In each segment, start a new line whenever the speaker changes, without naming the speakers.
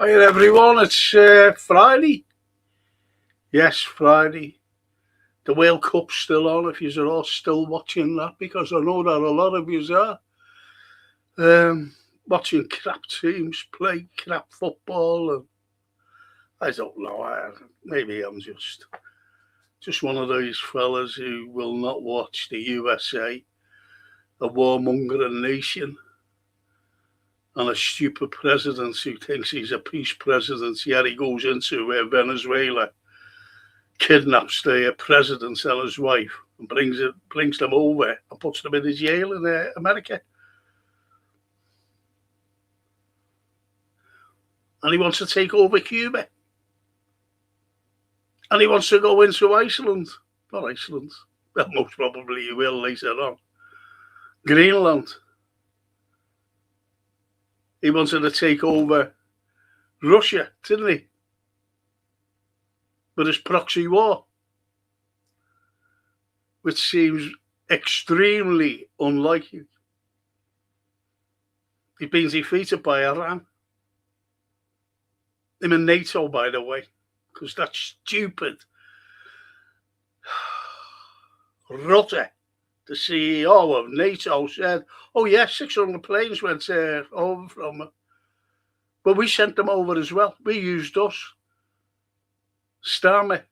Hi everyone, it's Friday. Yes, Friday. The World Cup's still on if you're all still watching that, because I know that a lot of you are. Watching crap teams play crap football, and I don't know, maybe I'm just one of those fellas who will not watch the USA, a warmongering nation, and a stupid president who thinks he's a peace president, yet he goes into Venezuela, kidnaps the president and his wife, and brings them over and puts them in a jail in America. And he wants to take over Cuba. And he wants to go into Iceland. Not Iceland. Well, most probably he will later on. Greenland. He wanted to take over Russia, didn't he? With his proxy war, which seems extremely unlikely. He's been defeated by Iran. Him in NATO, by the way, because that stupid Rutte, the CEO of NATO, said, oh yeah, 600 planes went over from it. But we sent them over as well. We used us, Starmer,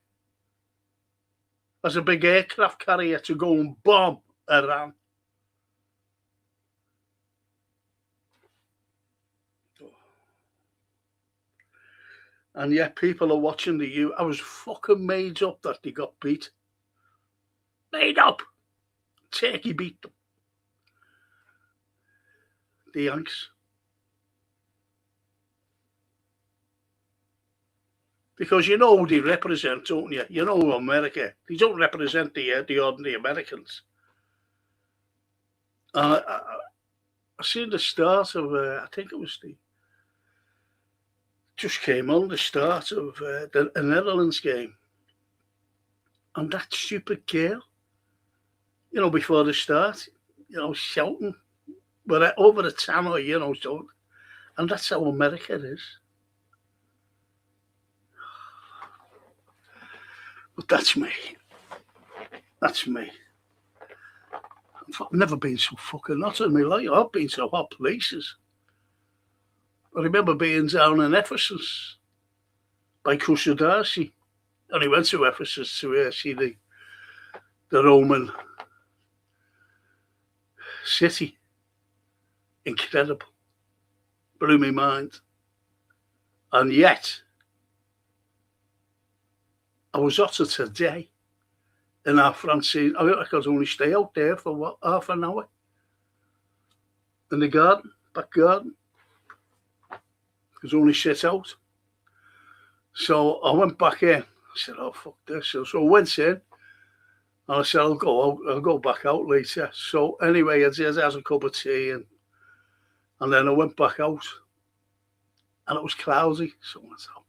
as a big aircraft carrier to go and bomb Iran. And yet people are watching the U. I was fucking made up that they got beat. Made up. Turkey beat them. The Yanks. Because you know who they represent, don't you? You know America. They don't represent the ordinary Americans. I seen the start of, I think it was just came on the start of the Netherlands game. And that stupid girl, before the start, shouting but over the tannoy, so, and that's how America is. But that's me. That's me. I've never been so fucking hot in my life. I've been so hot places. I remember being down in Ephesus by Kusadasi. And he went to Ephesus to see the Roman city. Incredible. Blew my mind. And yet, I was hotter today in our Francine. I could only stay out there for half an hour. In the garden, back garden. Could only sit out. So I went back in. I said, oh, fuck this. So I went in. And I said, I'll go back out later. So anyway, I did have a cup of tea. And then I went back out. And it was cloudy. So I thought,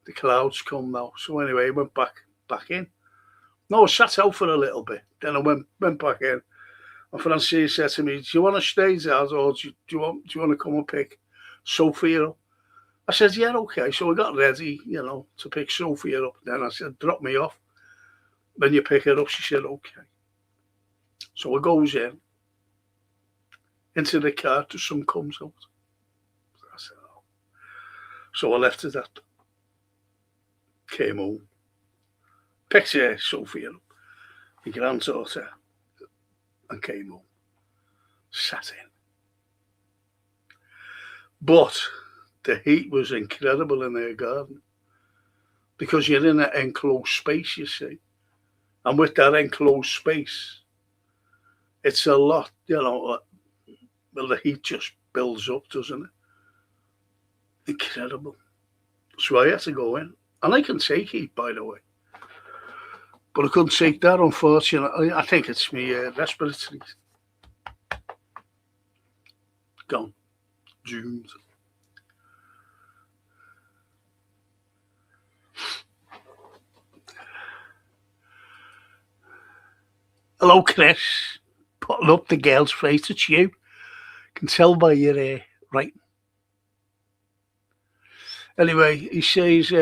the clouds come now. So anyway, I went back in. No, I sat out for a little bit. Then I went back in. And Francine said to me, do you want to stay, Dad? Or do you want to come and pick Sophia up? I said, yeah, okay. So I got ready, to pick Sophia up. Then I said, drop me off. When you pick her up, she said, okay. So I goes into the car, the sun comes out. I said, oh. So I left it at, came home, picked Sophia up, my granddaughter, and came home, sat in. But the heat was incredible in their garden because you're in an enclosed space, you see. And with that enclosed space, it's a lot, well, the heat just builds up, doesn't it? Incredible. So I had to go in. And I can take heat, by the way. But I couldn't take that, unfortunately. I think it's me respiratory. Gone. Zoomed. Hello, Chris. Putting up the girl's face. It's you. Can tell by your writing. Anyway, he says,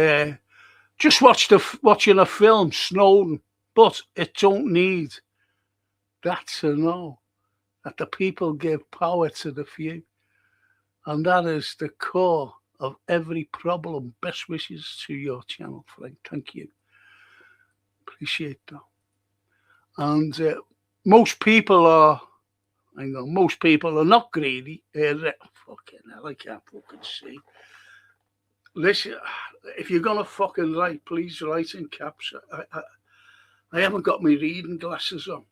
just watching a film, Snowden, but it don't need that to know that the people give power to the few. And that is the core of every problem. Best wishes to your channel, Frank. Thank you. Appreciate that. And most people are not greedy. Fucking hell, I can't fucking see. Listen, if you're gonna fucking write, please write in caps. I haven't got my reading glasses on,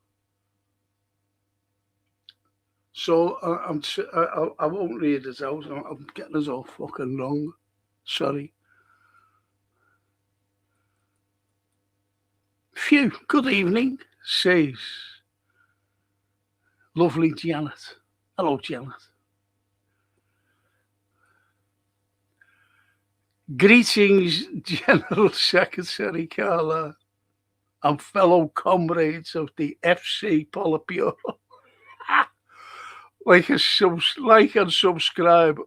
so I won't read it out. I'm getting us all fucking wrong. Sorry. Phew. Good evening, says lovely Janet. Hello, Janet. Greetings, General Secretary Carlyle and fellow comrades of the FC Politburo. like and subscribe,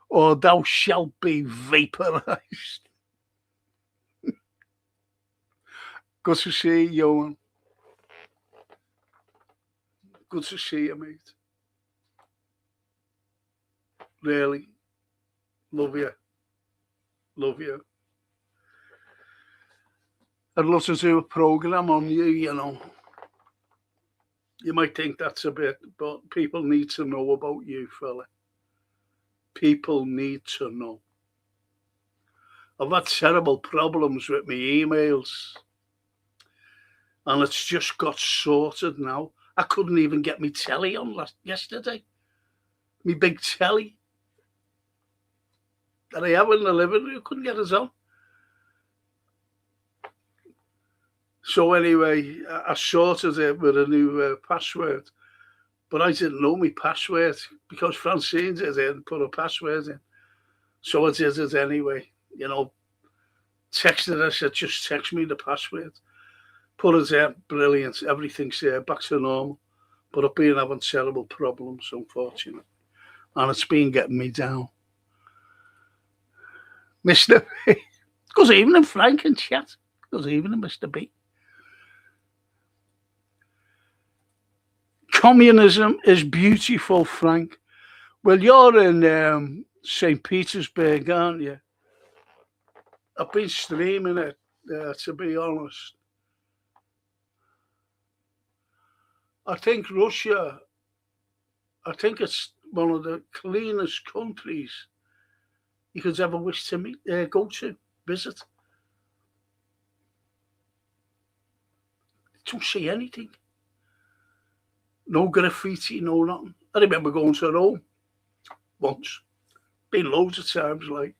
or thou shalt be vaporized. Good to see you, Johan. Good to see you, mate. Really. Love you. Love you. I'd love to do a program on you, you know. You might think that's a bit, but people need to know about you, fella. People need to know. I've had terrible problems with my emails, and it's just got sorted now. I couldn't even get my telly on yesterday. My big telly that I have in the living room, couldn't get us on. So anyway, I sorted it with a new password, but I didn't know my password because Francine didn't put a password in. So I did it anyway, you know, texted her, said, just text me the password. Put it there, brilliant, everything's there, back to normal. But I've been having terrible problems, unfortunately. And it's been getting me down. Mr. B. Good evening, Frank and chat. Good evening, Mr. B. Communism is beautiful, Frank. Well, you're in St. Petersburg, aren't you? I've been streaming it, to be honest. I think Russia, I think it's one of the cleanest countries you could ever wish to go to, visit. Don't see anything. No graffiti, no nothing. I remember going to Rome once. Been loads of times, like.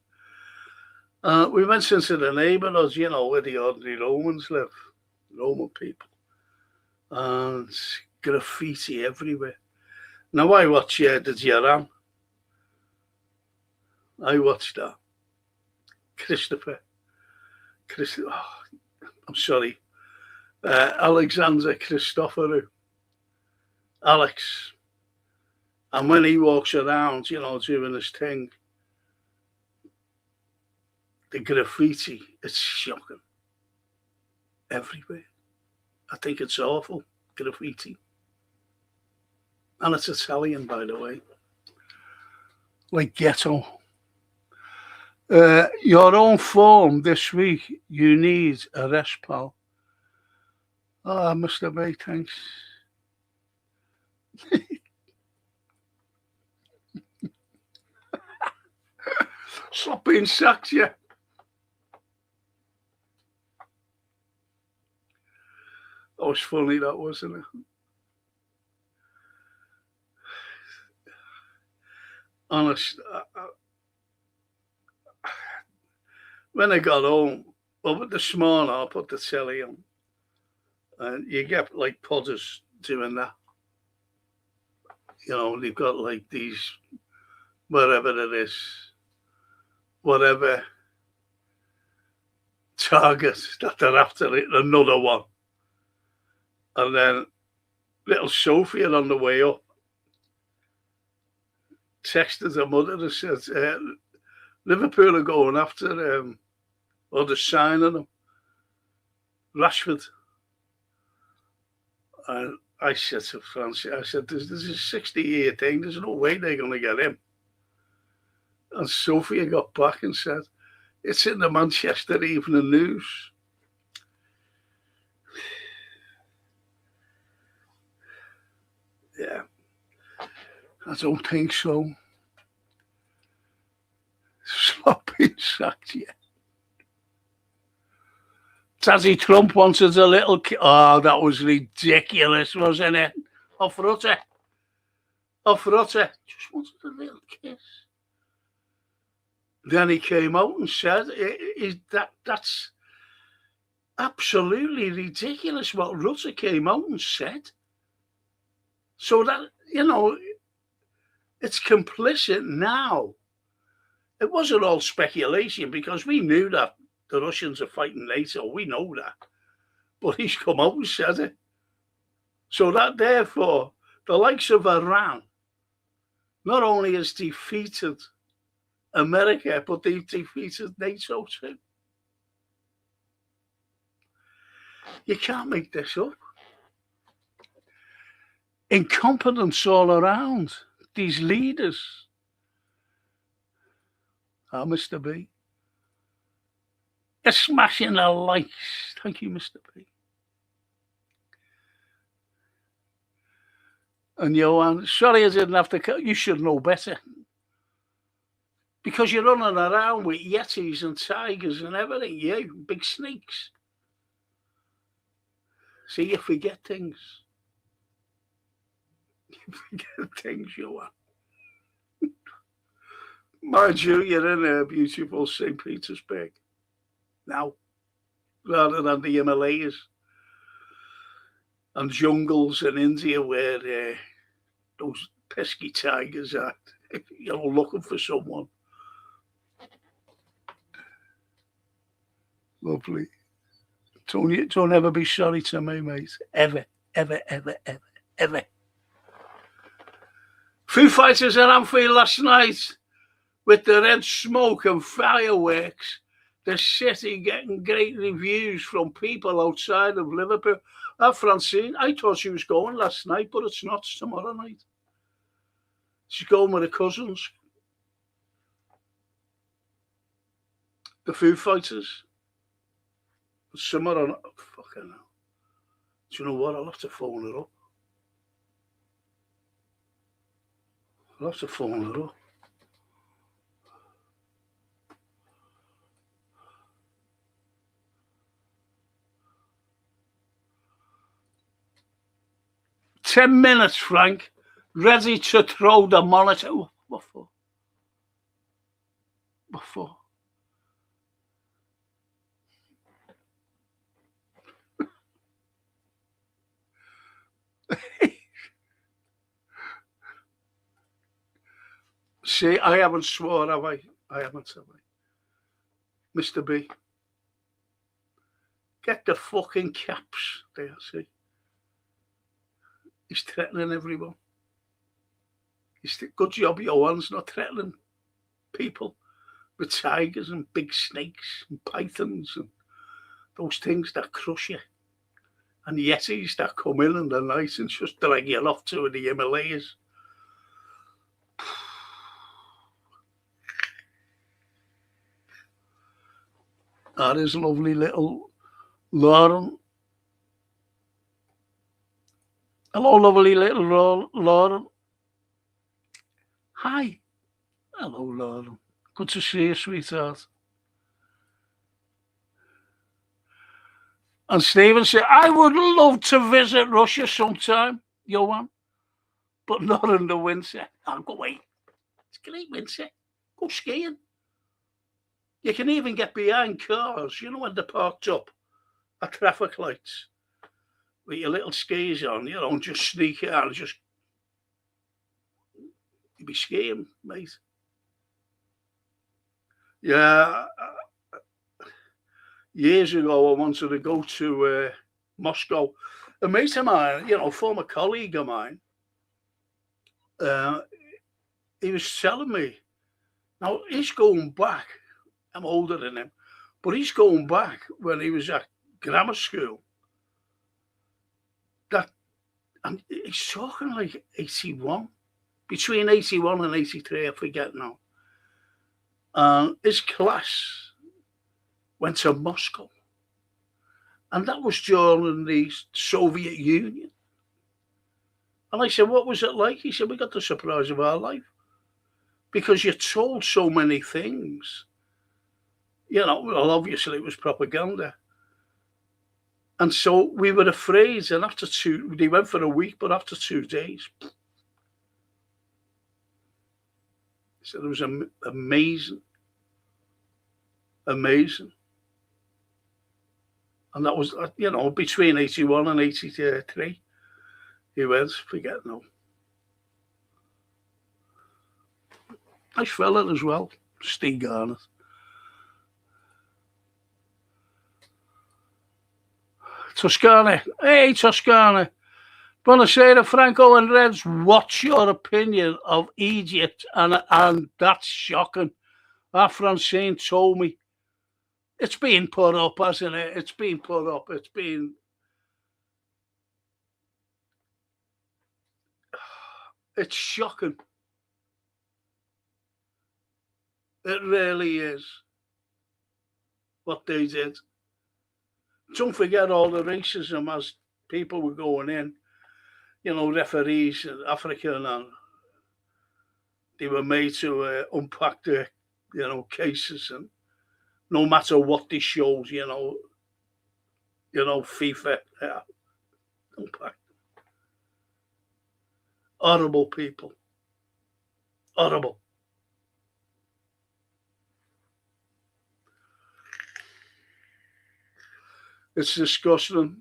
We went into the neighbourhoods, you know, where the ordinary Romans live, Roman people. And graffiti everywhere. Now, I watch the Duran. I watched that. Christopher. I'm sorry. Alexander Christophorou. Alex. And when he walks around, you know, doing his thing, the graffiti, it's shocking. Everywhere. I think it's awful, graffiti. And it's Italian, by the way. Like ghetto. Your own form this week, you need a rest, pal. Mr. Bay, thanks. Stop being sacked, yeah. That was funny, that, wasn't it? Honest, when I got home, well, this morning I put the telly on, and you get like podders doing that. You know, they've got like these, whatever it is, whatever target that they're after, another one. And then little Sophia on the way up texted her mother and said, Liverpool are going after or they're signing them. Rashford. And I said to Francie, I said, this is a 60-year thing. There's no way they're going to get him. And Sophia got back and said, it's in the Manchester Evening News. Yeah, I don't think so. It's not been sacked yet. Tazzy Trump wanted a little... Oh, that was ridiculous, wasn't it? Off Rutte. Just wanted a little kiss. Then he came out and said, that's absolutely ridiculous what Rutte came out and said. So that, it's complicit now. It wasn't all speculation because we knew that the Russians are fighting NATO. We know that. But he's come out and said it. So that, therefore, the likes of Iran not only has defeated America, but they've defeated NATO too. You can't make this up. Incompetence all around. These leaders. Mr. B. You're smashing the likes. Thank you, Mr. B. And Johan, sorry I didn't have to... You should know better. Because you're running around with yetis and tigers and everything. You big snakes. See, you forget things. You forget things, Johan. Mind you, you're in a beautiful St. Petersburg now, rather than the Himalayas and jungles in India where those pesky tigers are, looking for someone. Lovely. Don't ever be sorry to me, mate. Ever, ever, ever, ever, ever. Foo Fighters at Anfield last night with the red smoke and fireworks. The city getting great reviews from people outside of Liverpool. Francine, I thought she was going last night, but it's not. It's tomorrow night. She's going with her cousins. The Foo Fighters. Somewhere on... Fucking hell. Do you know what? I'll have to phone her up. I'll have to phone her up. "10 minutes, Frank. Ready to throw the monitor." What for? What for? See, I haven't swore, have I? I haven't, have I? Mr. B. Get the fucking caps there, see? He's threatening everyone. Good job Johan's not threatening people with tigers and big snakes and pythons and those things that crush you. And yetis that come in the night and just drag you off to the Himalayas. That is lovely little Lauren. Hello, lovely little Lauren. Hi. Hello, Lauren. Good to see you, sweetheart. And Stephen said, I would love to visit Russia sometime, Johan, but not in the winter. I'll go away. It's great winter. Go skiing. You can even get behind cars, when they're parked up at traffic lights with your little skis on, and just sneak out and just you'll be skiing, mate. Yeah. Years ago, I wanted to go to Moscow. A mate of mine, former colleague of mine, he was telling me Now, he's going back. I'm older than him, but he's going back when he was at grammar school. That, and he's talking like 81, between 81 and 83, I forget now. And his class went to Moscow. And that was during the Soviet Union. And I said, what was it like? He said, we got the surprise of our life. Because you're told so many things. You know, well, obviously it was propaganda. And so we were afraid. And after they went for a week, but after 2 days, so it was amazing. Amazing. And that was, you know, between 81 and 83. He went, forget no. Nice fella as well, Steve Garnett. Toscana. Hey, Toscana. Buonasera, Franco and Reds. What's your opinion of Egypt? And that's shocking. Our Francine told me. It's been put up, hasn't it? It's been put up. It's been... It's shocking. It really is what they did. Don't forget all the racism as people were going in. You know, referees, African, and they were made to unpack the, you know, cases, and no matter what they showed, you know, FIFA, unpack. Horrible people. Horrible. It's disgusting.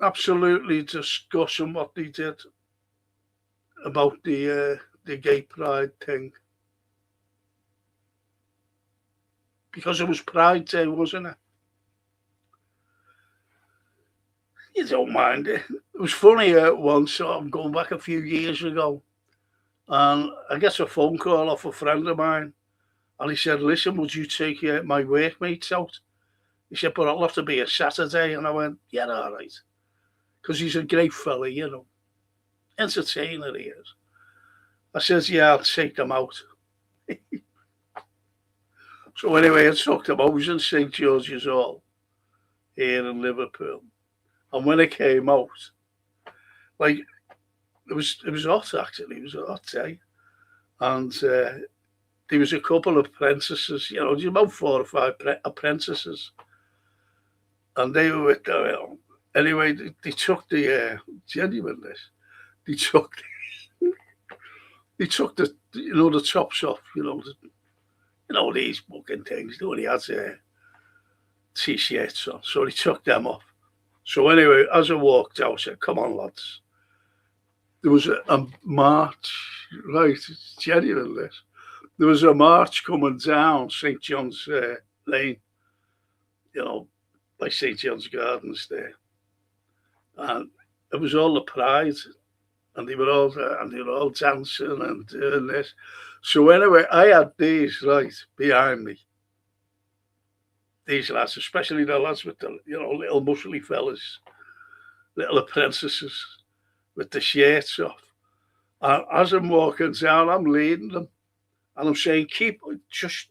Absolutely disgusting what they did about the gay pride thing. Because it was Pride Day, wasn't it? You don't mind it. It was funny once, I'm going back a few years ago, and I get a phone call off a friend of mine, and he said, listen, would you take my workmates out? He said, but it'll have to be a Saturday. And I went, yeah, all right. Because he's a great fella, you know. Entertainer he is. I said, yeah, I'll take them out. So anyway, I took them. I was in St. George's Hall here in Liverpool. And when it came out, like, it was hot, actually. It was a hot day. And there was a couple of apprentices, you know, there's about 4 or 5 apprentices. And they were with them. Anyway, they took the genuineness. They took the you know, the tops off. You know these fucking things. They only had t-shirts on, so they took them off. So anyway, as I walked out, I said, "Come on, lads." There was a march, right? Genuineness. There was a march coming down St. John's Lane. You know, by St. John's Gardens there. And it was all the pride, and they were all dancing and doing this. So anyway, I had these right behind me. These lads, especially the lads with the, you know, little muscly fellas, little apprentices with the shirts off. And as I'm walking down, I'm leading them, and I'm saying, just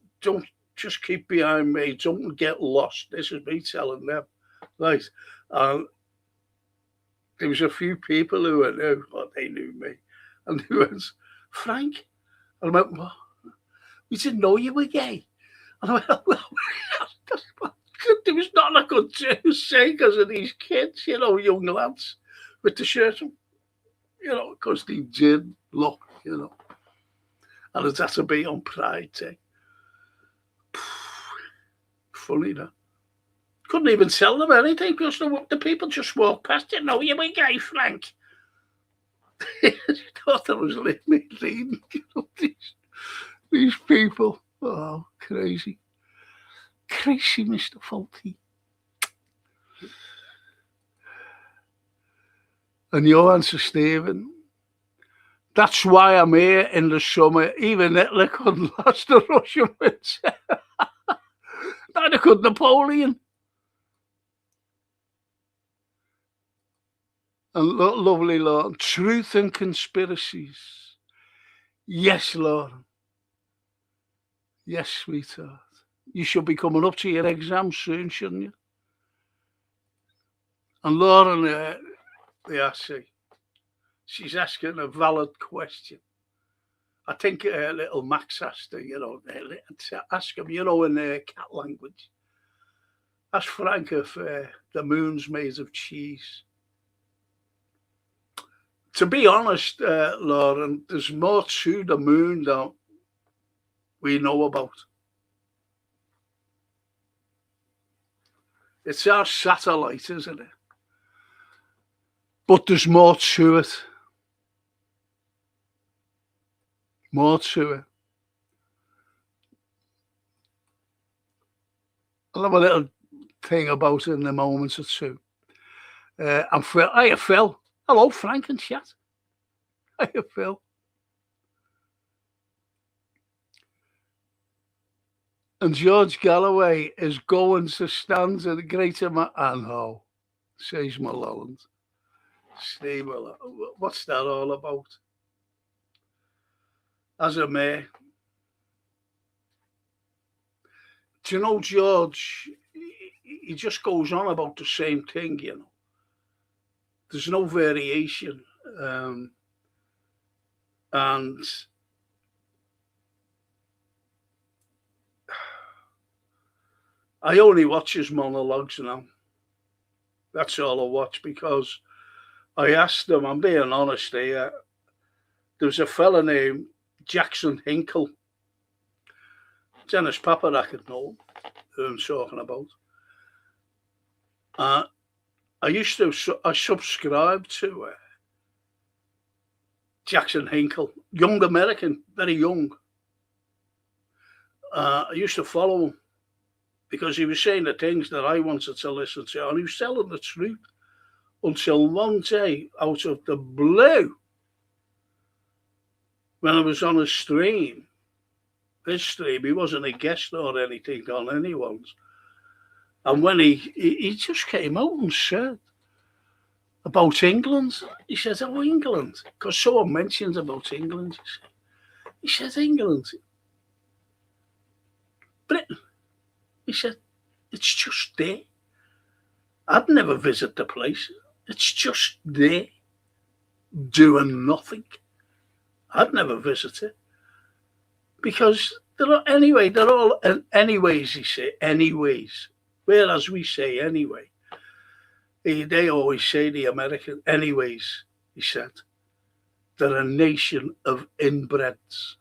keep behind me. Don't get lost. This is me telling them, right? And there was a few people who knew, but they knew me. And they went, Frank? And I went, what? We didn't know you were gay. And I went, well, there was nothing I could say because of these kids, you know, young lads with the shirt on, you know, because they did look, you know. And it had to be on Pride Day. Funny, that. Couldn't even tell them anything because the people just walked past. Didn't know you were gay, Frank. Thought I was leading, you know, these people. Oh, crazy. Crazy, Mr. Faulty. And your answer, Stephen, That's why I'm here in the summer. Even Hitler couldn't last the Russian winter. Neither could Napoleon. And lovely Lord, truth and conspiracies. Yes, Lord. Yes, sweetheart. You should be coming up to your exam soon, shouldn't you? And Lauren, yeah, see, she's asking a valid question. I think little Max asked her, ask him, in cat language. Ask Frank if the moon's made of cheese. To be honest, Lauren, there's more to the moon than we know about. It's our satellite, isn't it? But there's more to it. More to it. I'll have a little thing about it in a moment or two. I'm Phil. Hiya, Phil. Hello, Frank and chat. Hiya, Phil. And George Galloway is going to stand in the Greater Manhattan, says Mulholland. Steve, what's that all about? As a mayor. Do you know, George, he just goes on about the same thing, There's no variation. And I only watch his monologues now. That's all I watch, because I asked him, I'm being honest here, there was a fella named Jackson Hinkle. Dennis Paparak know who I'm talking about. I subscribed to Jackson Hinkle, young American, very young. I used to follow him because he was saying the things that I wanted to listen to, and he was telling the truth until one day, out of the blue, when I was on his stream, he wasn't a guest or anything on anyone's. And when he just came out and said about England, he said, oh, England, because someone mentioned about England. He said, England, Britain. He said, it's just there. I'd never visit the place. It's just there, doing nothing. I'd never visit it. Because they're all anyways, he said, anyways. Whereas we say anyway. They always say, the American, anyways, he said, they're a nation of inbreds.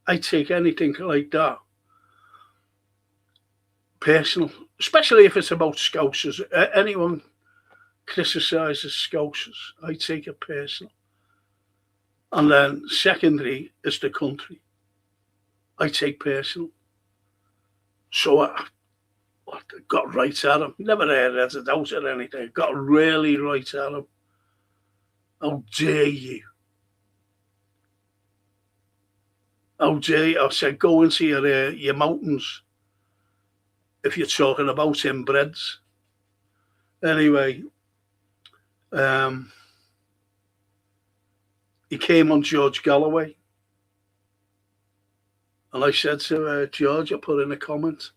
I take anything like that personal, especially if it's about Scousers. Anyone criticises Scousers, I take it personal. And then secondary is the country. I take personal. So I got right at him. Never heard it out or anything. Got really right at him. How dare you? How dare you? I said, go into your mountains if you're talking about inbreds. Anyway, he came on George Galloway. And I said to George, I put in a comment,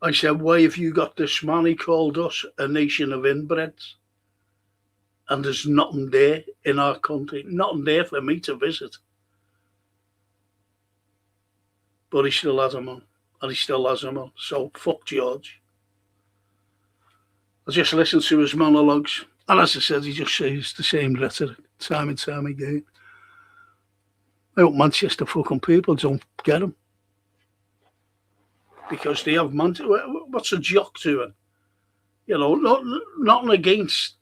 I said, why have you got this man? He called us a nation of inbreds. And there's nothing there in our country, nothing there for me to visit. But he still has him on, and he still has him on. So fuck George. I just listened to his monologues, and as I said, he just says the same rhetoric time and time again. I hope Manchester fucking people don't get him. Because they have what's a jock doing? Nothing against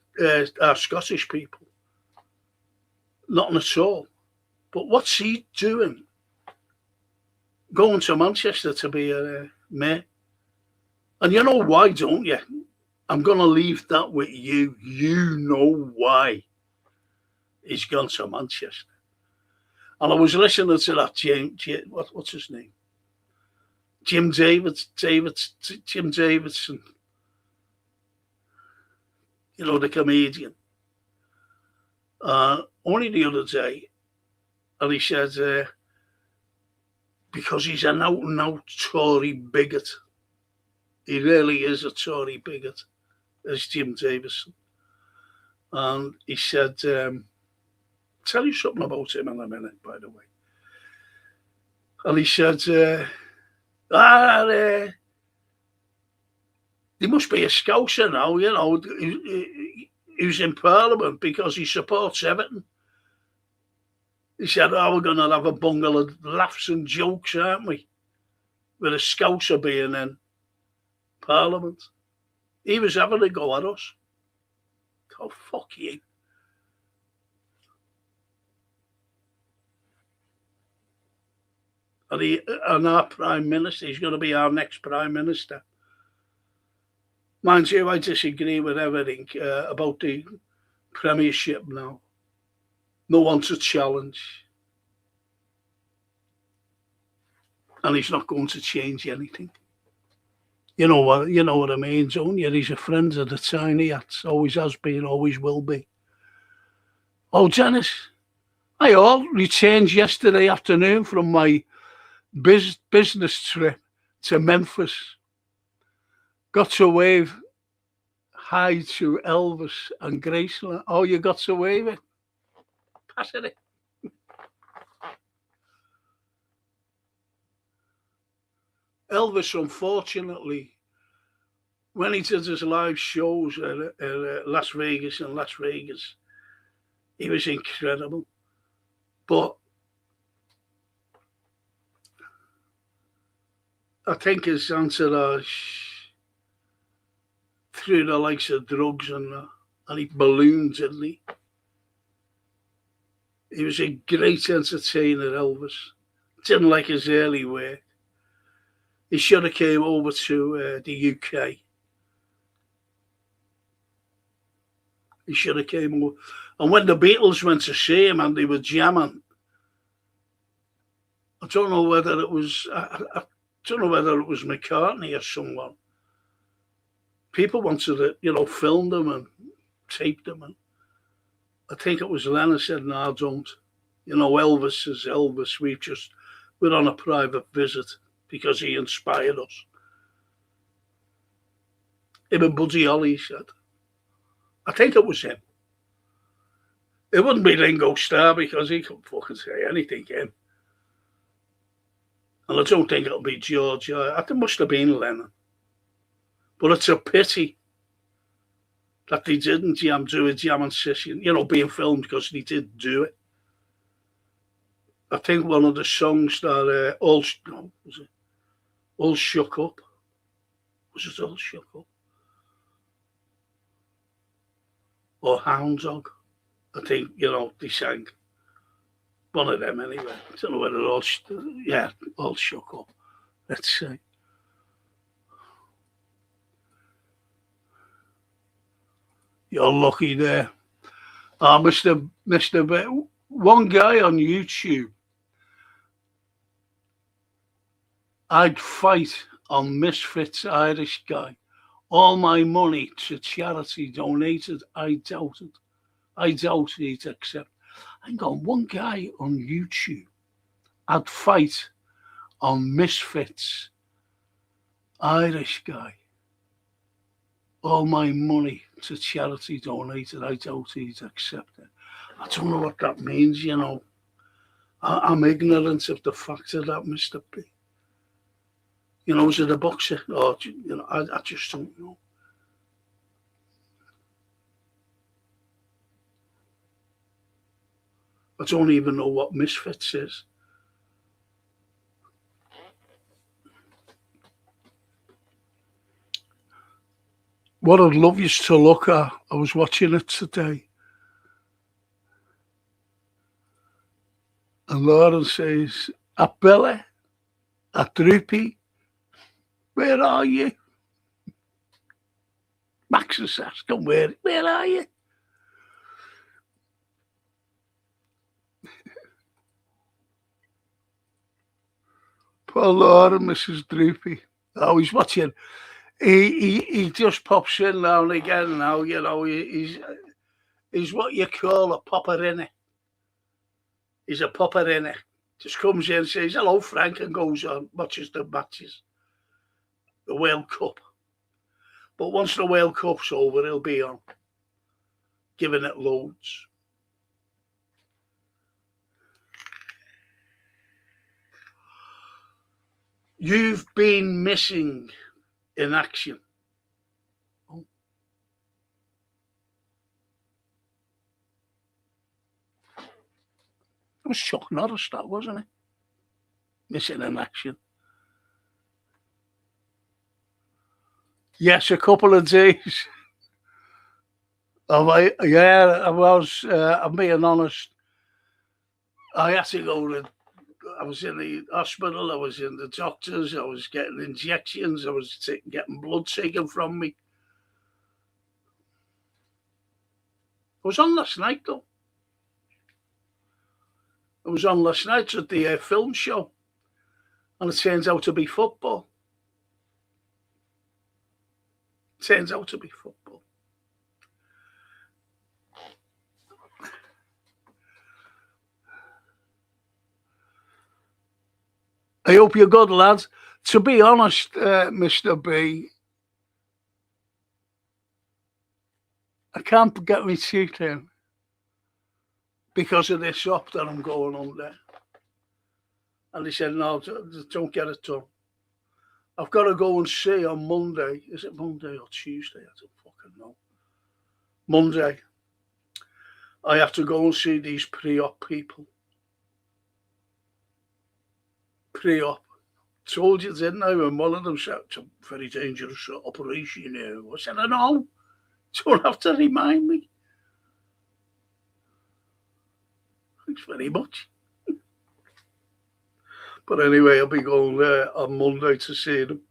our Scottish people. Nothing at all. But what's he doing? Going to Manchester to be a mayor. And you know why, don't you? I'm going to leave that with you. You know why. He's gone to Manchester. And I was listening to that what's his name? Jim Davidson, the comedian. Only the other day, and he said, because he's an out-and-out Tory bigot. He really is a Tory bigot, as Jim Davidson. And he said, tell you something about him in a minute, by the way. And he said, he must be a Scouser now, he was in Parliament because he supports Everton. He said, we're going to have a bungle of laughs and jokes, aren't we? With a Scouser being in Parliament. He was having a go at us. Oh, fuck you. And our Prime Minister, he's going to be our next Prime Minister. Mind you, I disagree with everything about the Premiership now. No one to challenge. And he's not going to change anything. You know what I mean, don't you? He's a friend of the tiny hats. Always has been, always will be. Oh, Dennis, I all returned yesterday afternoon from my business trip to Memphis. Got to wave hi to Elvis and Graceland. Oh, you got to wave it? Pass it. Elvis, unfortunately, when he did his live shows at Las Vegas, he was incredible. But I think his entourage, through the likes of drugs and he ballooned, didn't he? He was a great entertainer, Elvis. Didn't like his early work. He should have came over to the UK. He should have came over. And when the Beatles went to see him and they were jamming, I don't know whether it was McCartney or someone. People wanted to, film them and tape them. And I think it was Lennon said, no, don't. Elvis is Elvis. We're on a private visit because he inspired us. Him and Buddy Holly said. I think it was him. It wouldn't be Ringo Starr because he couldn't fucking say anything, him. And I don't think it'll be George. I think it must have been Lennon. But it's a pity that they didn't do a jam session, being filmed, because they did do it. I think one of the songs that All Shook Up? Was it All Shook Up? Or Hound Dog? I think, they sang. One of them anyway. I don't know whether All Shook Up. Let's see. You're lucky there. Mr. One guy on YouTube, I'd fight on Misfits Irish guy. All my money to charity donated. I doubt he'd accept. Hang on, one guy on YouTube, I'd fight on Misfits Irish guy. All my money to charity donated. I doubt he'd accept it. I don't know what that means, I'm ignorant of the fact of that, Mr. P. Is it a boxer? Or, I just don't know. I don't even know what Misfits is. What I'd love you to look at, I was watching it today. And Lauren says, Billy, Droopy, where are you? Max is asking, where are you? Poor Lord and Mrs. Droopy. Oh, he's watching. He just pops in now and again now, you know. He's what you call a popper innit. He's a popper innit. Just comes in, says, hello, Frank, and goes on, watches the matches. The World Cup. But once the World Cup's over, he'll be on, giving it loads. You've been missing in action. Oh. It was Chuck Norris, that, wasn't it? Missing in action. Yes, a couple of days. I'm being honest. I had to go I was in the hospital, I was in the doctors, I was getting injections, I was getting blood taken from me. I was on last night, though. I was on last night at the film show, and it turns out to be football. Turns out to be football. I hope you're good, lads. To be honest, Mr. B, I can't get my teeth in because of this up that I'm going under. And they said, no, don't get it done. I've got to go and see on Monday. Is it Monday or Tuesday? I don't fucking know. Monday. I have to go and see these pre-op people. Pre-op. Told you, didn't I? When one of them said, it's a very dangerous operation. I said, I know. Don't have to remind me. Thanks very much. But anyway, I'll be going there on Monday to see them.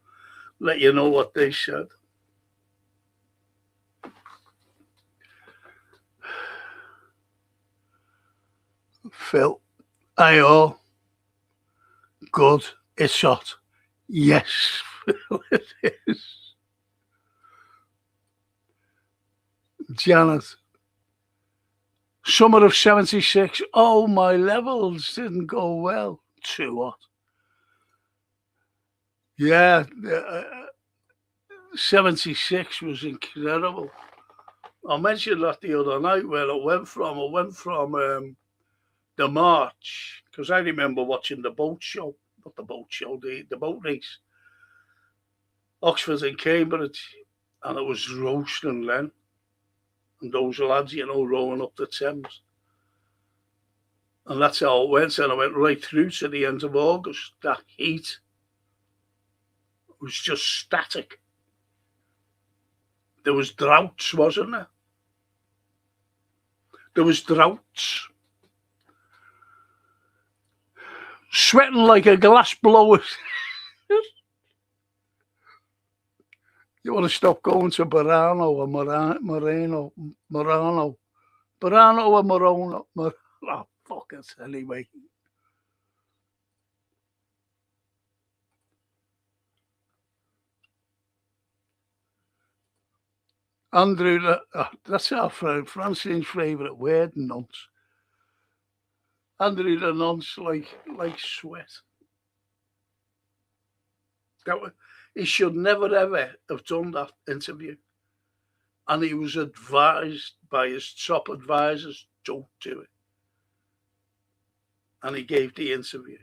Let you know what they said. Phil, aye, good. It's hot. Yes, Phil, it is. Janet, summer of 76. Oh, my levels didn't go well. Too hot. Yeah, 76 was incredible. I mentioned that the other night where it went from. It went from the March, because I remember watching the boat show, not the boat show, the boat race, Oxford and Cambridge, and it was roasting then. And those lads, rowing up the Thames. And that's how it went. And I went right through to the end of August. That heat was just static. There was droughts, wasn't there? There was droughts. Sweating like a glass blower. You want to stop going to Burano or Morano? Burano or Morano? Oh, fuck it, anyway. Andrew, that's our friend, Francine's favourite word, nonce. Andrew the nonce like sweat. He should never ever have done that interview. And he was advised by his top advisors, don't do it. And he gave the interview.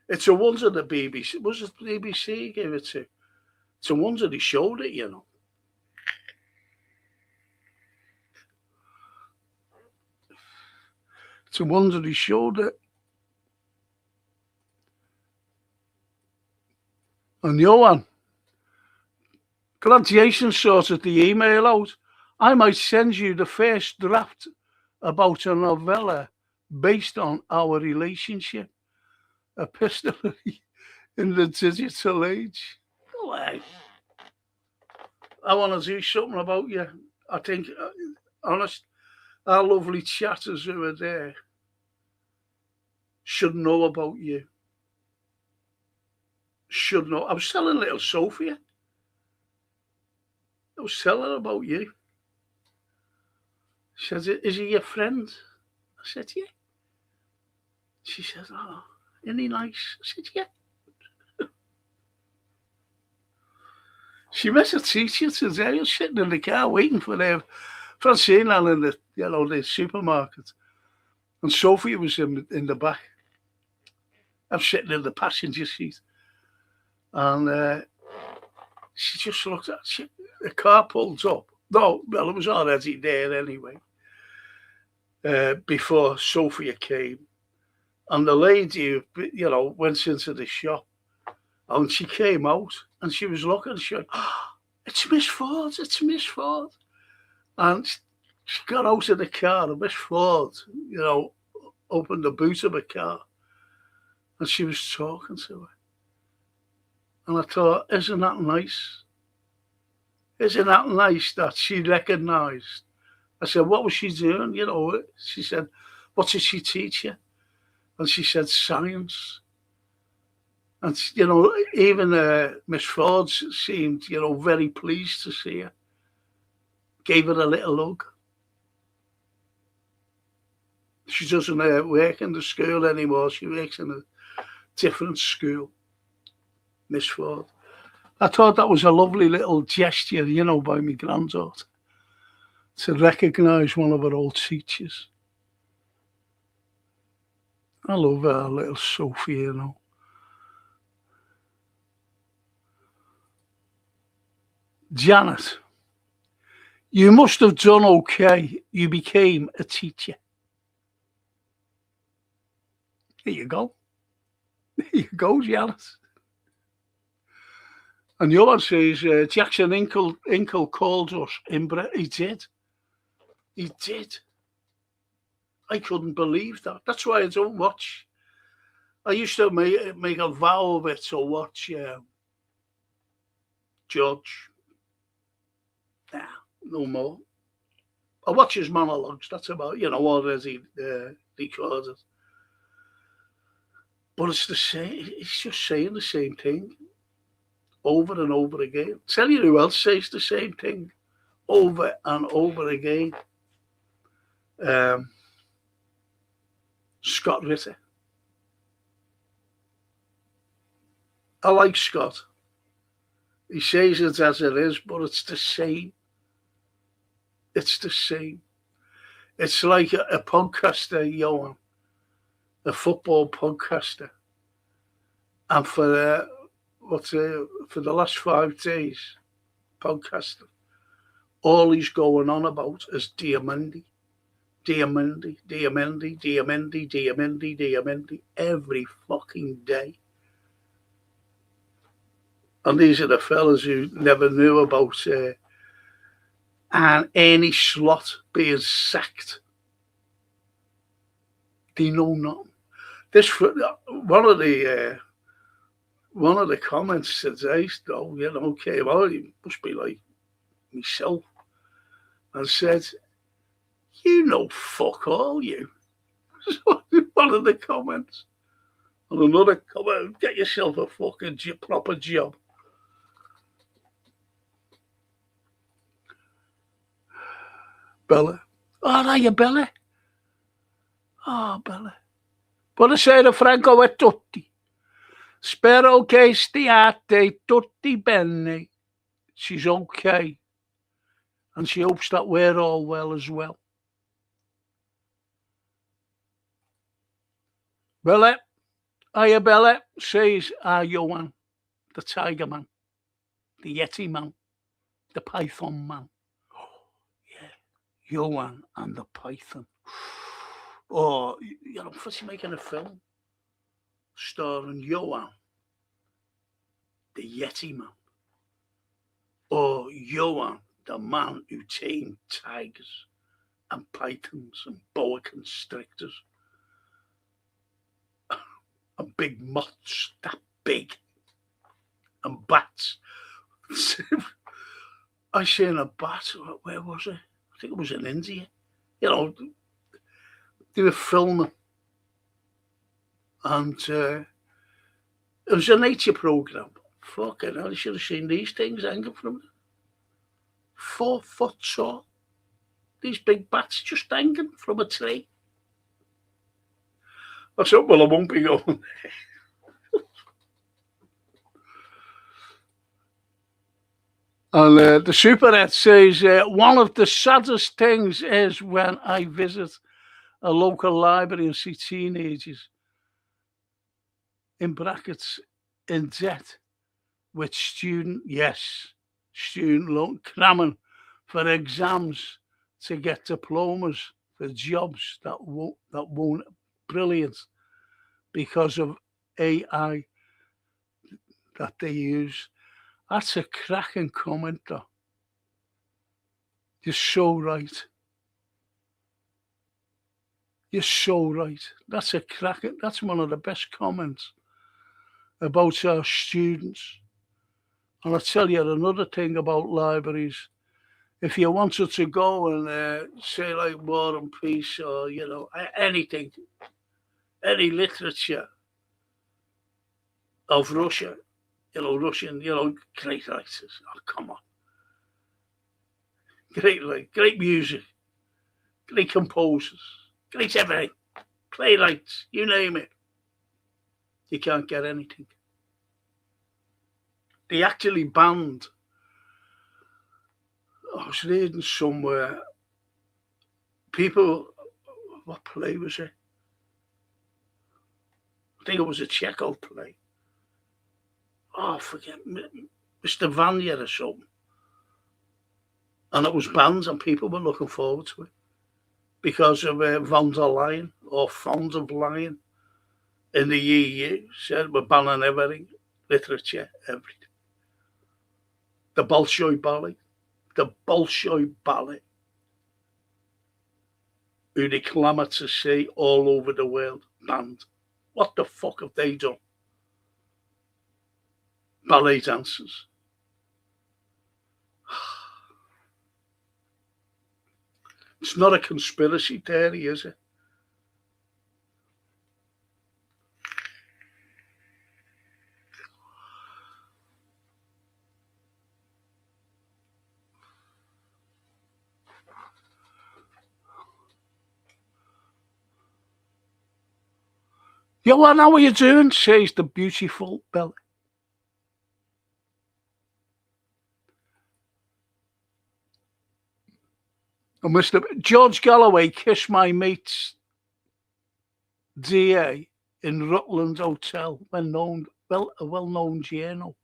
It's a wonder the BBC, was it the BBC he gave it to? It's a wonder he showed it, It's a wonder he showed it. And Johan, glad Jason sorted the email out. I might send you the first draft about a novella based on our relationship, epistolary in the digital age. Well, I want to do something about you. I think, honest, our lovely chatters who are there should know about you. should know. I was telling little Sophia. I was telling her about you. She says, "Is he your friend?" I said, "Yeah." She says, "Oh, isn't he nice?" I said, "Yeah." She met her teacher today. I was sitting in the car waiting for Francine and in the supermarket, and Sophie was in the back. I'm sitting in the passenger seat, and she just looked at the car pulled up. No, well, it was already there anyway. Before Sophia came, and the lady, went into the shop, and she came out, and she was looking. She went, "Oh, it's Miss Ford. It's Miss Ford." And she got out of the car, and Miss Ford, opened the boot of the car, and she was talking to her. And I thought, isn't that nice? Isn't that nice that she recognised? I said, what was she doing? She said, what did she teach you? And she said, science. And, even Miss Ford seemed, very pleased to see her. Gave her a little hug. She doesn't work in the school anymore. She works in a different school, Miss Ford. I thought that was a lovely little gesture, by my granddaughter, to recognise one of her old teachers. I love her little Sophie, Janet, you must have done okay. You became a teacher. There you go. There you go, Janet. And yours says, Jackson Inkle called us in He did. He did. I couldn't believe that. That's why I don't watch. I used to make a vow of it to watch George. Nah, no more. I watch his monologues. That's about, already recorded. But it's the same. It's just saying the same thing over and over again. Tell you who else says the same thing over and over again. Scott Ritter. I like Scott. He says it as it is, but it's the same. It's the same. It's like a podcaster, Johan, a football podcaster, and for the last 5 days, podcasting, all he's going on about is Diamendi, every fucking day. And these are the fellas who never knew about and any slot being sacked. They know nothing. This one of the comments today, though, came out. He must be like myself, and said, fuck all, you." One of the comments, and another comment, "Get yourself a fucking proper job." Bella. Oh, are you Bella? Oh, Bella. Buonasera Franco e tutti. Spero che stiate tutti bene. She's okay. And she hopes that we're all well as well. Bella. Hiya, Bella, says Johan, the Tiger Man, the Yeti Man, the Python Man. Yeah, Johan and the Python. Or, fancy making a film starring Johan, the Yeti Man, or Johan, the man who tamed tigers and pythons and boa constrictors and big moths that big and bats. I seen a bat. Where was it? I think it was in India. They were filming, and It was a nature program. Fucking hell, you should have seen these things hanging from it. 4 foot tall. These big bats just hanging from a tree. I said, well, I won't be going. And the superette says, one of the saddest things is when I visit a local library and see teenagers, in brackets, in debt with student loan, cramming for exams to get diplomas for jobs that won't brilliant because of AI that they use. That's a cracking comment, though. You're so right. You're so right. That's one of the best comments about our students. And I'll tell you another thing about libraries. If you wanted to go and say like War and Peace or, anything, any literature of Russia, Russian, great writers. Oh, come on. Great music, great composers, great everything, playwrights, you name it. You can't get anything. They actually banned, I was reading somewhere, people, what play was it? I think it was a Chekhov play. Oh, forget Mr. Vanya or something. And it was banned and people were looking forward to it because of von der Leyen or fond of Leyen in the EU said we're banning everything, literature, everything. The Bolshoi Ballet, who they clamour to see all over the world, banned. What the fuck have they done? Ballet dancers. It's not a conspiracy theory, is it? Yeah, well, how are you doing? Says the beautiful Belly. And Mr. George Galloway kissed my mate's DA in Rutland Hotel, a well-known journal.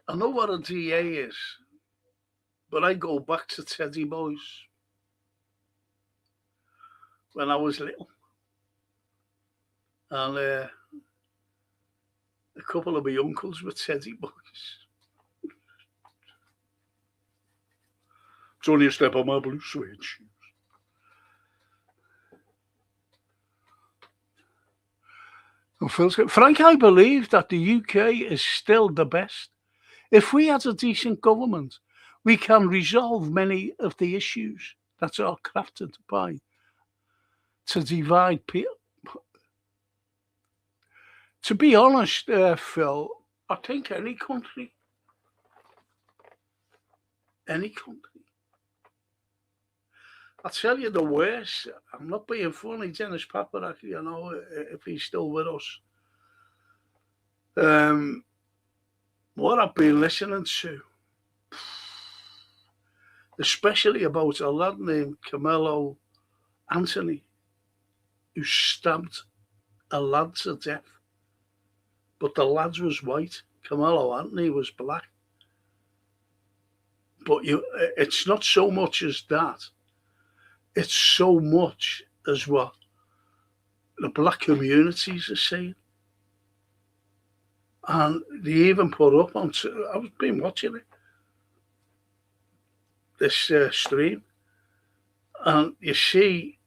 I know what a DA is, but I go back to Teddy Boys when I was little. And a couple of my uncles were Teddy Boys. It's only a step on my blue suede shoes. Frank, I believe that the UK is still the best. If we had a decent government, we can resolve many of the issues that are crafted to divide people. To be honest, Phil, I think any country. I'll tell you the worst. I'm not being funny, Dennis Paparak, if he's still with us. What I've been listening to, especially about a lad named Carmelo Anthony, who stabbed a lad to death. But the lad was white. Carmelo Anthony was black. But it's not so much as that. It's so much as what the black communities are saying. And they even put up on, I've been watching it, this stream, and you see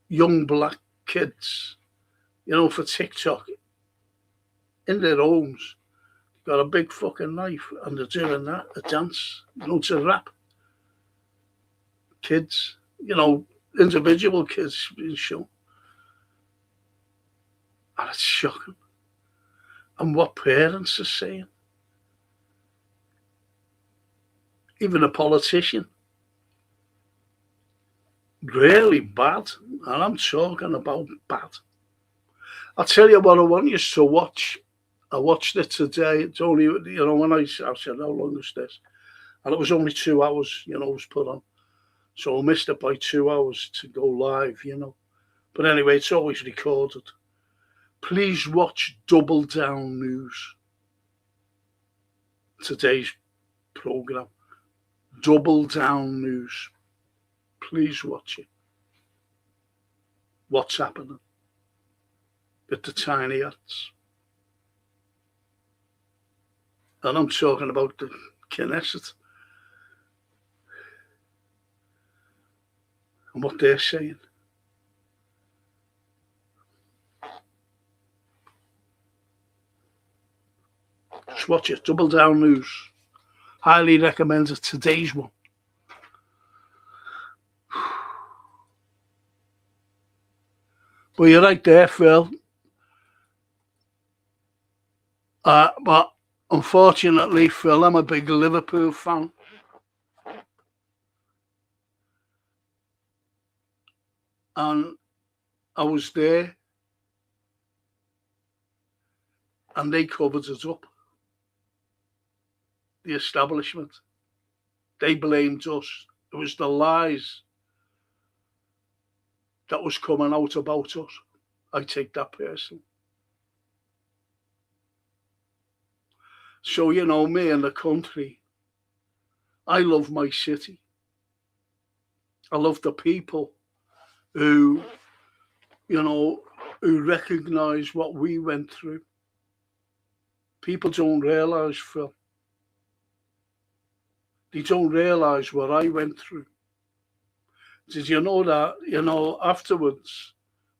young black kids, for TikTok, in their homes, got a big fucking knife, and they're doing that, a dance, to rap. kids, individual kids being shown. And it's shocking. And what parents are saying, even a politician, really bad. And I'm talking about bad. I'll tell you what I want you to watch. I watched it today. It's only, when I said, how long is this? And it was only 2 hours, it was put on. So I missed it by 2 hours to go live, But anyway, it's always recorded. Please watch Double Down News. Today's programme. Double Down News. Please watch it. What's happening at the tiny hats? And I'm talking about the Knesset and what they're saying. Just watch it. Double Down News. Highly recommend it. Today's one. But you're right there, Phil. But unfortunately, Phil, I'm a big Liverpool fan. And I was there. And they covered it up. The establishment. They blamed us. It was the lies that was coming out about us. I take that personally. So, me and the country, I love my city. I love the people who, who recognise what we went through. People don't realise, Phil. They don't realise what I went through. Did you know that, afterwards,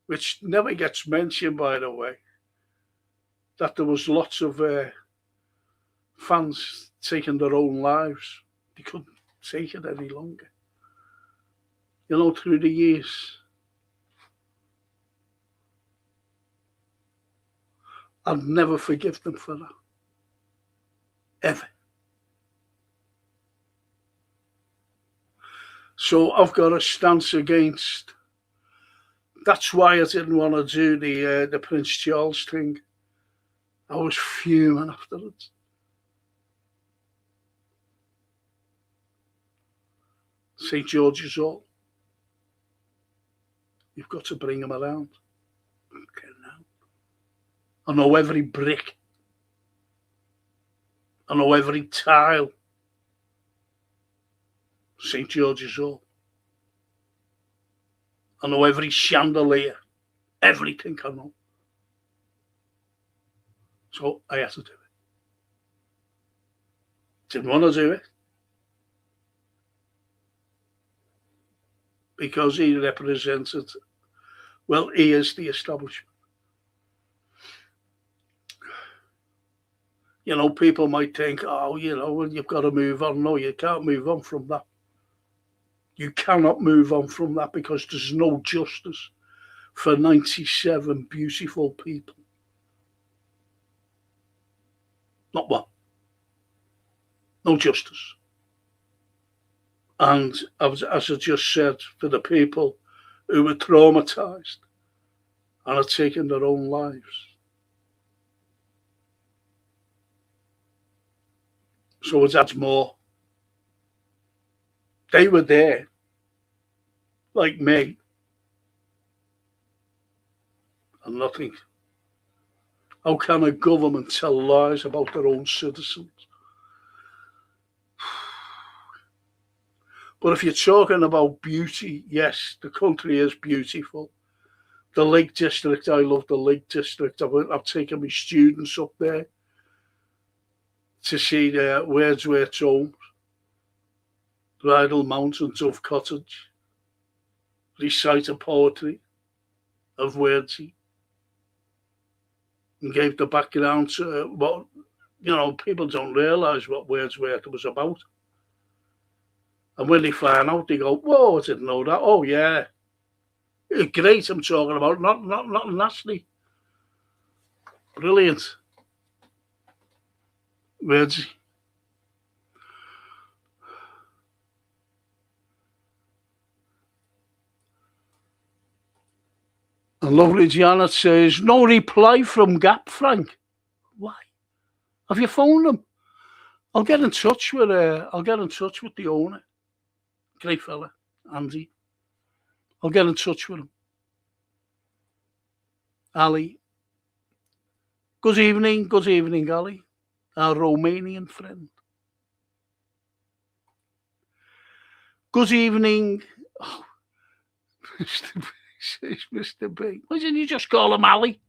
which never gets mentioned, by the way, that there was lots of fans taking their own lives. They couldn't take it any longer. Through the years. I'd never forgive them for that. Ever. So I've got a stance against. That's why I didn't want to do the Prince Charles thing. I was fuming afterwards. St. George's Hall. You've got to bring him around. Okay, now. I know every brick. I know every tile. St. George's Hall. I know every chandelier. Everything I know. So I had to do it. Didn't want to do it. Because he represented, he is the establishment. People might think, you've got to move on. No, you can't move on from that. You cannot move on from that because there's no justice for 97 beautiful people. Not one. No justice. And as I just said, for the people who were traumatised and are taking their own lives. So it adds more. They were there, like me, and nothing. How can a government tell lies about their own citizens? But if you're talking about beauty, yes, the country is beautiful. The Lake District, I love the Lake District. I've taken my students up there to see the Wordsworth's homes, Bridal Mountain, Dove Cottage, recite a poetry of Wordsy, and gave the background to what, people don't realise what Wordsworth was about. And when they find out, they go, whoa, I didn't know that. Oh, yeah. Great, I'm talking about. Not nasty. Brilliant. Where's he? And lovely Janet says, no reply from Gap, Frank. Why? Have you phoned them? I'll get in touch with the owner. Great fella, Andy. I'll get in touch with him. Ali. Good evening, Ali. Our Romanian friend. Good evening. Oh, Mr. B says Mr. B. Why didn't you just call him Ali?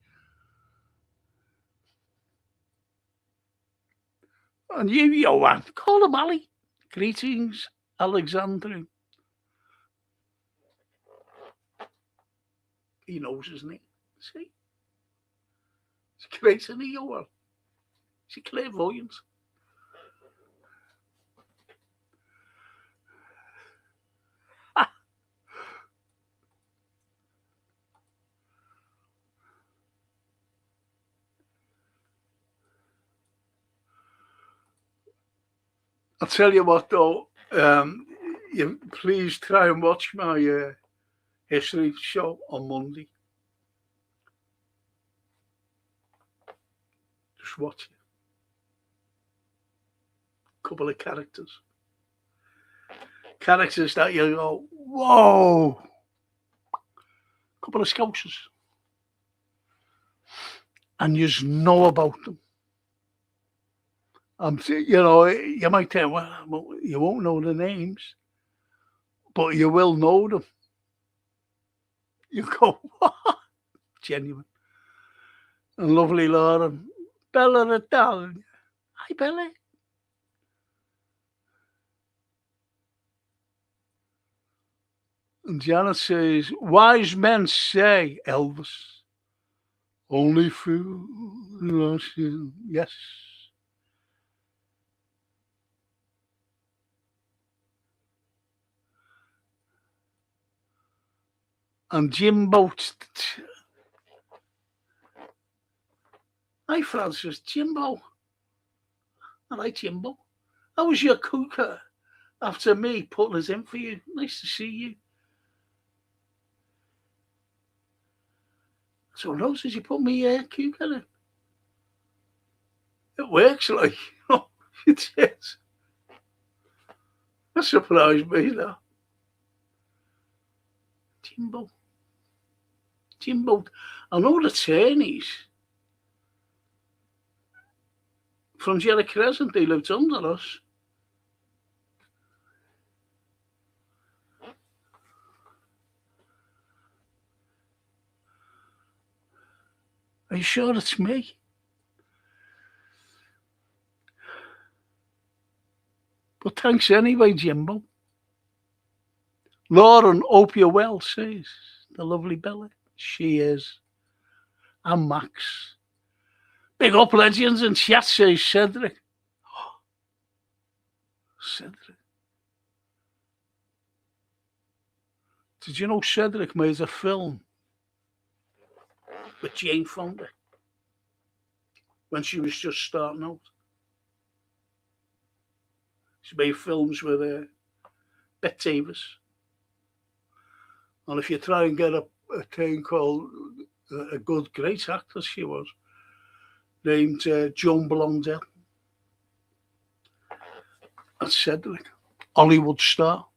And you, Johan, call him Ali. Greetings, Alexandra. He knows his name. See? It's great, isn't he, Johan? It's a clairvoyant. I'll tell you what, though. You please try and watch my history show on Monday. Just watch it. Couple of characters that you go, whoa. Couple of scousers. And you just know about them. You might think, well, you won't know the names, but you will know them. You go, what? Genuine. And lovely Lauren, Bella the darling. Hi, Bella. And Janet says, wise men say, Elvis, only fools rush in. Yes. And Jimbo. Hi, Francis. Jimbo. I like Jimbo. How was your cooker after me putting us in for you? Nice to see you. So, Rose, you put me cooker in? It works, like, it is. That surprised me, that. Jimbo. I know the Turneys from Jerry Crescent, they lived under us. Are you sure it's me? But thanks anyway, Jimbo. Lauren, hope you're well, says the lovely Bella. She is. And Max. Big up, legends, and chat, says Cedric. Cedric. Did you know Cedric made a film with Jane Fonda when she was just starting out? She made films with Bette Davis. And if you try and get a thing called a good, great actress she was, named Joan Blondell. That's Cedric. Hollywood star.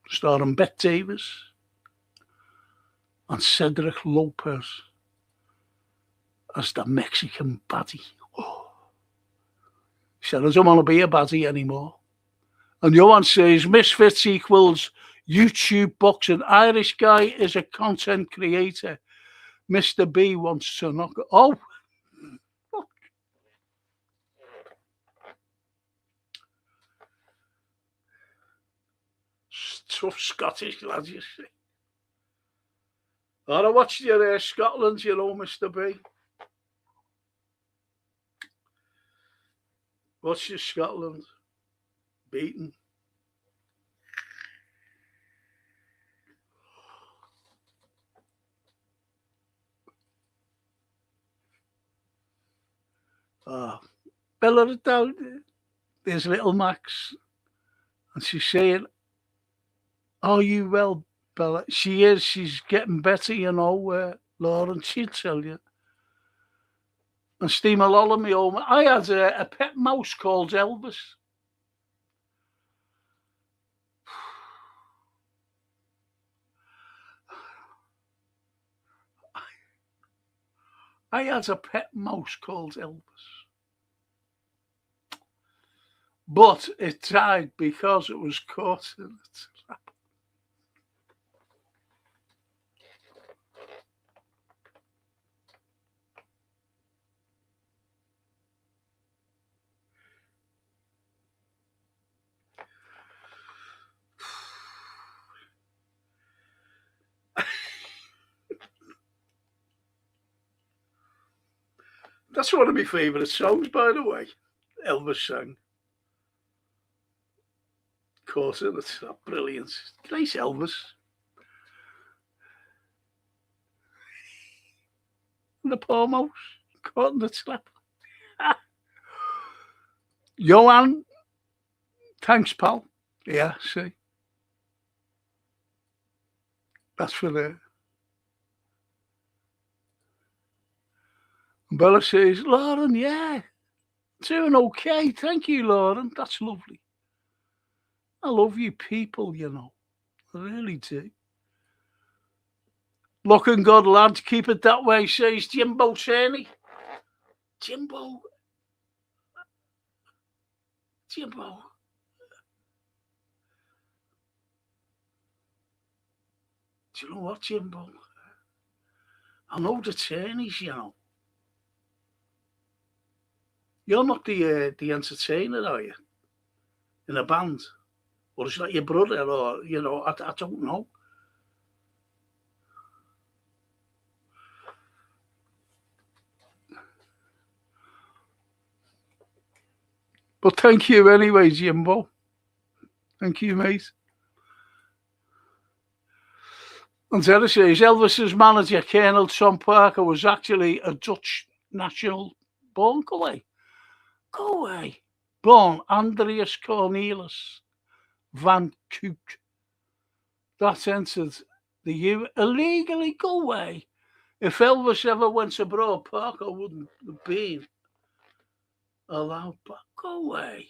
Starring Bette Davis and Cedric Lopez as the Mexican baddie. Oh. He said, I don't want to be a baddie anymore. And Johan says, Misfits equals YouTube boxing. Irish guy is a content creator. Mr. B wants to knock it. Oh, fuck. Tough Scottish lads, you see. I watched your Scotland, Mr. B. What's your Scotland? beaten. Bella down, there's little Max, and she's saying, "Are you well, Bella?" She is. She's getting better, Lauren. She'll tell you. And Steam will holler me home. I had a pet mouse called Elvis. I had a pet mouse called Elvis. But it died because it was caught in a trap. That's one of my favourite songs, by the way. Elvis sang. Caught in a trap. Brilliant. Nice Elvis. And the poor mouse caught in the trap. Johan, thanks, pal. Yeah, see. That's for the. Bella says, Lauren, yeah, doing okay. Thank you, Lauren. That's lovely. I love you people, I really do. Looking good, lad. Keep it that way, says Jimbo Cerney. Jimbo. Do you know what, Jimbo? I know the Cerneys, You're not the entertainer, are you? In a band? Or is that your brother? Or, I don't know. But thank you anyway, Jimbo. Thank you, mate. And Terry says, Elvis's manager, Colonel Tom Parker, was actually a Dutch national born. Go away. Born Andreas Cornelis van Kook. That entered the U illegally. Go away. If Elvis ever went abroad, Parker wouldn't have been allowed back. Go away.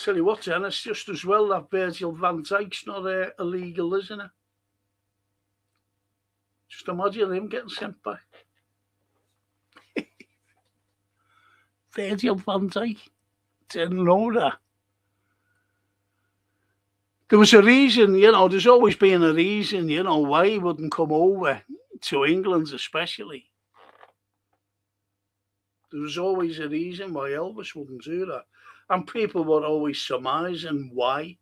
Tell you what, then, it's just as well that Virgil van Dijk's not illegal, isn't it? Just imagine him getting sent back. Virgil van Dijk. Didn't know that. There was a reason, there's always been a reason, why he wouldn't come over to England especially. There was always a reason why Elvis wouldn't do that. And people were always surmising why.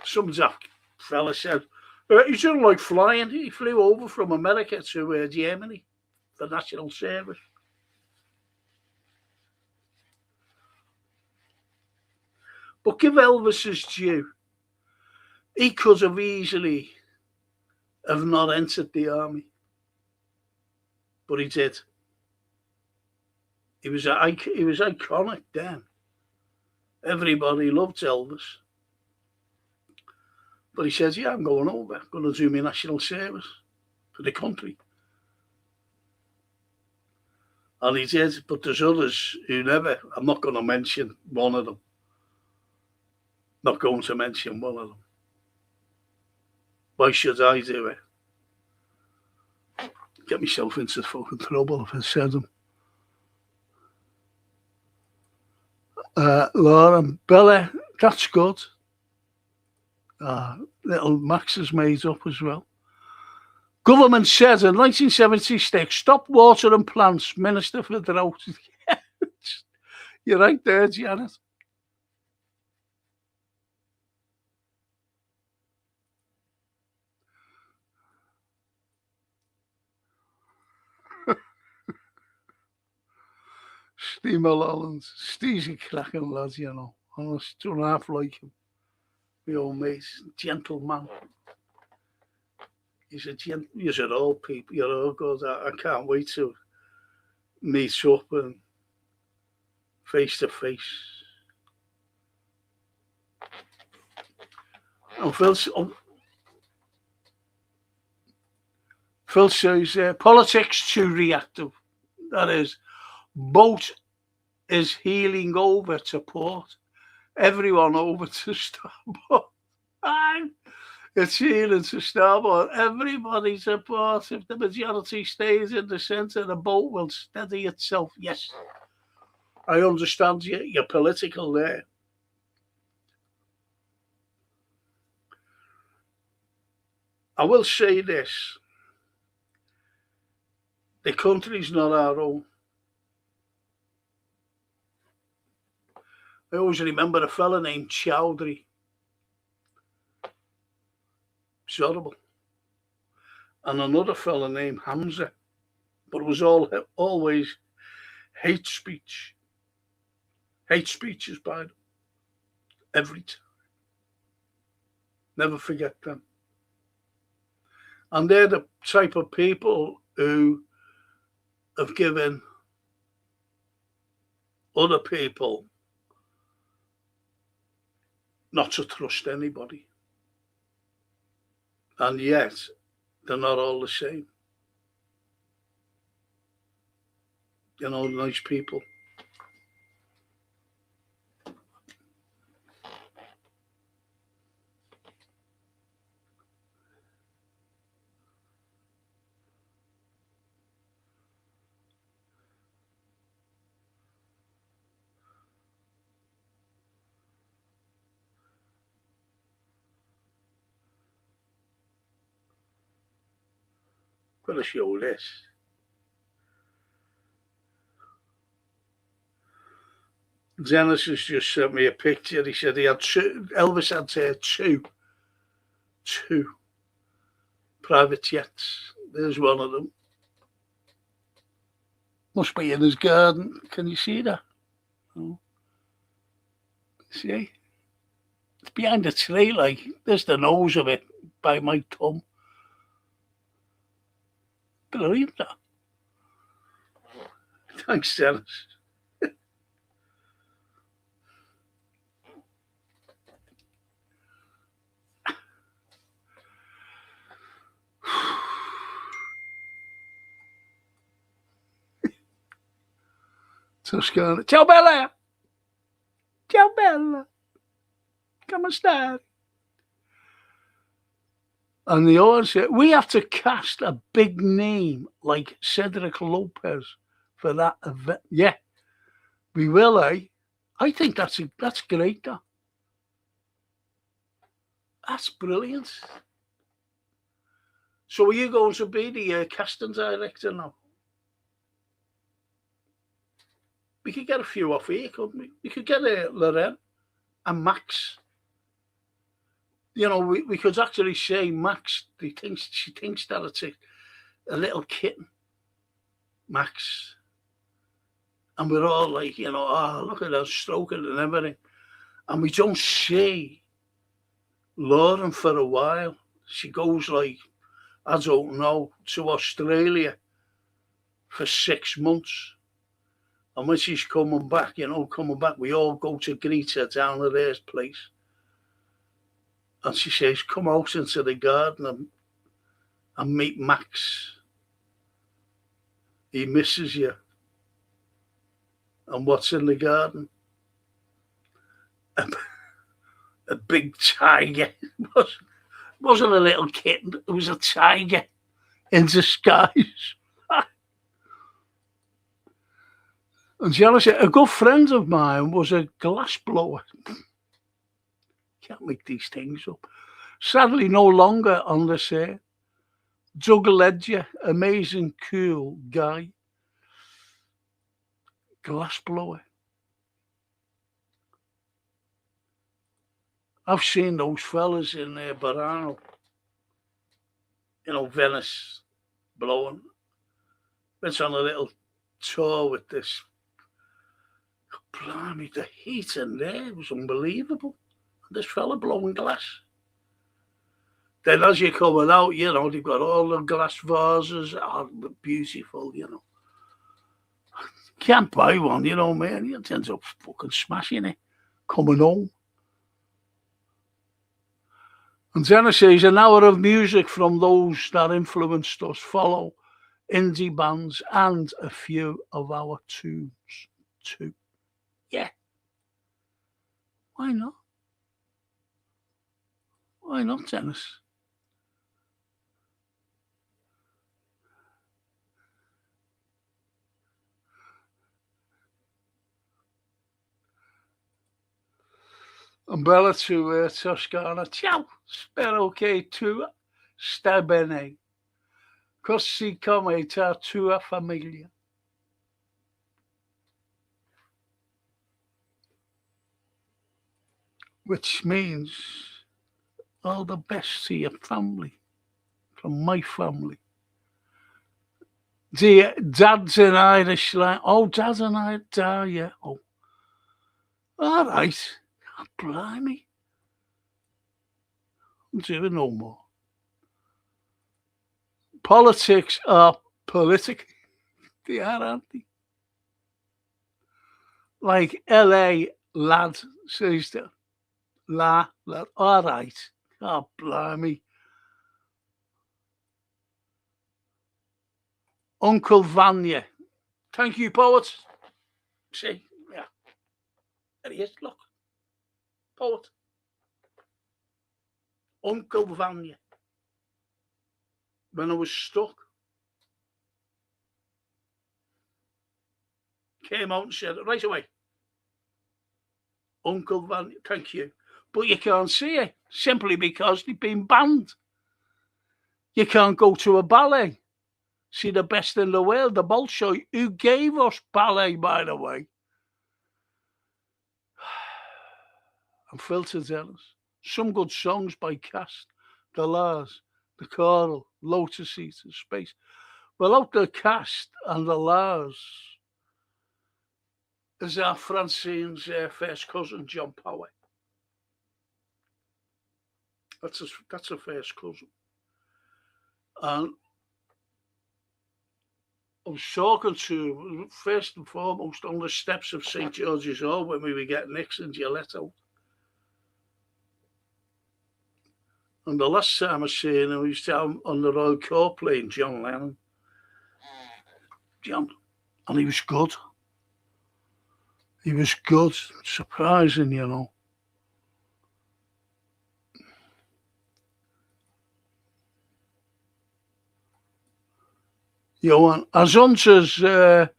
Some daft fella said, he didn't like flying. He flew over from America to Germany for national service. But give Elvis his due. He could have easily have not entered the army. But he did. He was iconic then. Everybody loved Elvis. But he says, yeah, I'm going over. I'm going to do my national service for the country. And he did, but there's others who never. I'm not going to mention one of them. Not going to mention one of them. Why should I do it? Get myself into fucking trouble if I said them. Lauren, Bella, that's good. Little Max is made up as well. Government said in 1976, stop watering plants, Minister for Drought. You're right there, Janet. Steve Mulholland. Steve's a cracking lad, you know. Honest, two and a half like him. My old mate, gentleman. He's a He's at all people, you know. Good. I can't wait to meet up and face to face. And Phil says politics too reactive. That is, boat is heeling over to port. Everyone over to starboard. It's heeling to starboard. Everybody to port. If the majority stays in the centre, the boat will steady itself. Yes, I understand you. You're political there. I will say this. The country's not our own. I always remember a fella named Chowdhury. It's horrible. And another fella named Hamza. But it was always hate speech. Hate speeches by them. Every time. Never forget them. And they're the type of people who have given other people not to trust anybody. And yet, they're not all the same. You know, nice people. I'm going to show this. Dennis has just sent me a picture. He said he had Elvis had two private jets. There's one of them. Must be in his garden. Can you see that? Oh. See? It's behind a tree, like, there's the nose of it by my thumb. Brilliant, that. Thanks, Dennis. Toscana. Ciao Bella! Ciao Bella! Come and stay. And the others said, we have to cast a big name like Cedric Lopez for that event. Yeah, we will, eh? I think that's great, though. That's brilliant. So are you going to be the casting director now? We could get a few off here, couldn't we? We could get Lorraine and Max. You know, we could actually say Max, she thinks that it's a little kitten, Max. And we're all like, you know, oh, look at her stroking and everything. And we don't see Lauren for a while. She goes like, I don't know, to Australia for 6 months. And when she's coming back, we all go to greet her down at her place. And she says, come out into the garden and meet Max. He misses you. And what's in the garden? A big tiger. It wasn't a little kitten, it was a tiger in disguise. And jealousy, a good friend of mine was a glass blower. Can't make these things up. Sadly, no longer on this air. Doug Ledger, amazing, cool guy. Glass blower. I've seen those fellas in Barano. You know, Venice, blowing. Went on a little tour with this Blimey, the heat in there was unbelievable. This fella blowing glass. Then as you're coming out, they've got all the glass vases, beautiful, Can't buy one, man. You ends up fucking smashing it, coming home. And then it says, an hour of music from those that influenced us follow indie bands and a few of our tunes too. Yeah. Why not? Why not, Dennis? Umbrella to Toscana. Ciao. Spero che tu stai bene. Così come la tua famiglia. Which means all the best to your family, from my family. Dad's an Irish line. Oh, Dad's an Irish, yeah. Oh, all right. God, blimey. I'm doing no more. Politics are politic. They are, aren't they? Like LA lad says that. Lad. All right. God, blimey. Uncle Vanya. Thank you, poet. See, yeah. There he is, look. Poet. Uncle Vanya. When I was stuck, came out and said it right away. Uncle Vanya, thank you. But you can't see it simply because they've been banned. You can't go to a ballet. See the best in the world, the Bolshoi, who gave us ballet, by the way. And filtered Dennis. Some good songs by Cast, the Lars, the Carl, Lotus Eater, Space. Without the Cast and the Lars is our Francine's first cousin, John Power. That's a first cousin. And I was talking to, first and foremost, on the steps of St. George's Hall when we were getting Nixon's Gillette out. And the last time I seen him, he was down on the Royal Court playing John Lennon. John. And he was good. He was good. Surprising, As Hunter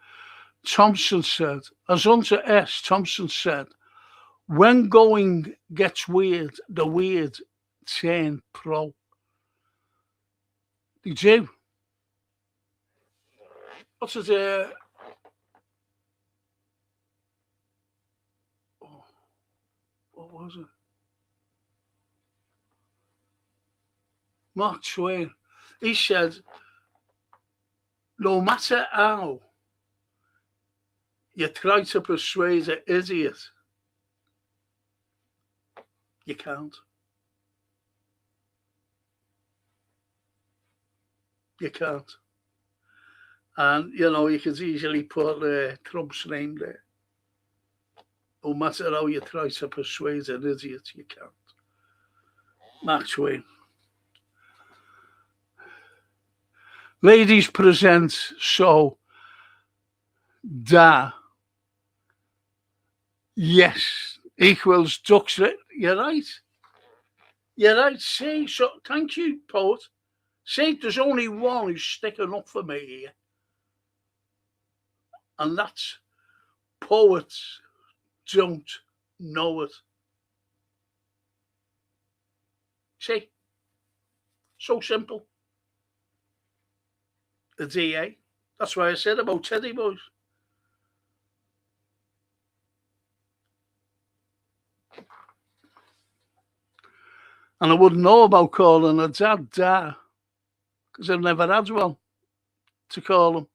Thompson said, as Hunter S. Thompson said, when going gets weird, the weird turn pro. They do. What's it? What was it? Mark Twain. He said, no matter how you try to persuade an idiot, you can't. You can't. And, you could easily put Trump's name there. No matter how you try to persuade an idiot, you can't. Mark Twain. Ladies present, so da. Yes, equals ducks. You're right. You're right. See, so thank you, poet. See, there's only one who's sticking up for me here. And that's poets don't know it. See? So simple. The DA. That's why I said about Teddy Boys. And I wouldn't know about calling a dad dad because I've never had one to call him.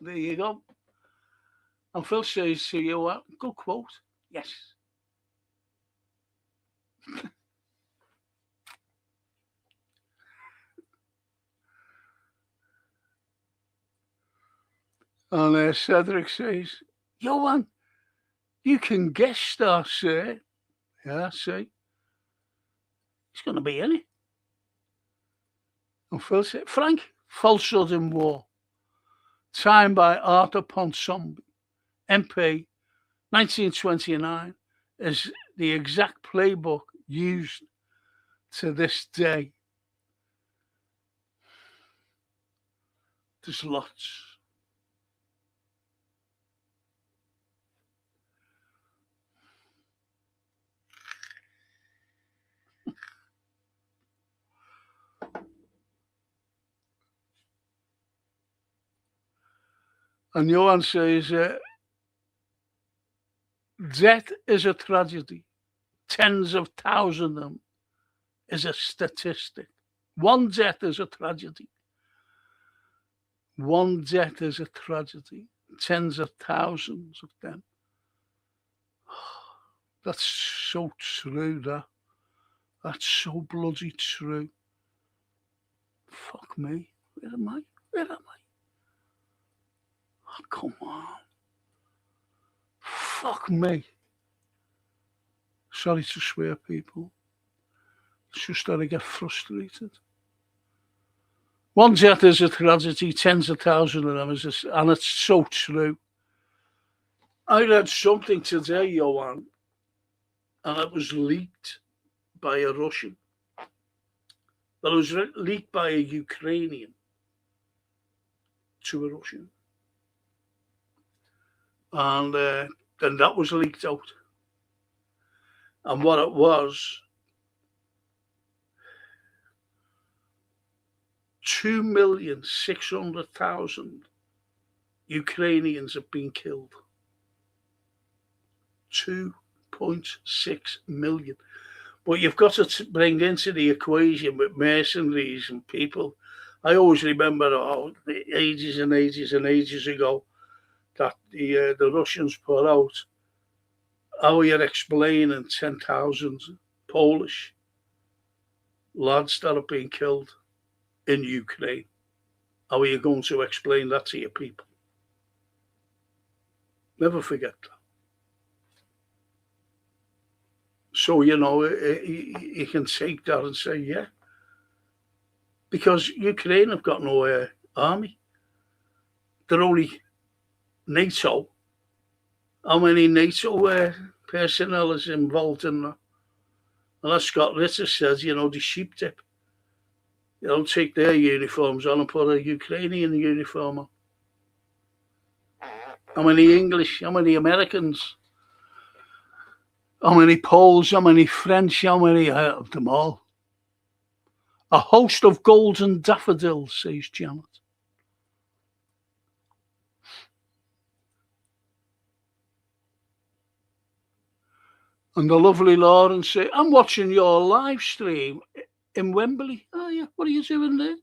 There you go. And Phil says to you, good quote. Yes. And Cedric says, Johan, you can guest star, sir. Yeah, see. He's going to be in it. And Phil said, Frank, Falsehood in War. Time by Arthur Ponsonby, MP, 1929, is the exact playbook used to this day. There's lots. And Johan says, death is a tragedy. Tens of thousands of them is a statistic. One death is a tragedy. One death is a tragedy. Tens of thousands of them. That's so true, that. That's so bloody true. Fuck me. Where am I? Where am I? Oh, come on. Fuck me. Sorry to swear, people. It's just that I get frustrated. One death is a tragedy, tens of thousands of them is and it's so true. I read something today, Johan, and it was leaked by a Russian. Well, it was leaked by a Ukrainian to a Russian. And then that was leaked out. And what it was, 2,600,000 Ukrainians have been killed. 2.6 million. But you've got to bring into the equation with mercenaries and people. I always remember ages and ages and ages ago that the Russians put out how you're explaining 10,000 Polish lads that have been killed in Ukraine. How are you going to explain that to your people? Never forget that. So, you can take that and say, yeah. Because Ukraine have got no army. They're only NATO. How many NATO personnel is involved in that? And as Scott Ritter says, the sheep dip. You don't take their uniforms on and put a Ukrainian uniform on. How many English, how many Americans, how many Poles, how many French, how many of them all? A host of golden daffodils, says Janet. And the lovely Lauren says, I'm watching your live stream in Wembley. Oh, yeah. What are you doing there?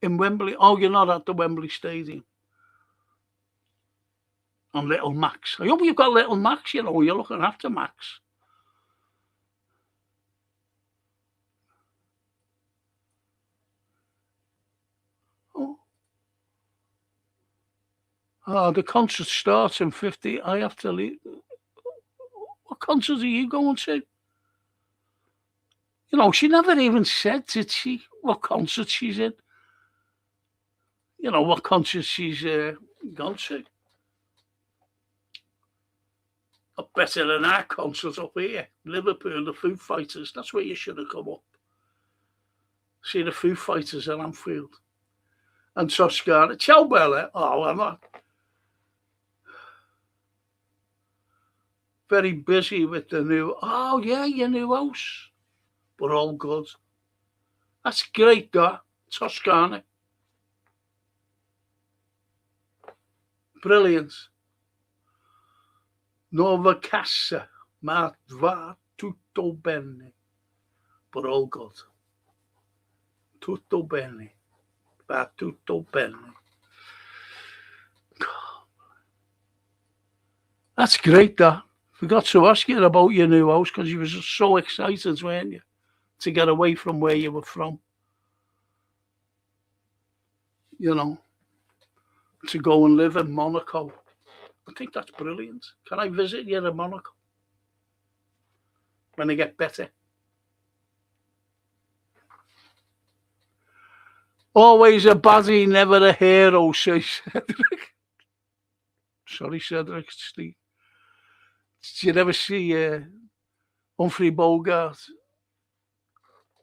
In Wembley? Oh, you're not at the Wembley Stadium. And little Max. I hope you've got little Max, you're looking after Max. Oh, the concert starts in 50. I have to leave. What concert are you going to? She never even said, did she, what concert she's in? What concert she's gone to. Not better than our concert up here. Liverpool, the Foo Fighters. That's where you should have come up. See the Foo Fighters at Anfield. And Toscana. Ciao, Bella. Oh, I'm not. Very busy with the new, your new house. But all good. That's great, that. Toscana. Brilliant. Nuova casa, ma va tutto bene. But all good. Tutto bene. fa tutto bene. That's great, that. Forgot to ask you about your new house because you were just so excited, weren't you, to get away from where you were from. You know, to go and live in Monaco. I think that's brilliant. Can I visit you in Monaco when I get better? Always a baddie, never a hero, says Cedric. Sorry, Cedric. Did you ever see Humphrey Bogart?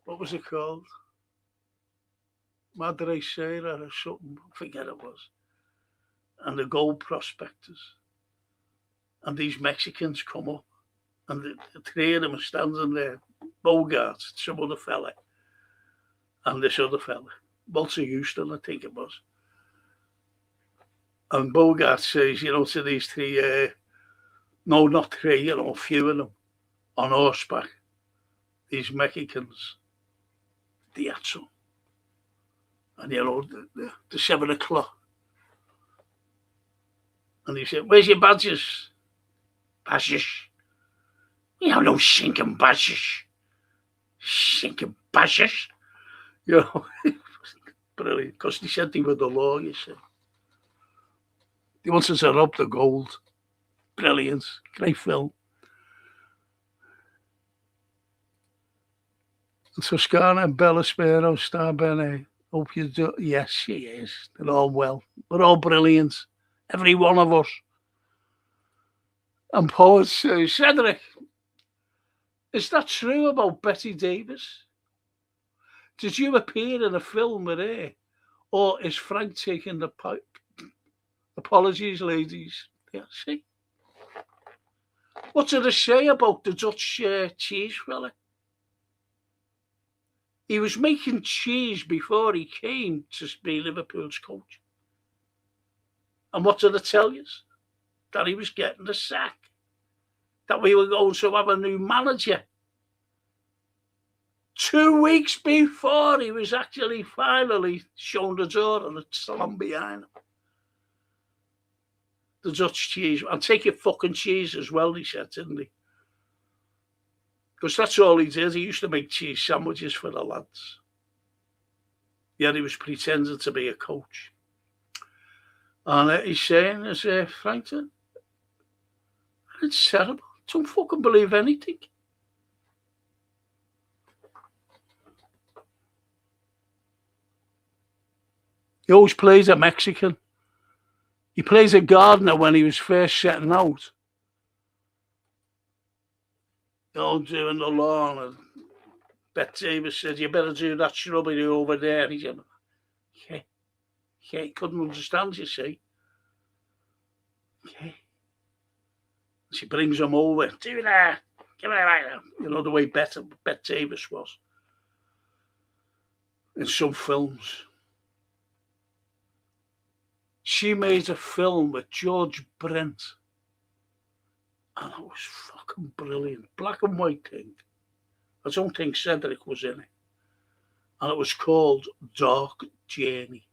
What was it called? Madre Sierra or something. I forget it was. And the gold prospectors. And these Mexicans come up. And the three of them are standing there. Bogart, some other fella. And this other fella. Walter Houston, I think it was. And Bogart says, to these three, no, not three, a few of them, on horseback, these Mexicans, Diazzo. And, the 7 o'clock. And he said, where's your badges? Badges? You have no shinking badges. Shinking badges? Brilliant. Because they said they were the law, you see. They wanted to rob the gold. Brilliant. Great film. Toscana, Bella Spero, Star Bene. Hope you do. Yes, she is. They're all well. We're all brilliant. Every one of us. And Paul says, Cedric, is that true about Betty Davis? Did you appear in a film with her? Or is Frank taking the pipe? Apologies, ladies. Yeah, see? What did I say about the Dutch cheese fella? He was making cheese before he came to be Liverpool's coach. And what did I tell you? That he was getting the sack. That we were going to have a new manager. 2 weeks before he was actually finally shown the door and it's still on behind him. The Dutch cheese. I'll take your fucking cheese as well, he said, didn't he? Because that's all he did. He used to make cheese sandwiches for the lads. Yeah, he was pretending to be a coach. And he's saying, as Frankton, it's terrible. Don't fucking believe anything. He always plays a Mexican. He plays a gardener when he was first setting out. Doing the lawn. And Bette Davis said, you better do that shrubbery over there. And he said, okay. He couldn't understand, you see. Okay. She brings him over. Do that. Give it right now. The way Bette Davis was. In some films. She made a film with George Brent. And it was fucking brilliant. Black and white thing. I don't think Cedric was in it. And it was called Dark Journey.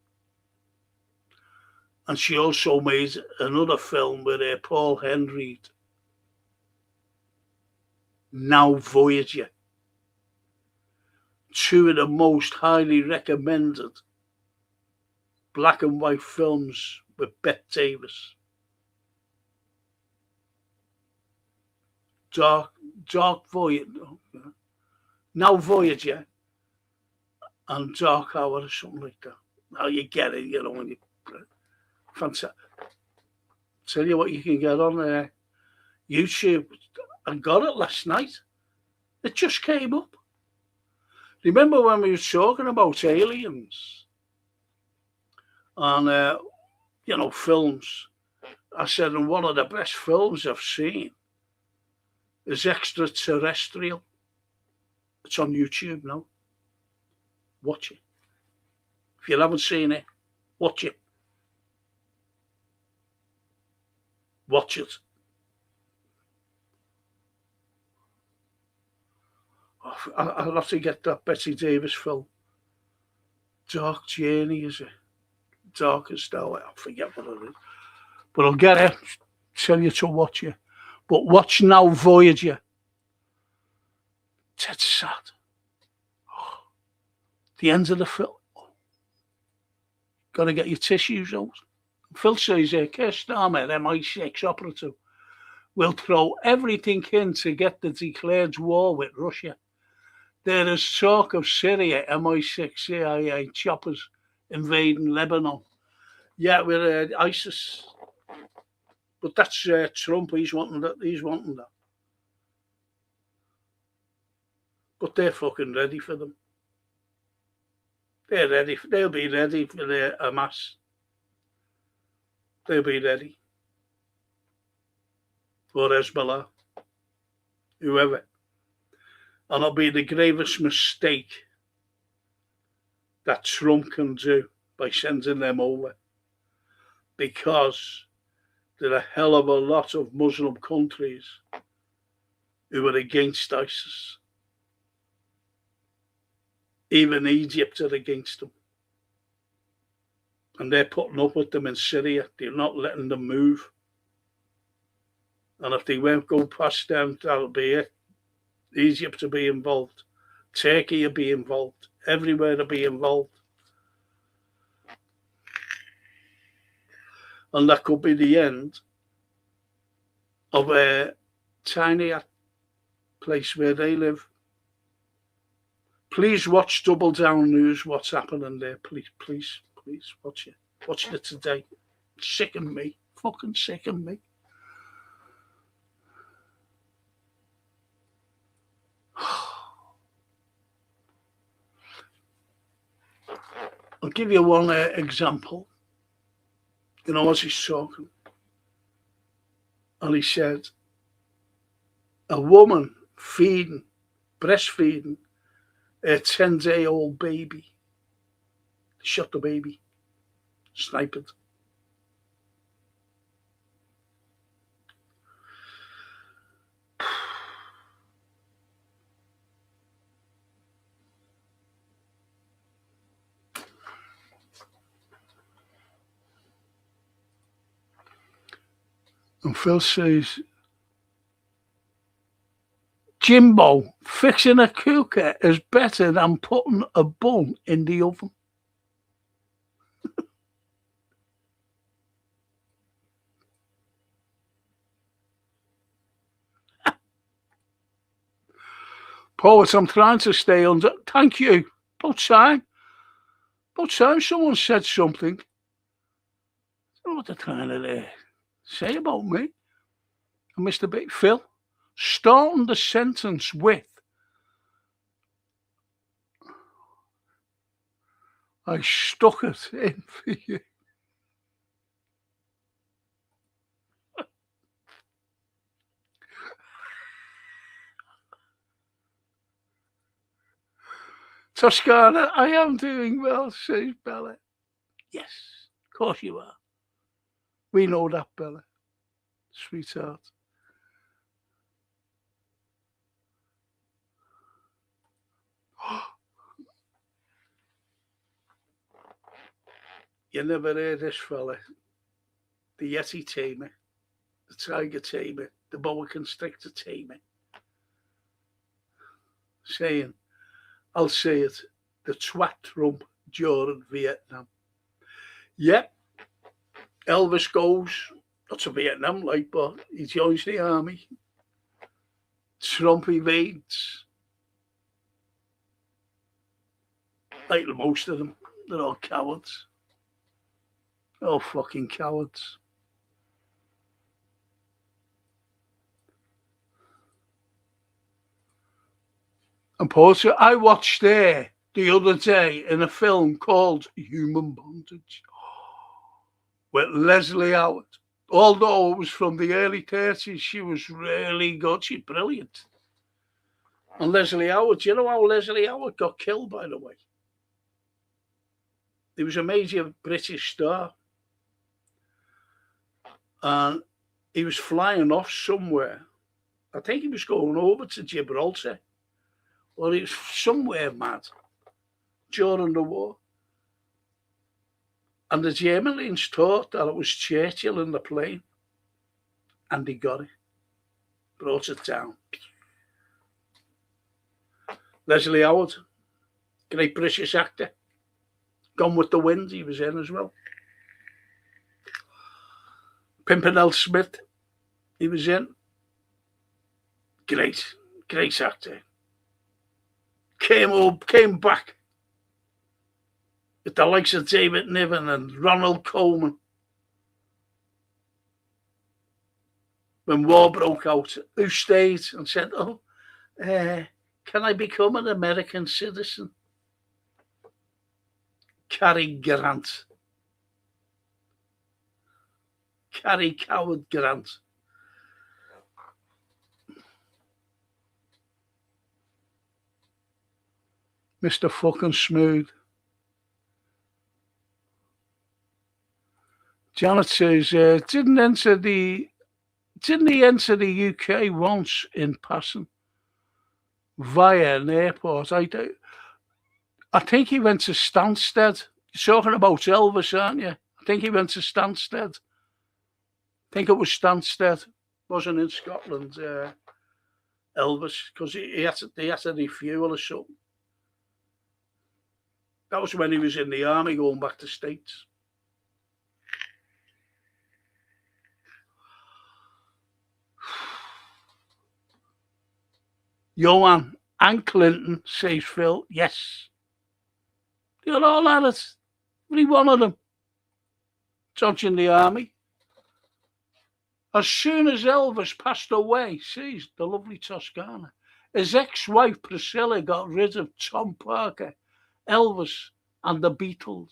And she also made another film with Paul Henry. Now Voyager. 2 of the most highly recommended black and white films with Bette Davis. Dark Voyager. Now Voyager. And Dark Hour or something like that. Now you get it, when you... Fantastic. Tell you what you can get on YouTube. I got it last night. It just came up. Remember when we were talking about aliens and films? I said, and one of the best films I've seen is Extraterrestrial. It's on YouTube now. Watch it. If you haven't seen it, watch it. Watch it. I'll have to get that Bette Davis film. Dark Journey, is it? Darkest Hour. I forget what it is. But I'll get it. Tell you to watch it. But watch now Voyager. It's sad. The end of the film. Got to get your tissues out. Phil says here, Keir Starmer, MI6 operative, will throw everything in to get the declared war with Russia. There is talk of Syria, MI6, CIA choppers invading Lebanon. Yeah, with ISIS. But that's Trump. He's wanting that. But they're fucking ready for them. They're ready. They'll be ready for their Hamas. They'll be ready. Or Hezbollah. Whoever. And it'll be the gravest mistake that Trump can do by sending them over. Because there are a hell of a lot of Muslim countries who are against ISIS. Even Egypt are against them. And they're putting up with them in Syria. They're not letting them move. And if they won't go past them, that'll be it. Egypt will be involved. Turkey will be involved. Everywhere will be involved. And that could be the end of a tiny place where they live. Please watch Double Down News, what's happening there. Please watch it. Watch it today. Sicken me. Fucking sicken me. I'll give you one example. You know, as he's talking, and he said, a woman breastfeeding a 10-day-old baby, shot the baby, sniped it. And Phil says, Jimbo, fixing a cooker is better than putting a bun in the oven. Poets, I'm trying to stay under. Thank you. About time someone said something. I don't know what they're trying to say about me. And Mr. Big Phil, starting the sentence with, I stuck it in for you. Toscana, I am doing well, says Bella. Yes, of course you are. We know that, Bella. Sweetheart. You never heard this fella. The Yeti tamer, the tiger tamer, the boa constrictor tamer, saying, I'll say it, the twat Trump during Vietnam. Yep, Elvis goes, not to Vietnam, but he joins the army. Trump evades. Like most of them, they're all cowards. Oh, fucking cowards. And Portia, I watched there the other day in a film called Human Bondage with Leslie Howard. Although it was from the early 30s, she was really good. She's brilliant. And Leslie Howard, you know how Leslie Howard got killed, by the way? He was a major British star. And he was flying off somewhere. I think he was going over to Gibraltar. Or he was somewhere mad during the war. And the Germans thought that it was Churchill in the plane. And they got it. Brought it down. Leslie Howard, great British actor. Gone with the Wind, he was in as well. Pimpernel Smith, he was in. Great actor. Came back with the likes of David Niven and Ronald Colman. When war broke out, who stayed and said, can I become an American citizen? Cary Grant. Cary Coward Grant. Mr. Fucking Smooth. Janet says, didn't he enter the UK once in passing via an airport? I think he went to Stansted. You're talking about Elvis, aren't you? I think he went to Stansted. I think it was Stansted. Wasn't in Scotland, Elvis, because he had to refuel or something. That was when he was in the army going back to States. Johan and Clinton, says Phil. Yes. They're all at it. Every one of them. Dodging the army. As soon as Elvis passed away, sees the lovely Toscana, his ex-wife Priscilla got rid of Tom Parker, Elvis, and the Beatles.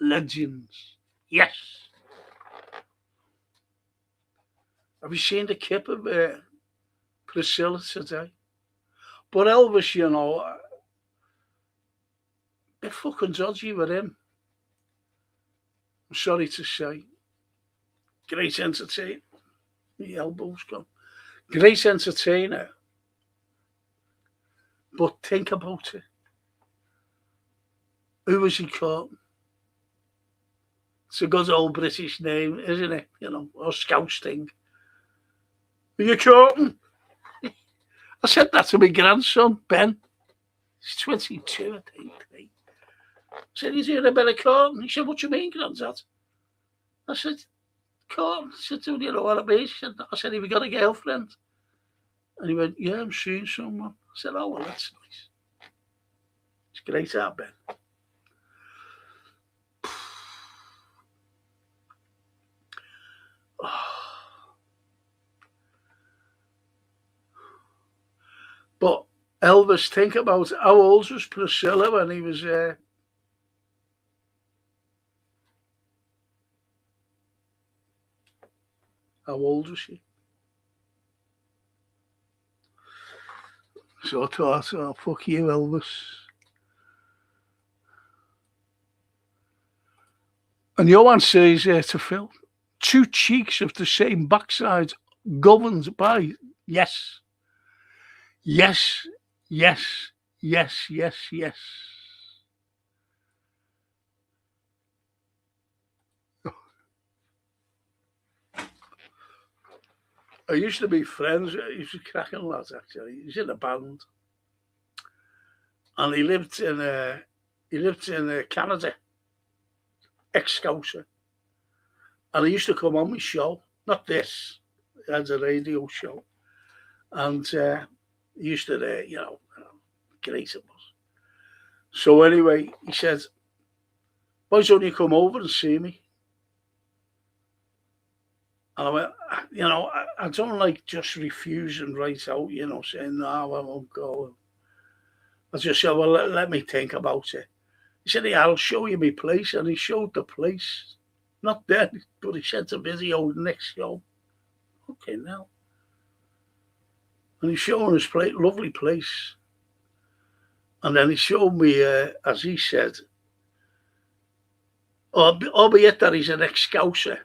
Legends. Yes. Have you seen the clip of Priscilla today? But Elvis, you know, a bit fucking dodgy with him. I'm sorry to say. Great entertainer. The elbow's gone. Great entertainer. But think about it. Who was he caught? It's a good old British name, isn't it? You know, or Scouse thing. Are you caught? I said that to my grandson, Ben. He's 22, I think. I said, he's here a better caught. He said, what do you mean, Granddad? I said, caught. I said, do you know what it means? I said, have you got a girlfriend? And he went, yeah, I'm seeing someone. I said, oh, well, that's nice. It's great, that, Ben. But Elvis, think about how old was Priscilla when he was there? How old was she? So I thought, oh, fuck you, Elvis. And Johan says to Phil, two cheeks of the same backside governed by yes. Yes, yes, yes, yes, yes. I used to be friends. He was a cracking lad, actually. He was in a band, and he lived in Canada, ex-Scouser, and he used to come on my show. Not this, he had a radio show, and he used to, great it was. So anyway, he said, "Why don't you come over and see me?" And I went, I don't like just refusing right out, saying, no, I won't go. I just said, well, let me think about it. He said, yeah, I'll show you my place. And he showed the place. Not then, but he sent a video next show. Okay, now. And he's showing his place, lovely place. And then he showed me, as he said, albeit that he's an ex-Scouser,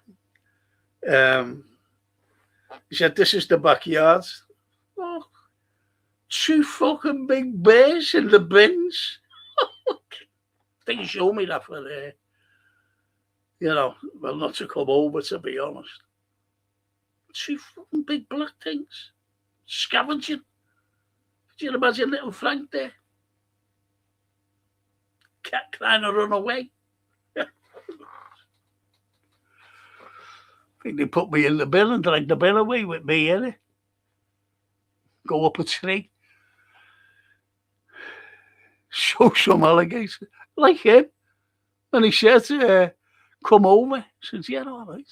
he said, this is the backyard. Oh, two fucking big bears in the bins. I think he showed me that for there. You know, well, not to come over, to be honest. Two fucking big black things scavenging. Could you imagine little Frank there? Cat trying to run away. I think they put me in the bin and dragged the bin away with me in it. Go up a tree. Show some alligator. Like him. And he said, come over. I said, yeah, all right.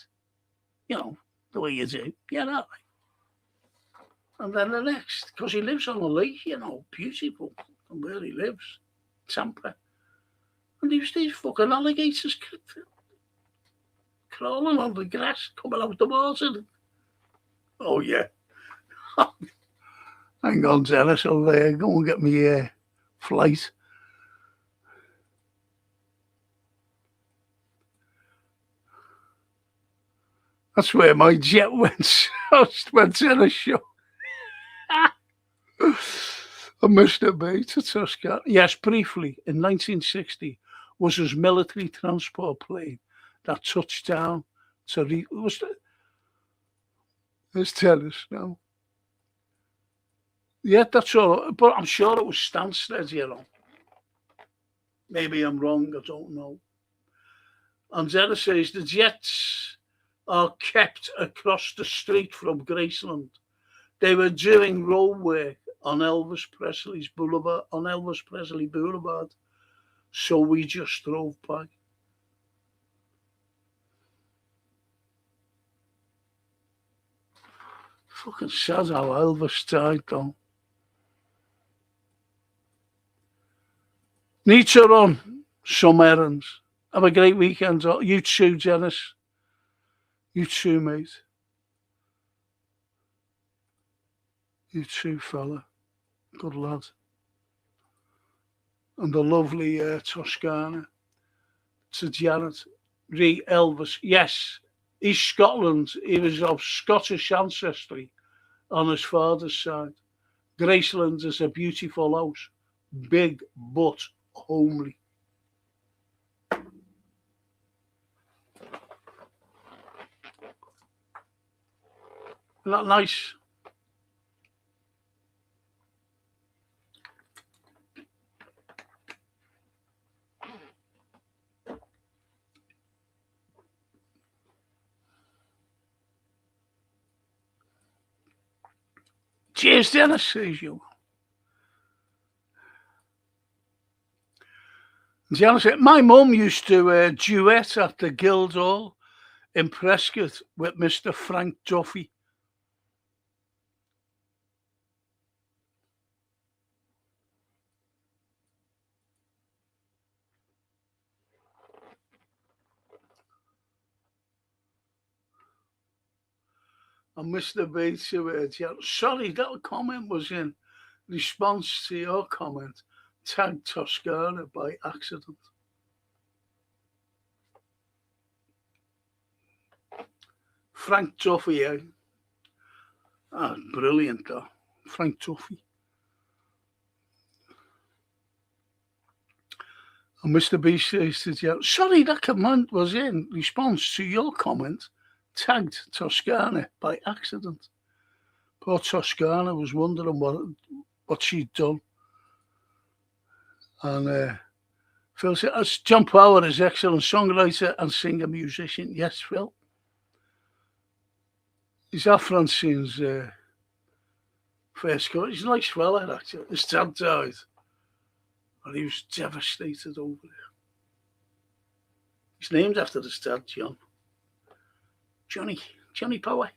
You know, the way you do. Yeah, all right. And then the next, because he lives on a lake, you know, beautiful, from where he lives, Tampa. And there's these fucking alligators crawling on the grass, coming out the water. Oh, yeah. Hang on, Dennis, I'll go and get me flight. That's where my jet went. I went to the show. I missed a beat to Tuscany. Yes, briefly, in 1960, was his military transport plane that touched down to there's tennis now. Yeah, that's all. But I'm sure it was Stansted, you know. Maybe I'm wrong, I don't know. And Zena says the jets are kept across the street from Graceland. They were doing road work on Elvis Presley Boulevard. So we just drove by. Fucking sad how Elvis died, though. Need to run some errands. Have a great weekend. You too, Dennis. You too, mate. You too, fella. Good lad. And the lovely Toscana. To Janet. Elvis. Yes, he's Scotland. He was of Scottish ancestry on his father's side. Graceland is a beautiful house. Big but homely. Isn't that nice? Cheers, Dennis, says you. My mum used to duet at the Guildhall in Prescott with Mr. Frank Duffy. And Mr. Bates, sorry, that comment was in response to your comment, tagged Toscana by accident. Frank Duffy, eh? Ah, brilliant, though. Frank Duffy. And Mr. B says to you, sorry, that comment was in response to your comment, tagged Toscana by accident. Poor Toscana was wondering what she'd done. And Phil said, John Power is an excellent songwriter and singer-musician. Yes, Phil. He's our Francine's first cousin. He's a nice fella, actually. His dad died. And he was devastated over it. He's named after his dad, John. Johnny Power.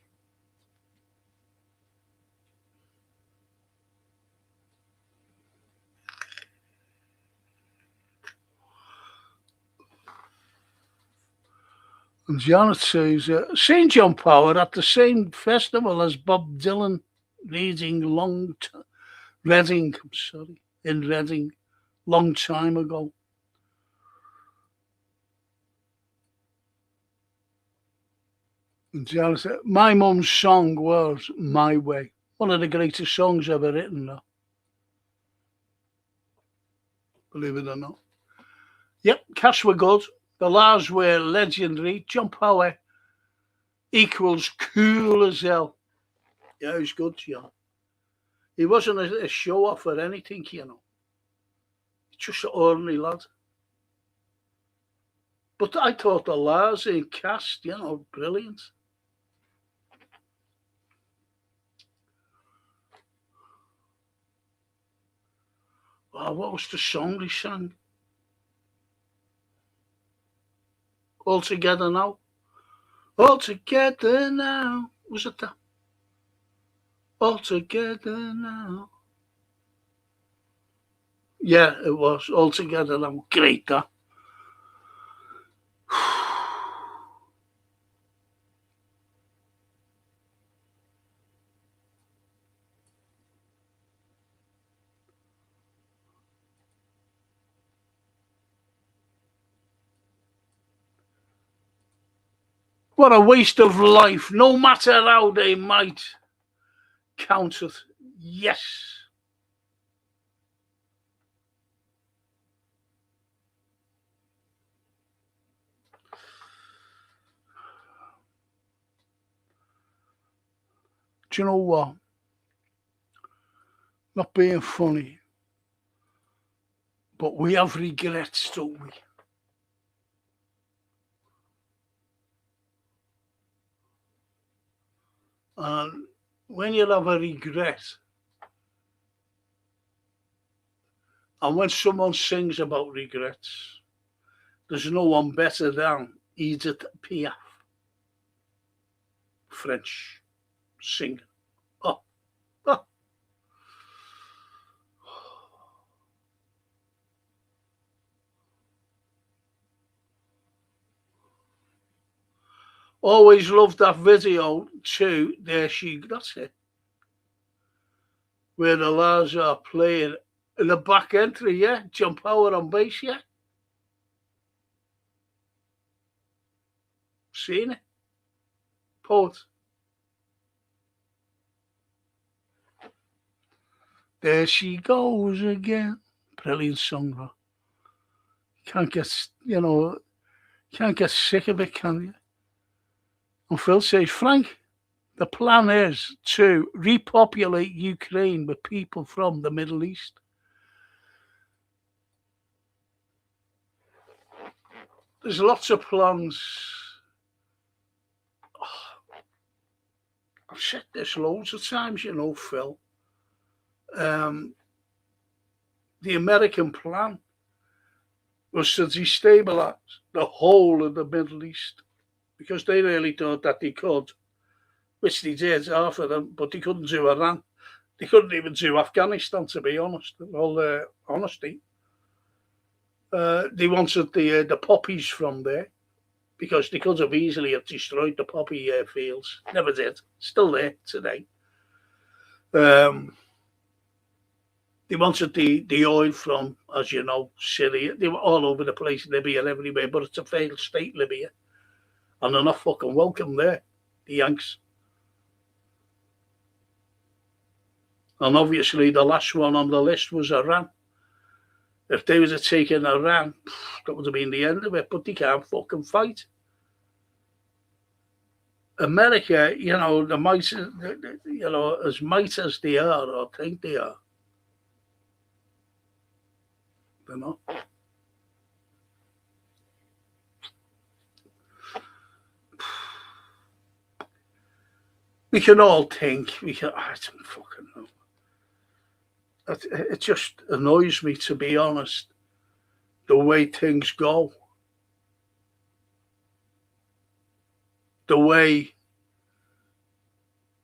And Janet says, St. John Power at the same festival as Bob Dylan reading in Reading, long time ago. And Janet said, my mum's song was My Way. One of the greatest songs ever written, though. Believe it or not. Yep, cash were good. The laws were legendary. John Power equals cool as hell. Yeah, he was good, John. He wasn't a show-off or anything, you know. Just an ordinary lad. But I thought the laws in cast, you know, brilliant. Oh, what was the song he sang? All Together Now. All Together Now. Was it that? All Together Now. Yeah, it was. All Together Now. Great, that. What a waste of life, no matter how they might count it. Yes. Do you know what? Not being funny, but we have regrets, don't we? And when you have a regret, and when someone sings about regrets, there's no one better than Edith Piaf, French singer. Oh, oh. Always loved that video too. That's it. Where the lads are playing in the back entry, yeah. John Power on bass, yeah. Seen it? Poet. There she goes again. Brilliant song, though. Can't get, can't get sick of it, can you? And Phil says, Frank, the plan is to repopulate Ukraine with people from the Middle East. There's lots of plans. I've said this loads of times, Phil. The American plan was to destabilize the whole of the Middle East because they really thought that they could, which they did, half of them, but they couldn't do Iran. They couldn't even do Afghanistan, to be honest, in all honesty. They wanted the poppies from there because they could have easily have destroyed the poppy fields. Never did. Still there today. They wanted the oil from, as you know, Syria. They were all over the place, Libya and everywhere, but it's a failed state, Libya. And they're not fucking welcome there, the Yanks. And obviously the last one on the list was Iran. If they would have taken Iran, that would have been the end of it, but they can't fucking fight. America, the might, as might as they are, or think they are, they're not. We can all think, I don't fucking know. It just annoys me, to be honest, the way things go. The way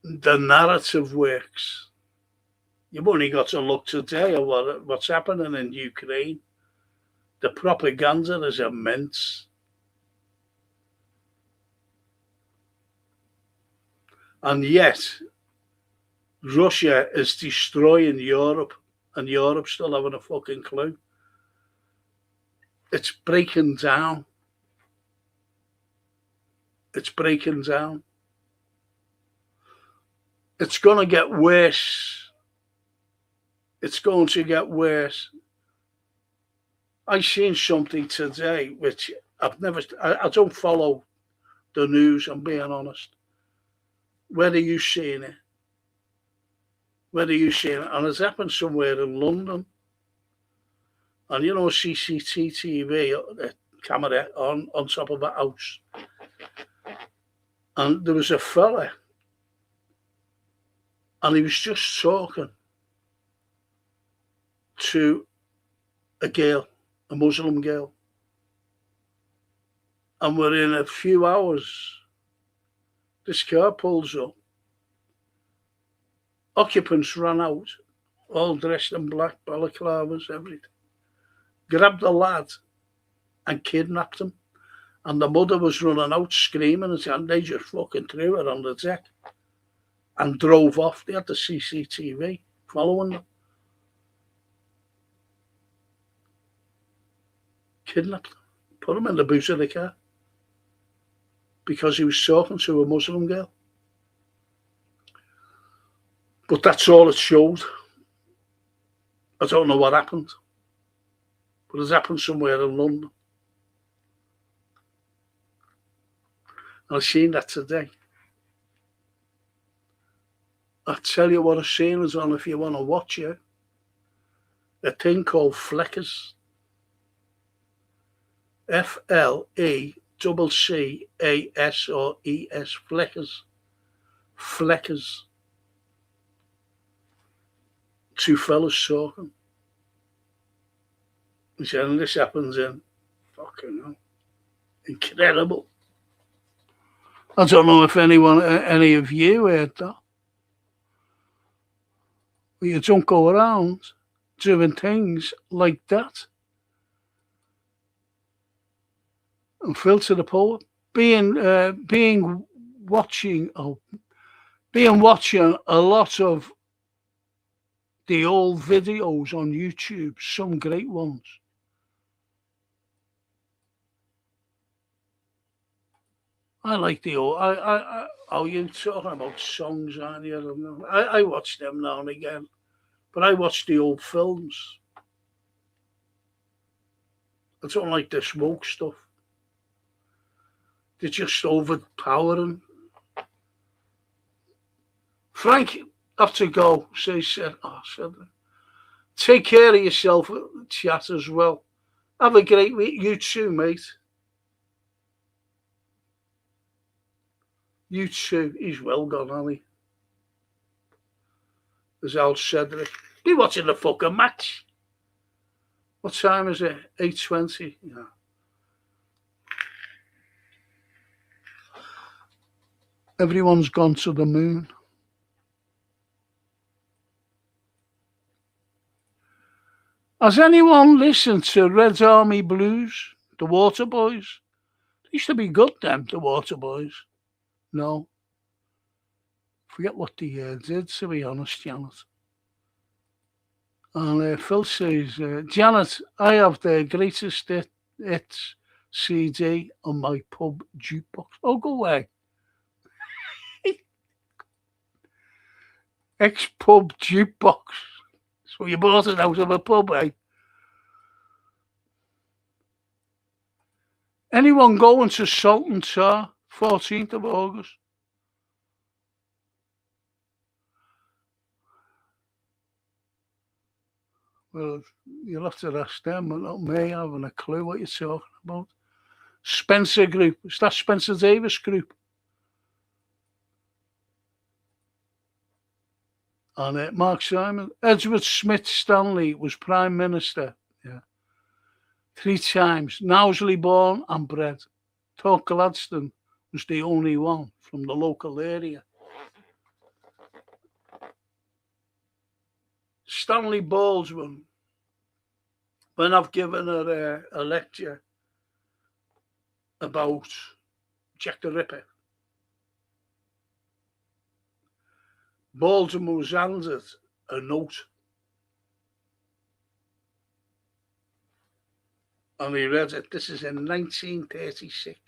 the narrative works. You've only got to look today at what's happening in Ukraine. The propaganda is immense. And yet, Russia is destroying Europe, and Europe still haven't a fucking clue. It's breaking down. It's breaking down. It's going to get worse. It's going to get worse. I seen something today which I don't follow the news, I'm being honest. Where are you seeing it? Where are you seeing it? And it's happened somewhere in London. And you know, CCTV camera on top of a house. And there was a fella, and he was just talking to a girl, a Muslim girl. And within a few hours, this car pulls up. Occupants ran out, all dressed in black, balaclavas, everything. Grabbed the lad and kidnapped him. And the mother was running out screaming, and they just fucking threw her on the deck and drove off. They had the CCTV following them. Kidnapped him, put him in the boot of the car because he was talking to a Muslim girl. But that's all it showed. I don't know what happened, but it's happened somewhere in London. I've seen that today. I'll tell you what I've seen is on if you want to watch it. A thing called Fleckers. FLECCASORES. Fleckers. Fleckers. Two fellas talking. He said, and this happens in fucking hell. Incredible. I don't know if any of you heard that. But you don't go around doing things like that. And Phil to the poet, watching a lot of the old videos on YouTube, some great ones. I like the old. You're talking about songs, aren't you? I watch them now and again, but I watch the old films. I don't like the smoke stuff. They're just overpowering. Frank, have to go. So he said, take care of yourself, chat as well. Have a great week. You too, mate. You too. He's well gone, hasn't he? There's Al Cedric. Be watching the fucking match. What time is it? 8:20. Yeah. Everyone's gone to the moon. Has anyone listened to Red Army Blues? The Waterboys? They used to be good, them, the Waterboys. No. Forget what they did, to be honest, Janet. And Phil says, Janet, I have the greatest hits CD on my pub jukebox. Oh, go away. Ex-pub jukebox. So you bought it out of a pub, eh? Anyone going to Salt and Tar, 14th of August? Well, you'll have to ask them, but not me having a clue what you're talking about. Spencer Group. Is that Spencer Davis Group? And Mark Simon. Edward Smith Stanley was Prime Minister. Yeah. 3 times. Knowsley born and bred. Thought Gladstone was the only one from the local area. Stanley Baldwin, when I've given her a lecture about Jack the Ripper, Baldwin was handed a note and he read it. This is in 1936.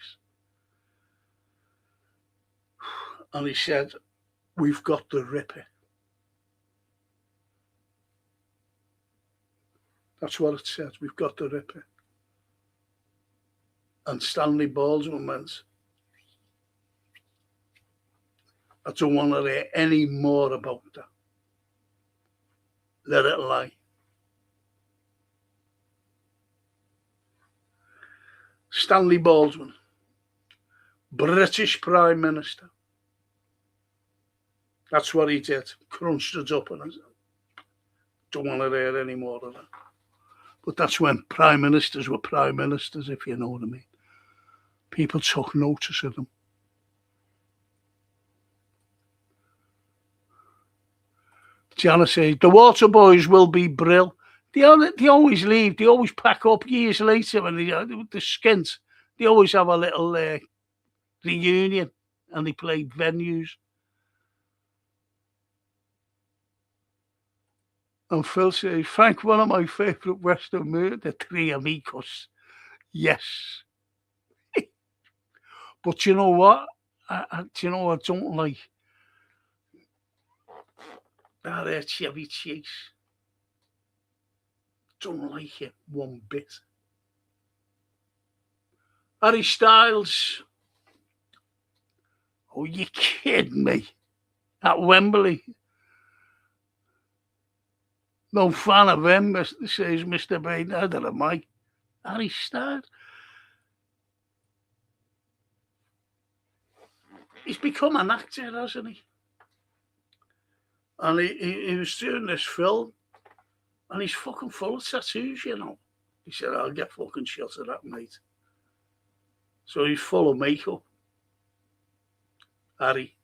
And he said, we've got the Ripper. That's what it says. We've got the Ripper. And Stanley Baldwin went, I don't want to hear any more about that. Let it lie. Stanley Baldwin, British Prime Minister. That's what he did. Crunched it up and I said, don't want to hear any more of that. But that's when prime ministers were prime ministers, if you know what I mean. People took notice of them. Janice says, the water boys will be brill. They always leave. They always pack up years later when they're skint. They always have a little reunion and they play venues. And Phil says, Frank, one of my favourite Western movies, The Three Amigos. Yes. But you know what? I don't like that Chevy Chase. Don't like it one bit. Harry Styles. Oh, you kidding me? At Wembley. No fan of him, says Mr. Bain. Neither am I. Harry Styles. He's become an actor, hasn't he? And he was doing this film, and he's fucking full of tattoos, you know. He said, I'll get fucking shot of that, mate. So he's full of makeup. Harry.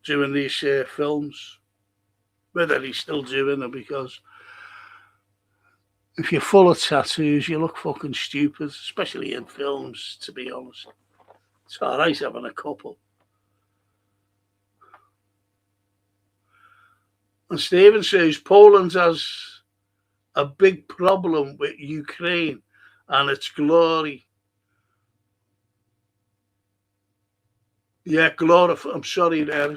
Doing these films. Whether he's still doing them, because if you're full of tattoos, you look fucking stupid, especially in films, to be honest. It's all right having a couple. And Stephen says Poland has a big problem with Ukraine and its glory. Yeah, I'm sorry there.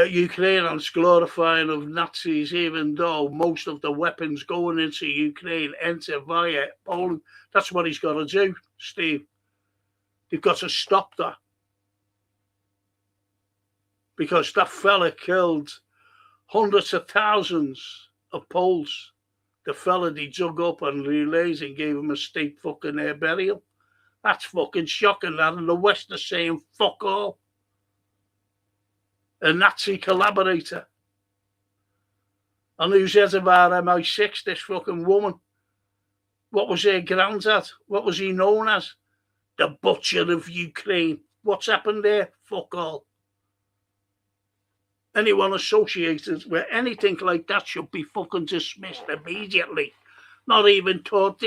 Ukraine and its glorifying of Nazis, even though most of the weapons going into Ukraine enter via Poland. That's what he's got to do, Steve. They've got to stop that. Because that fella killed hundreds of thousands of Poles. The fella they dug up and relays and gave him a state fucking burial. That's fucking shocking, that. And the West are saying fuck all. A Nazi collaborator. And who's head of our MI6, this fucking woman? What was her granddad? What was he known as? The butcher of Ukraine. What's happened there? Fuck all. Anyone associated with anything like that should be fucking dismissed immediately. Not even taught.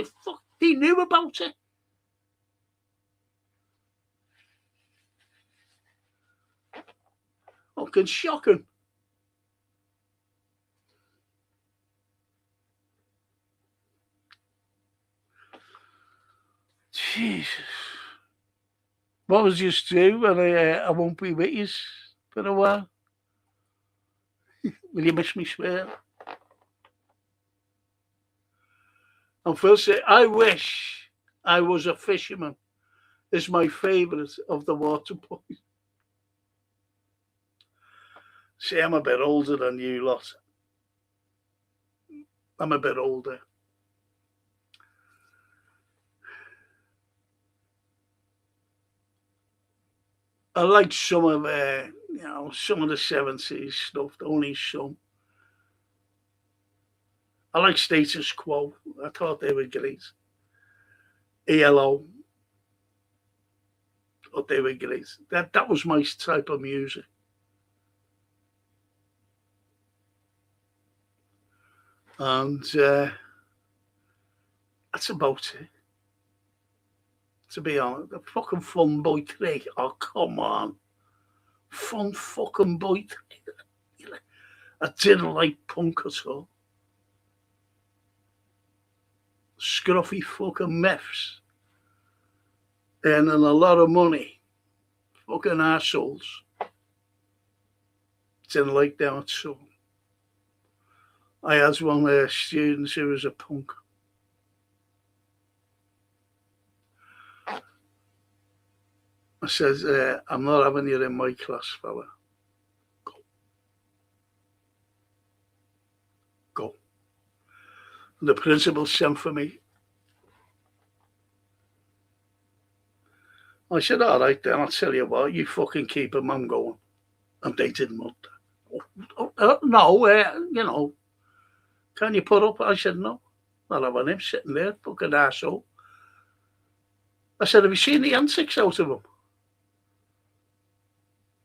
They knew about it. Fucking shocking. Jesus. What was you do? And I won't be with you for a while. Will you miss me swear? And Phil said, I wish I was a fisherman. It's my favourite of the water boys. See, I'm a bit older than you lot. I'm a bit older. I like some of some of the 70s stuff, only some. I like Status Quo. I thought they were great. ELO. Thought they were great. That was my type of music. And that's about it. To be honest, the fucking Fun Boy 3. Oh, come on. Fun fucking Boy 3. I didn't like punk at all. Scruffy fucking meths. Earning a lot of money. Fucking assholes. Didn't like them at all. I had one of their students who was a punk. I says, I'm not having you in my class, fella. Go. And the principal sent for me. I said, all right, then I'll tell you what, you fucking keep him, I'm going. And they didn't want that. No, you know, can you put up? I said, no, not having him sitting there, fucking arsehole. I said, have you seen the antics out of him?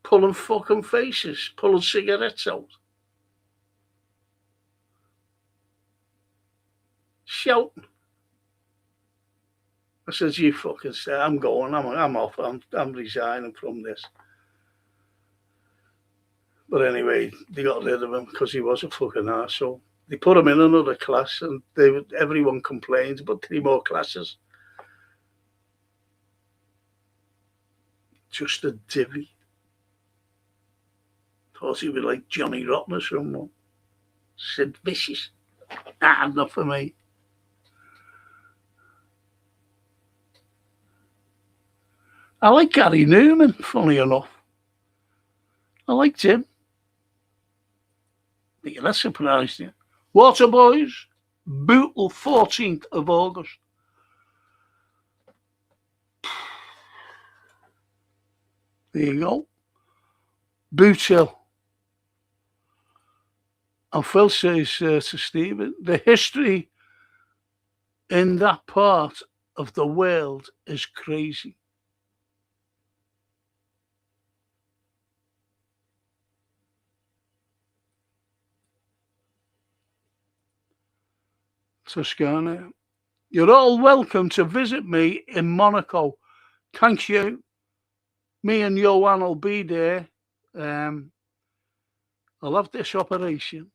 Pulling fucking faces, pulling cigarettes out. Shouting. I said, you fucking say, I'm going, I'm off, I'm resigning from this. But anyway, they got rid of him because he was a fucking arsehole. They put him in another class and everyone complained about 3 more classes. Just a divvy. Thought he was like Johnny Rotten or someone. Sid Vicious. Not for me. I like Gary Newman, funny enough. I liked him. You're not surprised, yeah. Waterboys, Bootle, 14th of August. There you go. Bootle. And Phil says to Stephen, the history in that part of the world is crazy. Toscana. You're all welcome to visit me in Monaco. Thank you. Me and Johan will be there. I'll have this operation.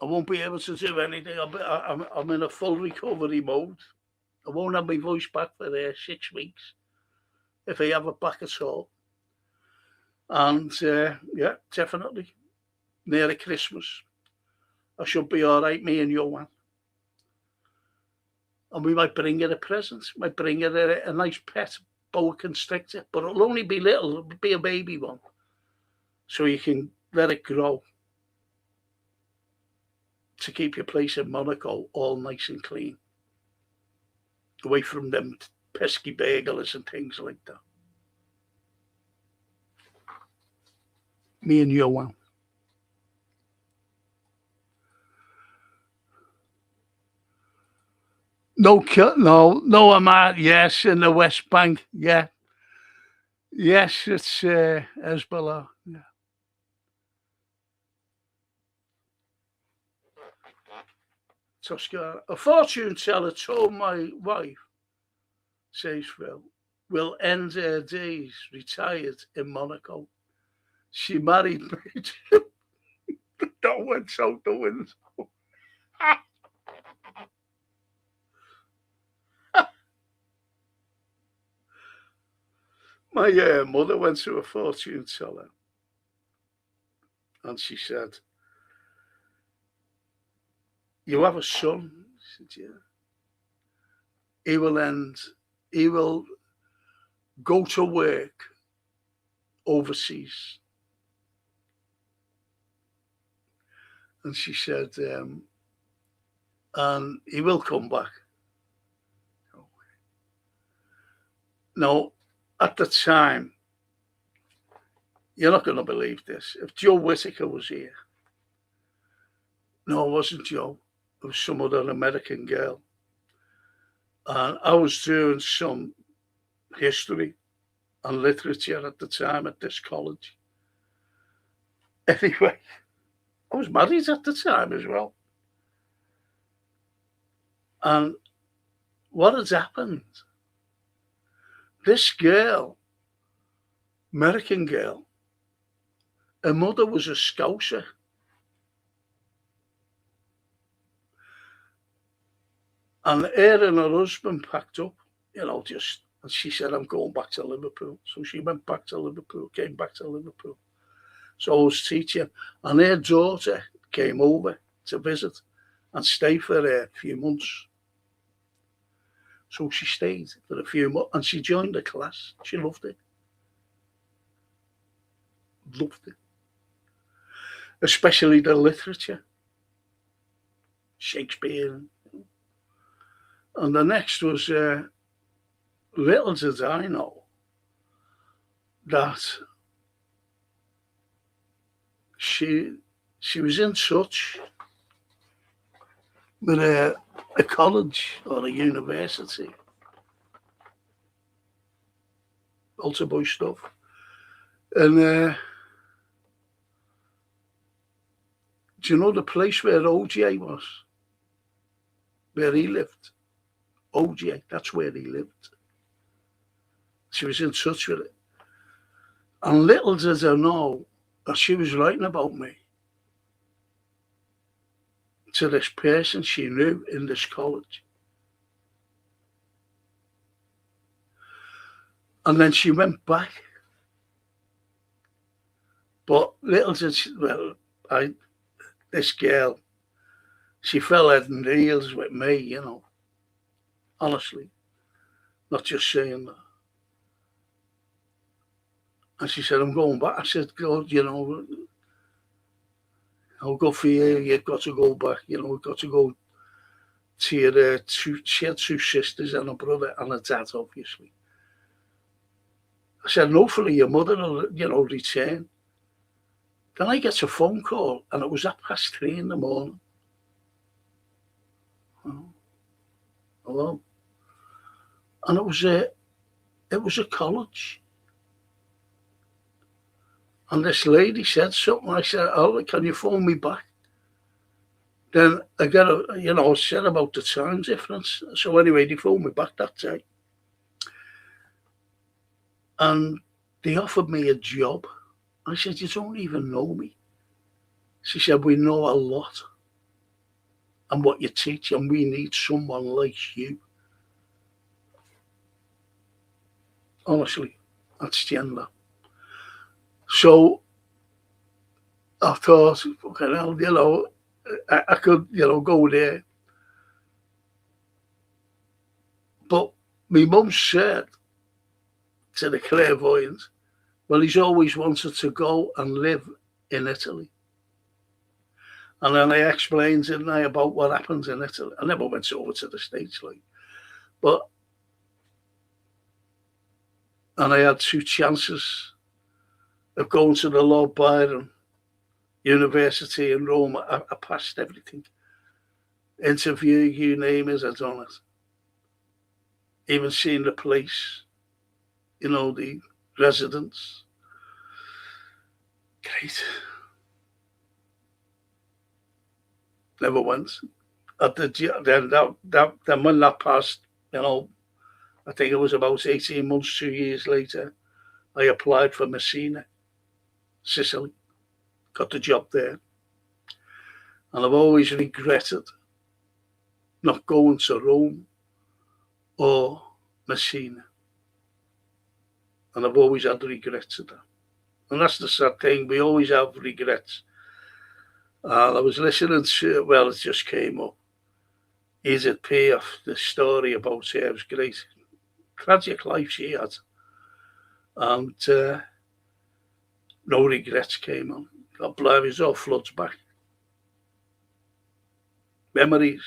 I won't be able to do anything. I'm in a full recovery mode. I won't have my voice back for 6 weeks, if I have it back at all. And yeah, definitely. Near Christmas, I should be all right, me and Johan. And we might bring her a present. Might bring her a nice pet boa constrictor, but it'll only be little. It'll be a baby one, so you can let it grow to keep your place in Monaco all nice and clean, away from them pesky burglars and things like that. Me and Johan. No, I'm at, yes, in the West Bank, yeah. Yes, it's Hezbollah, yeah. Toscana. A fortune teller told my wife, says Phil, will end her days retired in Monaco. She married me. That went out the window. My mother went to a fortune teller and she said, you have a son? She said, yeah. He will go to work overseas. And she said, and he will come back. Now, at the time, you're not going to believe this. If Joe Whittaker was here, no, it wasn't Joe. It was some other American girl. And I was doing some history and literature at the time at this college. Anyway, I was married at the time as well. And what has happened? This girl, American girl, her mother was a Scouser. And her and her husband packed up, and she said, I'm going back to Liverpool. So she went back to Liverpool, came back to Liverpool. So I was teaching, and her daughter came over to visit and stay for a few months. So she stayed for a few months and she joined the class. She loved it. Loved it. Especially the literature, Shakespeare. And the next was, little did I know that she was in touch with a college or a university, altar boy stuff. And do you know the place where OJ was? Where he lived? OJ, that's where he lived. She was in touch with it. And little did I know that she was writing about me to this person she knew in this college. And then she went back. But little did she, this girl, she fell head and heels with me, you know. Honestly. Not just saying that. And she said, I'm going back. I said, God, you know, I'll go for you. You've got to go back. You know, we've got to go to your she had two sisters and a brother and a dad, obviously. I said, hopefully your mother will, you know, return. Then I get a phone call and it was 3:30 in the morning. Oh, hello. And it was a college. And this lady said something. I said, oh, can you phone me back? Then I got said about the time difference. So anyway, they phoned me back that day. And they offered me a job. I said, you don't even know me. She said, we know a lot. And what you teach, and we need someone like you. Honestly, that's gender. So I thought, fucking hell, you know, I could, you know, go there. But my mum said to the clairvoyant, well, he's always wanted to go and live in Italy. And then I explained, didn't I, about what happens in Italy. I never went over to the States, like. And I had two chances of going to the Lord Byron University in Rome. I passed everything. Interview, you name it, I done it. Even seeing the place, you know, the residents. Great. Never went. Then when that passed, you know, I think it was about 18 months, 2 years later, I applied for Messina, Sicily, got the job there. And I've always regretted not going to Rome or Messina. And I've always had regrets of that. And that's the sad thing, we always have regrets. And I was listening to, well, it just came up. Edith Piaf, the story about her, it was great. Tragic life she had. And no regrets came on. God bless, it all floods back. Memories.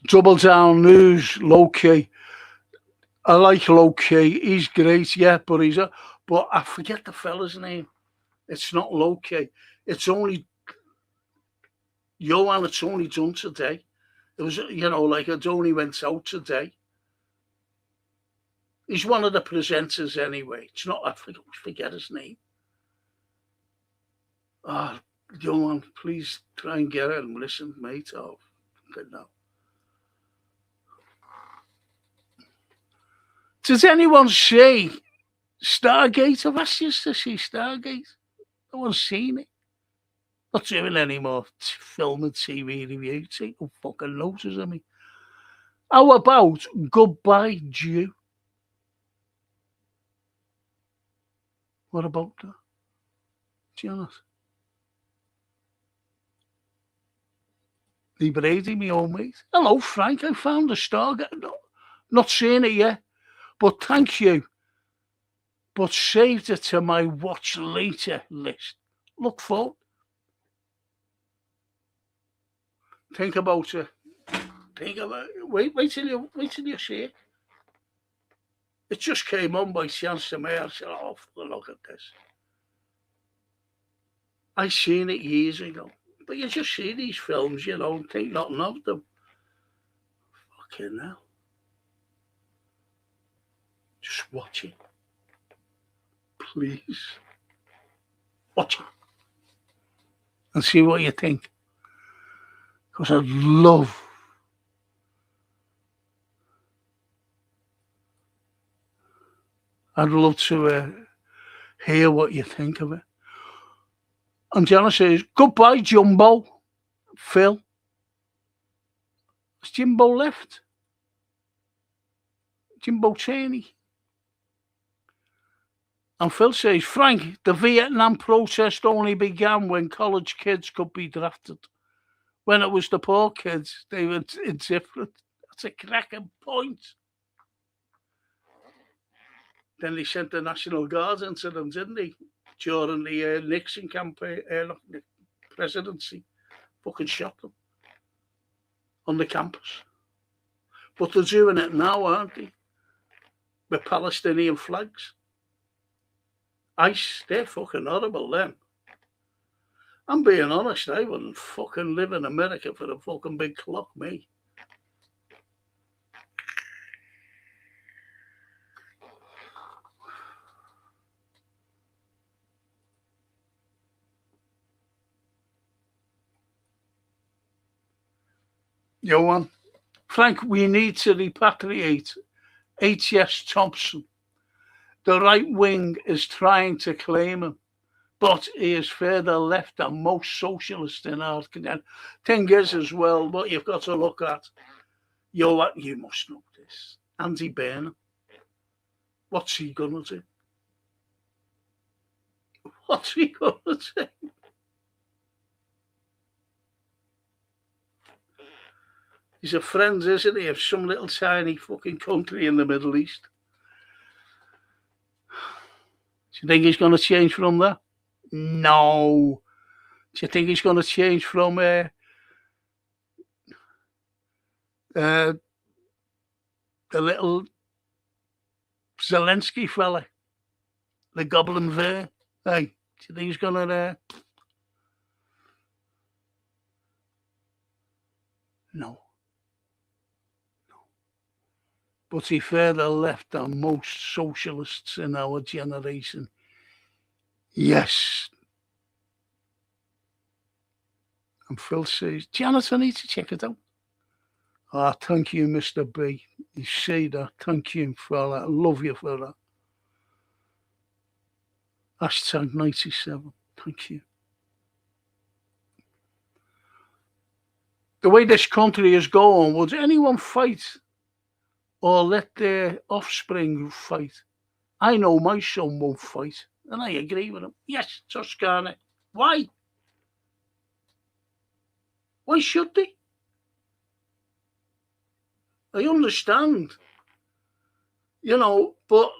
Double Down News, low key. I like low key. He's great, yeah, but but I forget the fella's name. It's not low key. It's only Johan. It's only done today. It was, you know, like it only went out today. He's one of the presenters anyway. It's not. I forget his name. Ah, Johan, please try and get it and listen, mate. Oh, no. Does anyone see Stargate? I've asked you to see Stargate. No one's seen it. Not doing any more film and TV review. Take no fucking notice of me. How about Goodbye Jew? What about that? Janet? Lee Brady, my old mate. Hello, Frank. I found the star. Not seeing it yet, but thank you. But saved it to my watch later list. Look forward. Think about it. Think about it. Wait till you see it. It just came on by chance to me. I said, "Oh, look at this." I seen it years ago, but you just see these films, and think nothing of them. Fucking hell. Just watch it. Please. Watch it. And see what you think. Because I'd love to hear what you think of it. And Janice says, goodbye, Jumbo. Phil. Has Jimbo left? Jimbo Cheney. And Phil says, Frank, the Vietnam protest only began when college kids could be drafted. When it was the poor kids, they were indifferent. That's a cracking point. Then they sent the National Guard into them, didn't they? During the Nixon campaign, presidency. Fucking shot them on the campus. But they're doing it now, aren't they? With Palestinian flags. ICE, they're fucking horrible, them. I'm being honest, I wouldn't fucking live in America for a fucking big clock, me. Johan, Frank, we need to repatriate H.S. Thompson. The right wing is trying to claim him, but he is further left than most socialists in our country. Thing is, as well, what you've got to look at, Johan, you must know this. Andy Burnham. What's he going to do? What's he going to do? He's a friend, isn't he, of some little tiny fucking country in the Middle East. Do you think he's going to change from that? No. Do you think he's going to change from the little Zelensky fella, the Goblin Bear? Hey, do you think he's going to... No. But he further left than most socialists in our generation. Yes. And Phil says, Janet, I need to check it out. Ah, thank you, Mr. B. You say that. Thank you for that. I love you for that. Hashtag 97. Thank you. The way this country is going, would anyone fight or let their offspring fight? I know my son won't fight, and I agree with him. Yes, Toscana. Why? Why should they? I understand, but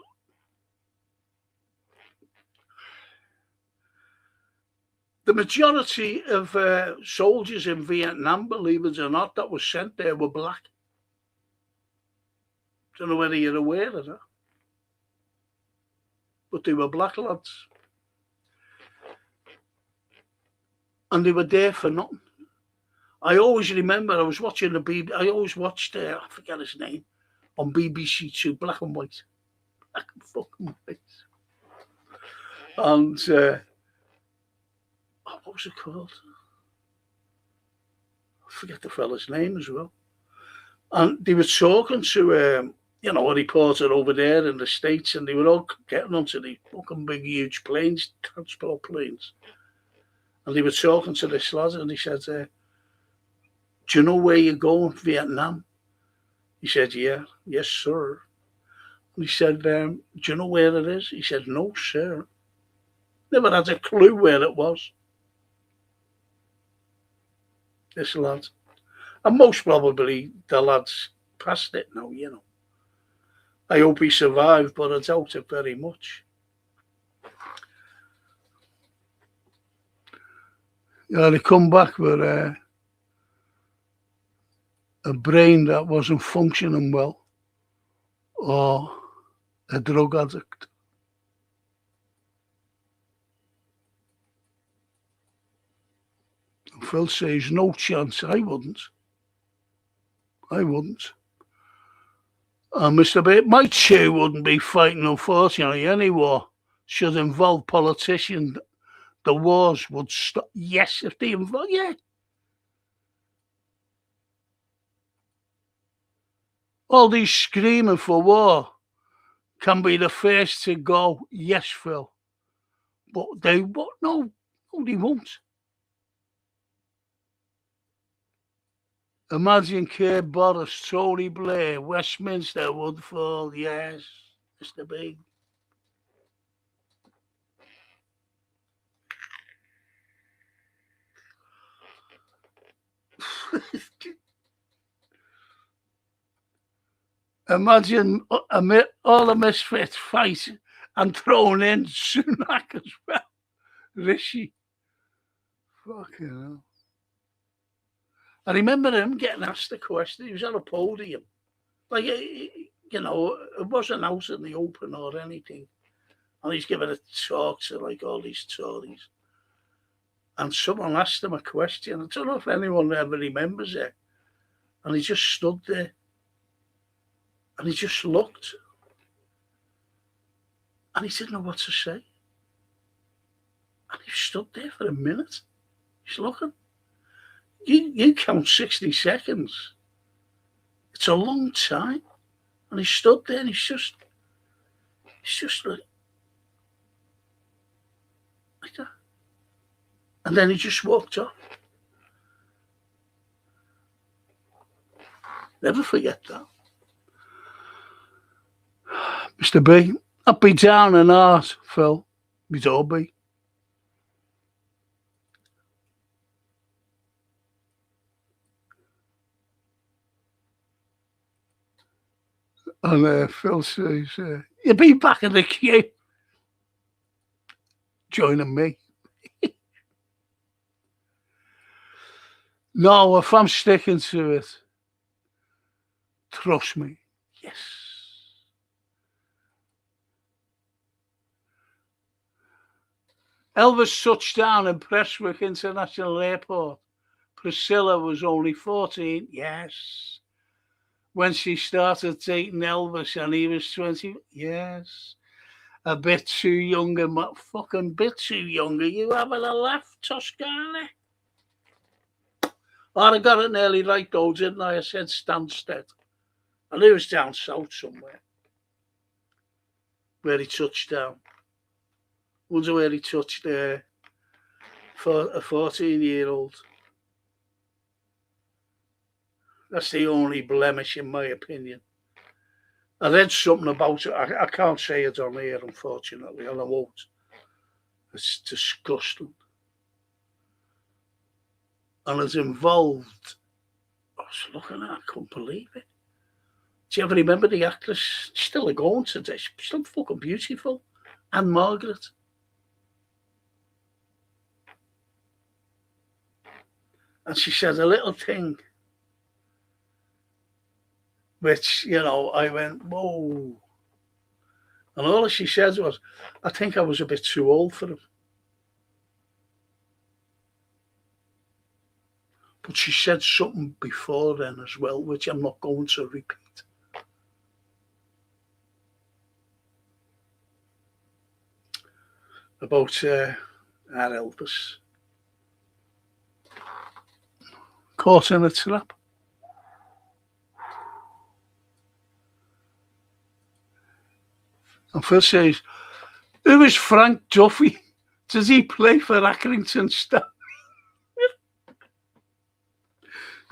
the majority of soldiers in Vietnam, believe it or not, that were sent there were black. Don't know whether you're aware of that. But they were black lads. And they were there for nothing. I always remember, I was watching I always watched, I forget his name, on BBC Two, black and white. Black and fucking white. And, what was it called? I forget the fella's name as well. And they were talking to, a reporter over there in the States, and they were all getting onto the fucking big, huge planes, transport planes. And they were talking to this lad, and he said, do you know where you're going, Vietnam? He said, yeah. Yes, sir. And he said, do you know where it is? He said, no, sir. Never had a clue where it was, this lad. And most probably the lad's past it now, you know. I hope he survived, but I doubt it very much. Yeah, they come back with a brain that wasn't functioning well, or a drug addict. Phil says, no chance. I wouldn't. Mr. Bate, my chew wouldn't be fighting, unfortunately, any war should involve politicians. The wars would stop. Yes, if they involve, yeah. All these screaming for war can be the first to go, yes, Phil. But they won't. No, they won't. Imagine Keir Boris, Tony Blair, Westminster would fall. Yes, Mr. Big. Imagine all the misfits fight and thrown in Sunak as well. Rishi. Fucking hell. I remember him getting asked a question. He was on a podium. Like, you know, it wasn't out in the open or anything. And he's giving a talk to, like, all these Tories. And someone asked him a question. I don't know if anyone ever remembers it. And he just stood there. And he just looked. And he didn't know what to say. And he stood there for a minute. He's looking. You count 60 seconds. It's a long time. And he stood there and he's just like that. And then he just walked off. Never forget that. Mr. B, I'd be down and out, Phil. We'd all be. And Phil says, you'll be back in the queue. Joining me. No, if I'm sticking to it, trust me. Yes. Elvis touched down in Prestwick International Airport. Priscilla was only 14. Yes. When she started dating Elvis and he was 20. Yes. A bit too younger, fucking bit too younger. You having a laugh, Toscana? Oh, I got it nearly right though, didn't I? I said Stansted. I knew it was down south somewhere. Where he touched down. Wonder where he touched there for a 14-year-old. That's the only blemish, in my opinion. I read something about it. I can't say it on here, unfortunately, and I won't. It's disgusting. And it's involved. I was looking at it, I couldn't believe it. Do you ever remember the actress? She's still going today. She's still fucking beautiful. Anne Margaret. And she said a little thing, which, you know, I went, whoa. And all she said was, I think I was a bit too old for him. But she said something before then as well, which I'm not going to repeat. About our Elvis. Caught in a trap. And Phil says, who is Frank Duffy? Does he play for Accrington Stanley?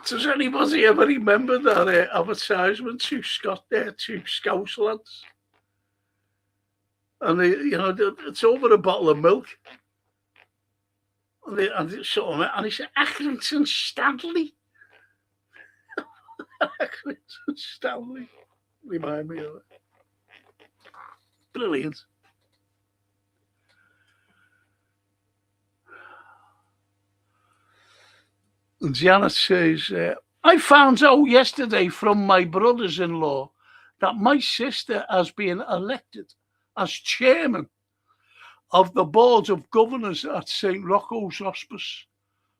Does anybody ever remember that advertisement? Two Scouse lads. And it's over a bottle of milk. And he said, Accrington Stanley. Accrington Stanley. Remind me of it. Brilliant. And Janet says, I found out yesterday from my brothers-in-law that my sister has been elected as chairman of the board of governors at St. Rocco's Hospice.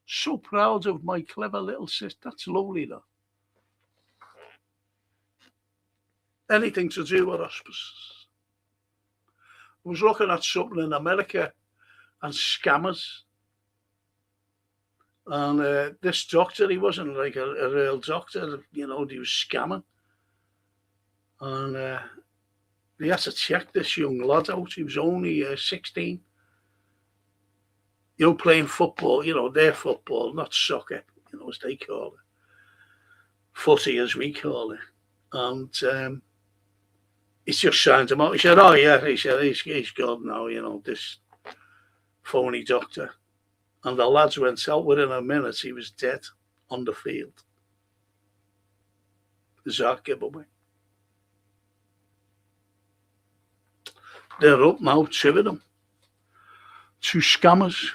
So proud of my clever little sister. That's lovely, though. Anything to do with hospice. I was looking at something in America and scammers. And this doctor, he wasn't like a real doctor, he was scamming. And he had to check this young lad out. He was only 16. Playing football, their football, not soccer, as they call it. Footy, as we call it. And he's just signed him out. He said, oh, yeah, he said, he's good now, this phony doctor. And the lads went out within a minute. He was dead on the field. Bizarre giveaway. They're up now, two of them. Two scammers.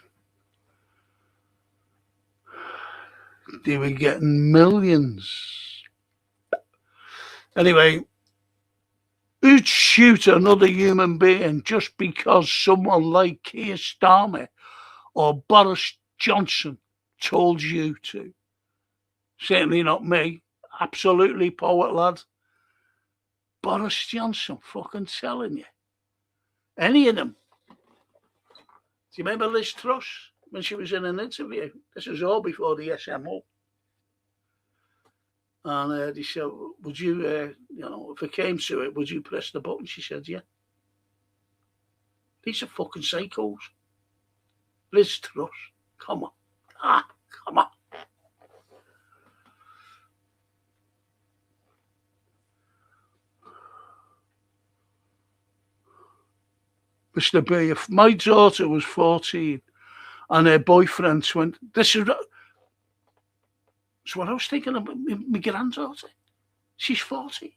They were getting millions. Anyway, who'd shoot another human being just because someone like Keir Starmer or Boris Johnson told you to? Certainly not me. Absolutely, poet lad. Boris Johnson, fucking telling you. Any of them. Do you remember Liz Truss when she was in an interview? This was all before the SMO. And they said, would you, if it came to it, would you press the button? She said, yeah. These are fucking psychos. Liz Truss, come on. Come on. Mr. B, if my daughter was 14 and her boyfriend 20, this is what I was thinking about my granddaughter. She's 40.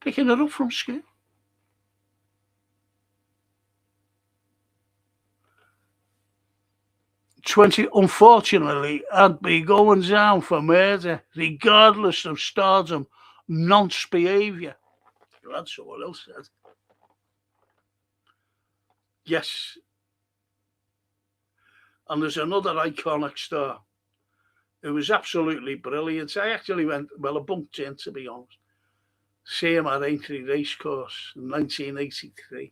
Picking her up from school. Unfortunately, I'd be going down for murder, regardless of stardom, nonce behaviour. That's what else said. Yes. And there's another iconic star who was absolutely brilliant. I actually I bumped in, to be honest. See him at Aintree Racecourse in 1983.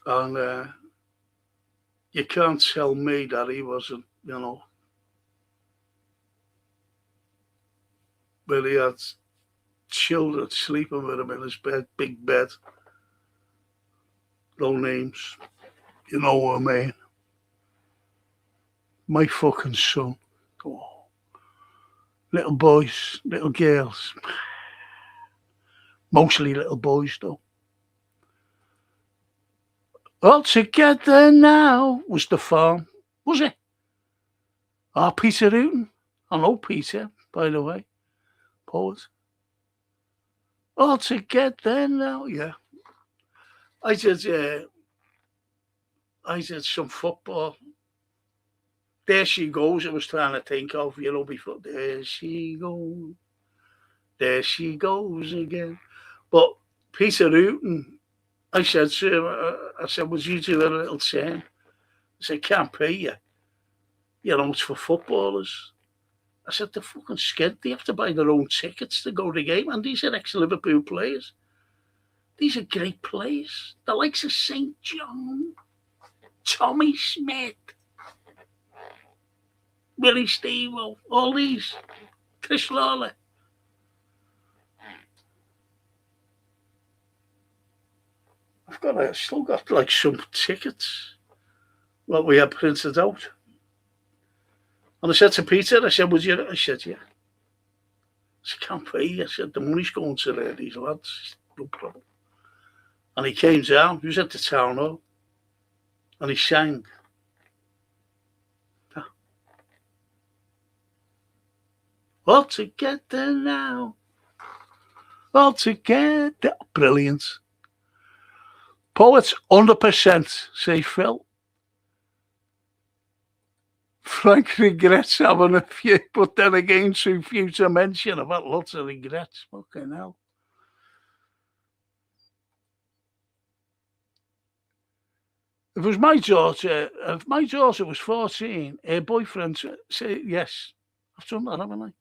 And you can't tell me that he wasn't, but he had children sleeping with him in his bed, big bed. No names. You know what I mean? My fucking son. Oh. Little boys, little girls. Mostly little boys, though. All together now was the farm, was it? Ah, Peter Hooton. I know Peter, by the way. Poet. All together now, yeah. I did some football. There she goes, I was trying to think of, before. There she goes. There she goes again. But Peter Hooton, I said to him, would you do a little turn? I said, can't pay you. It's for footballers. I said, they're fucking scared. They have to buy their own tickets to go to the game. And these are ex-Liverpool players. These are great players. The likes of St. John, Tommy Smith, Willie Stevo, all these. Chris Lawler. I've still got like some tickets what we had printed out. And I said to Peter, would you? I said, yeah. I said, can't pay. I said, the money's going to these lads. no problem. And he came down, he was at the town hall, and he sang. All together now. All together. Brilliant. Poets, 100%, say Phil. Frank regrets having a few, but then again, too few to mention. I've had lots of regrets. Fucking hell. If my daughter was 14, her boyfriend said, yes, I've done that, haven't I?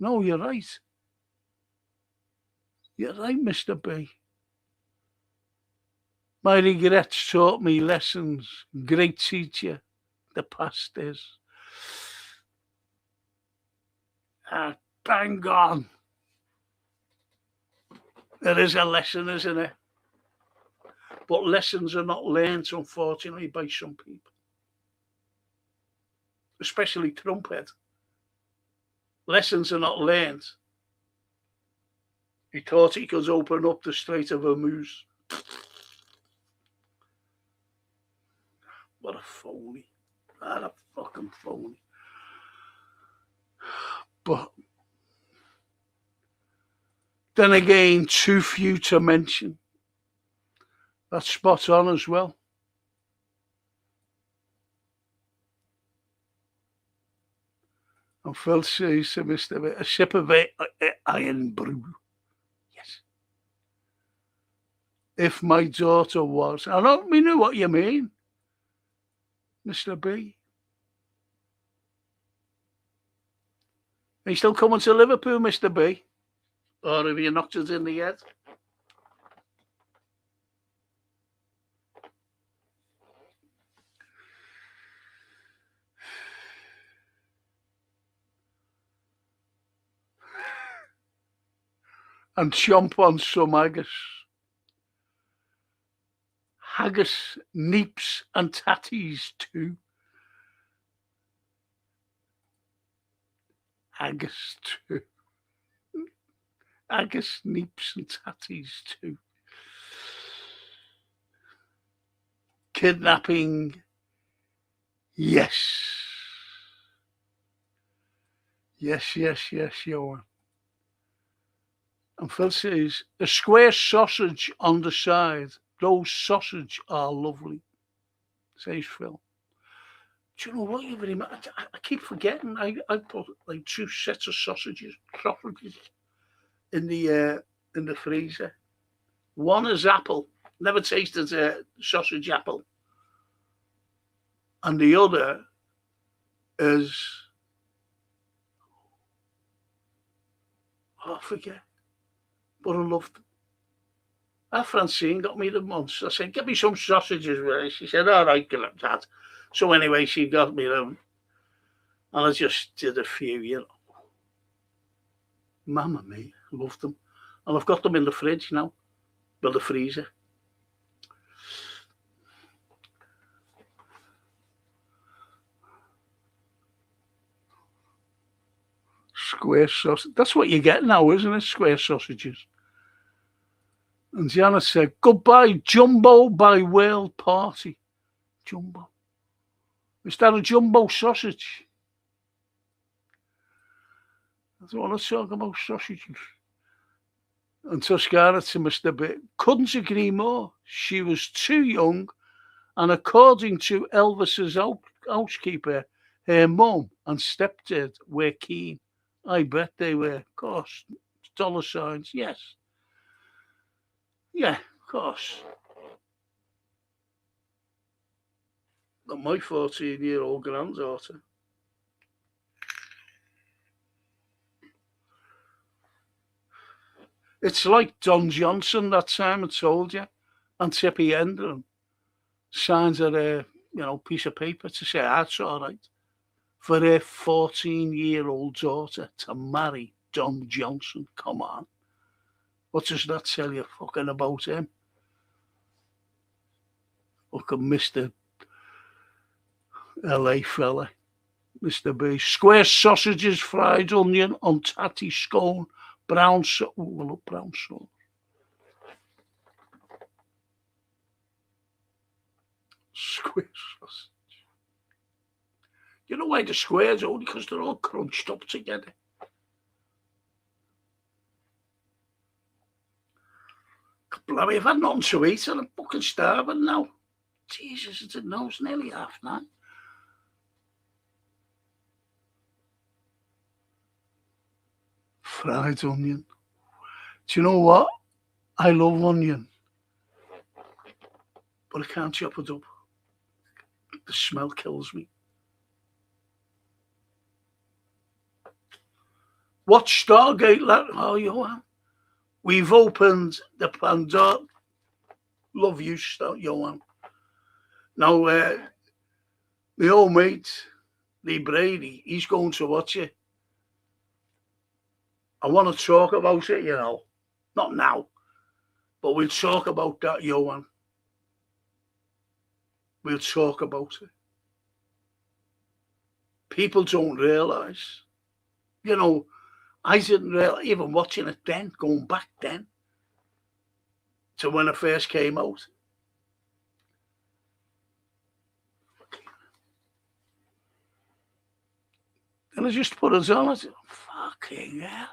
No, you're right. You're right, Mr. B. My regrets taught me lessons. Great teacher. The past is. Bang on. There is a lesson, isn't it? But lessons are not learned, unfortunately, by some people. Especially Trumpet. Lessons are not learned. He thought he could open up the Strait of Hormuz. What a phony. What a fucking phony. But then again, too few to mention. That's spot on as well. And Phil says to Mr. B, a sip of iron brew. Yes. If my daughter was, I don't know what you mean, Mr. B. Are you still coming to Liverpool, Mr. B? Or have you knocked it in the head? And chomp on some haggis. Haggis, neeps and tatties too. Haggis too. Haggis, neeps and tatties too. Kidnapping, yes. Yes, Johan. And Phil says, a square sausage on the side. Those sausage are lovely, says Phil. Do you know what? I keep forgetting. I put like 2 sets of sausages in the freezer. One is apple. Never tasted a sausage apple. And the other is, I forget. But I loved them. Our Francine got me them once. I said, get me some sausages with it. She said, all right, Dad. So anyway, she got me them. And I just did a few, you know. Mamma mia, loved them. And I've got them in the fridge now. Well, the freezer. Square sausage. That's what you get now, isn't it? Square sausages. And Gianna said, goodbye, Jumbo by World Party. Jumbo. Is that a jumbo sausage? I don't want to talk about sausages. And Toscana to Mr. B. Couldn't agree more. She was too young, and according to Elvis's housekeeper, her mum and stepdad were keen. I bet they were. Of course. Dollar signs, yes. Yeah, of course. But my 14-year-old granddaughter. It's like Don Johnson that time I told you, and Tippy Hendren signs a piece of paper to say that's all right for her 14-year-old daughter to marry Don Johnson. Come on. What does that tell you fucking about him? Fucking Mr. LA fella. Mr. B. Square sausages, fried onion on tatty scone, Brown sauce. Ooh, I love brown sauce. Square sausage. You know why the squares? Only because they're all crunched up together. Bloody, I've had nothing to eat and I'm fucking starving now. Jesus, it's nearly 9:30. Fried onion. Do you know what? I love onion, but I can't chop it up. The smell kills me. Watch Stargate. Oh, Johan. We've opened the Pandora. Love you, Johan. Now, my old mate, Lee Brady, he's going to watch it. I want to talk about it, Not now, but we'll talk about that, Johan. We'll talk about it. People don't realise, I didn't realise, even watching it then, going back then, to when it first came out. And I just put it on, I said, fucking hell.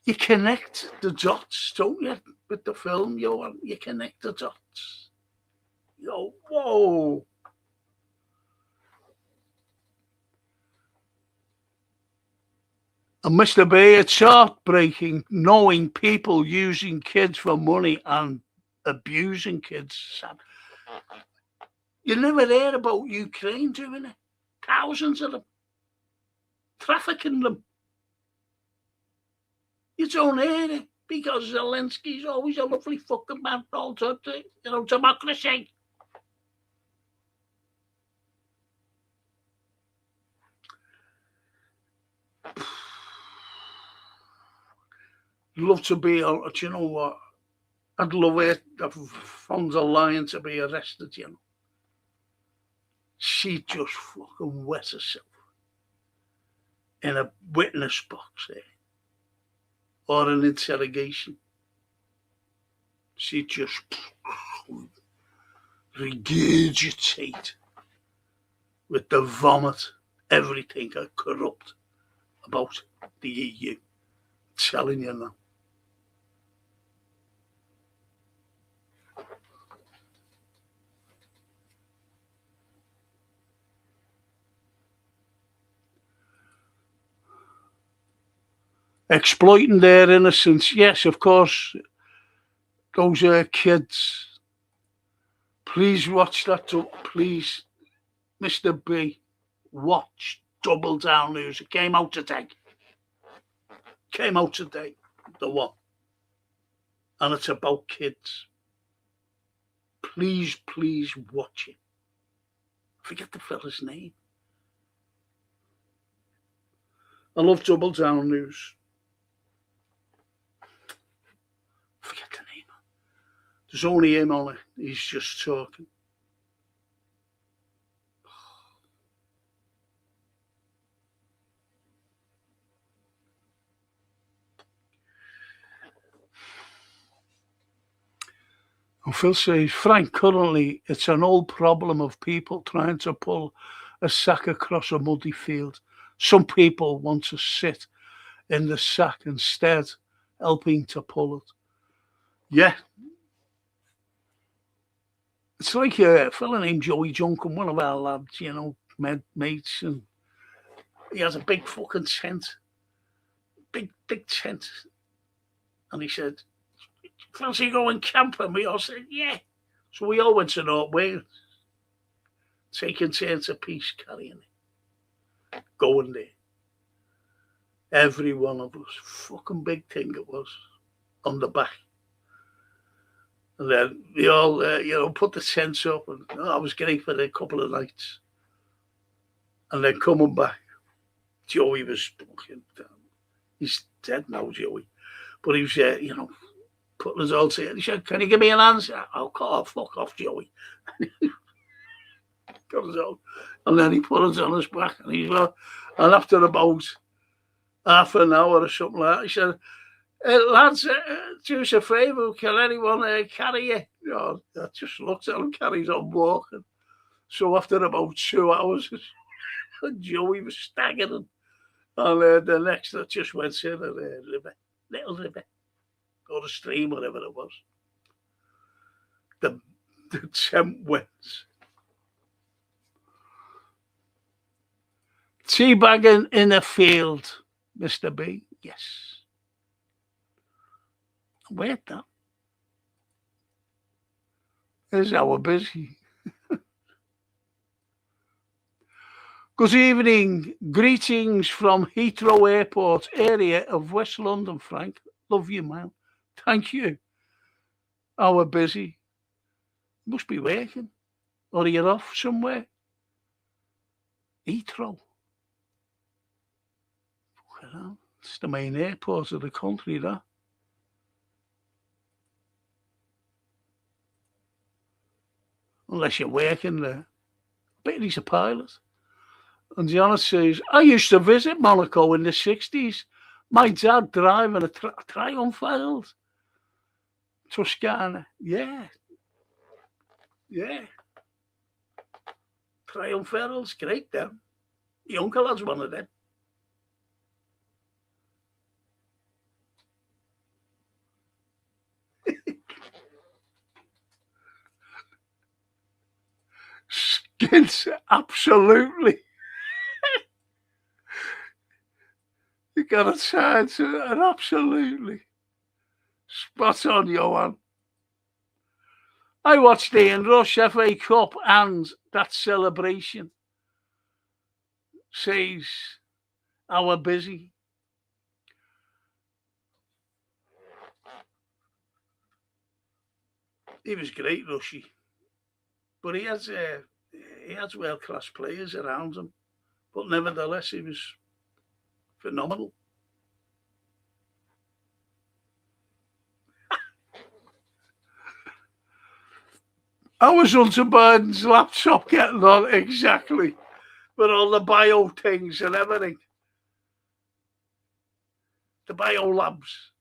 You connect the dots, don't you, with the film, Johan? You connect the dots. Whoa. And Mr. B, it's heartbreaking knowing people using kids for money and abusing kids. You never hear about Ukraine doing it. Thousands of them. Trafficking them. You don't hear it because Zelensky's always a lovely fucking man, all to democracy. Love to be, do you know what? I'd love it if von der Leyen to be arrested, She just fucking wet herself in a witness box there. Or an interrogation. She just regurgitate with the vomit everything corrupt about the EU. I'm telling you now. Exploiting their innocence. Yes, of course. Those kids. Please watch that. Please, Mr. B, watch Double Down News. It came out today. The one. And it's about kids. Please watch it. I forget the fella's name. I love Double Down News. Forget the name. There's only him on it. He's just talking. And Phil says, Frank, currently it's an old problem of people trying to pull a sack across a muddy field. Some people want to sit in the sack instead, helping to pull it. Yeah. It's like a fella named Joey Junkin, one of our lads, mates, and he has a big fucking tent. Big tent. And he said, fancy going camping? We all said, yeah. So we all went to North Wales, taking turns apiece carrying it, going there. Every one of us, fucking big thing it was, on the back. And then we all, put the tents up, and I was getting for a couple of nights. And then coming back, Joey was fucking down. He's dead now, Joey. But he was, putting us all together. He said, can you give me an answer? Oh, God, fuck off, Joey. Got us out. And then he put us on his back. And and after about half an hour or something like that. He said, lads, do us a favour, can anyone carry you? You know, I just looked at him, carries on walking. So after about 2 hours, Joey was staggering. And the next, I just went in a river, little river, or a stream, whatever it was. The temp went. Teabagging in a field, Mr. B. Yes. Where that? Is our busy. Good evening. Greetings from Heathrow Airport area of West London, Frank. Love you, man. Thank you. Our busy. Must be working. Or you're off somewhere. Heathrow. It's the main airport of the country, that. Unless you're working there. I bet he's a pilot. And Gianna says, I used to visit Monaco in the 60s. My dad driving a Triumph Wild. Toscana. Yeah. Yeah. Triumph Wild, great, them. The uncle has one of them. Skins, absolutely. You got a chance, and absolutely. Spot on, Johan. I watched the Ian Rush FA Cup and that celebration. Says, our busy. He was great, Rushy. But he has world-class players around him. But nevertheless, he was phenomenal. How was Hunter Biden's laptop getting on exactly? With all the bio things and everything. The bio labs.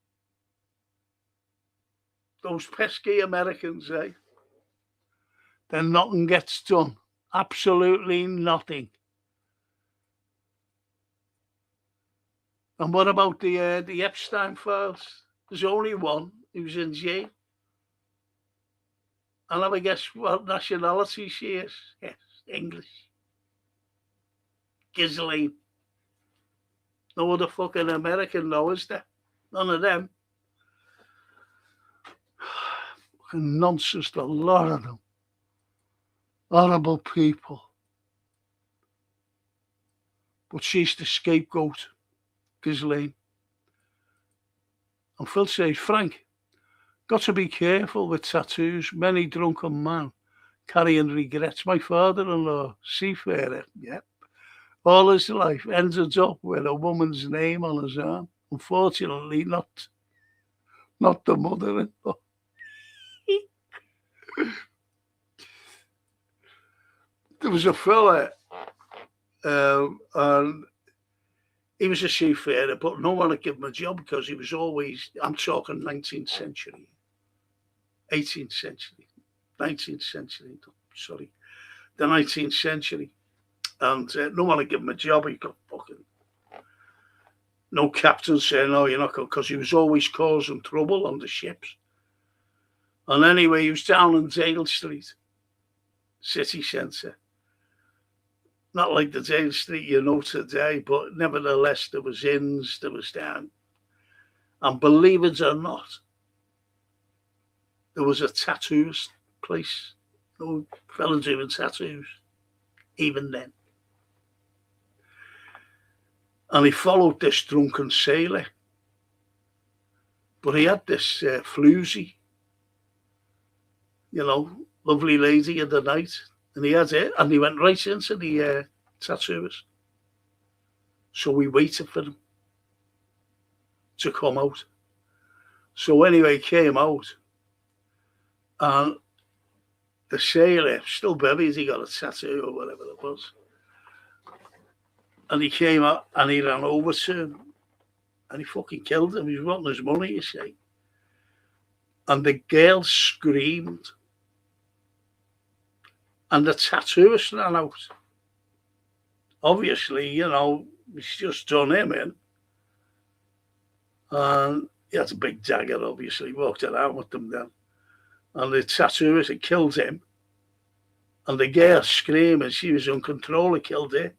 Those pesky Americans, eh? Then nothing gets done. Absolutely nothing. And what about the Epstein files? There's only one who's in jail. I'll have a guess what nationality she is. Yes, English. Ghislaine. No other fucking American, though, is there? None of them. Fucking nonsense, a lot of them. Horrible people. But she's the scapegoat, Ghislaine. And Phil says, Frank, got to be careful with tattoos. Many drunken man carrying regrets. My father-in-law, seafarer, yeah. All his life ended up with a woman's name on his arm. Unfortunately, not the mother-in-law. There was a fella, and he was a seafarer, but no one would give him a job because he was always, I'm talking 19th century, 18th century, 19th century, sorry, the 19th century. And no one would give him a job. He got fucking no captain saying, no, you're not going, because he was always causing trouble on the ships. And anyway, he was down in Dale Street, city centre. Not like the Dale Street you know today, but nevertheless, there was inns, there was down. And believe it or not, there was a tattoos place. No fellas doing tattoos, even then. And he followed this drunken sailor. But he had this floozy, you know, lovely lady of the night. And he had it, and he went right into the tattooers. So we waited for him to come out. So anyway, he came out, and the sailor, still buried, he got a tattoo or whatever it was. And he came out, and he ran over to him, and he fucking killed him. He was wanting his money, you see. And the girl screamed, and the tattooist ran out. Obviously, he's just done him in. And he had a big dagger, obviously, walked around with them then. And the tattooist had killed him. And the girl screaming, she was uncontrollable, killed her.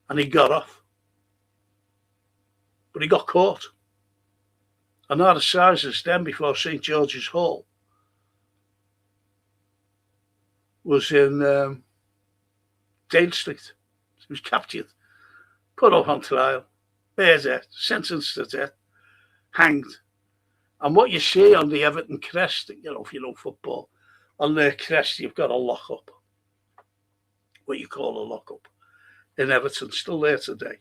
And he got off. But he got caught. And our assizes then before St. George's Hall was in Dale Street. He was captured, put up on trial, death, sentenced to death, hanged. And what you see on the Everton crest, if you know football, on their crest you've got a lock-up, what you call a lock-up, in Everton, still there today.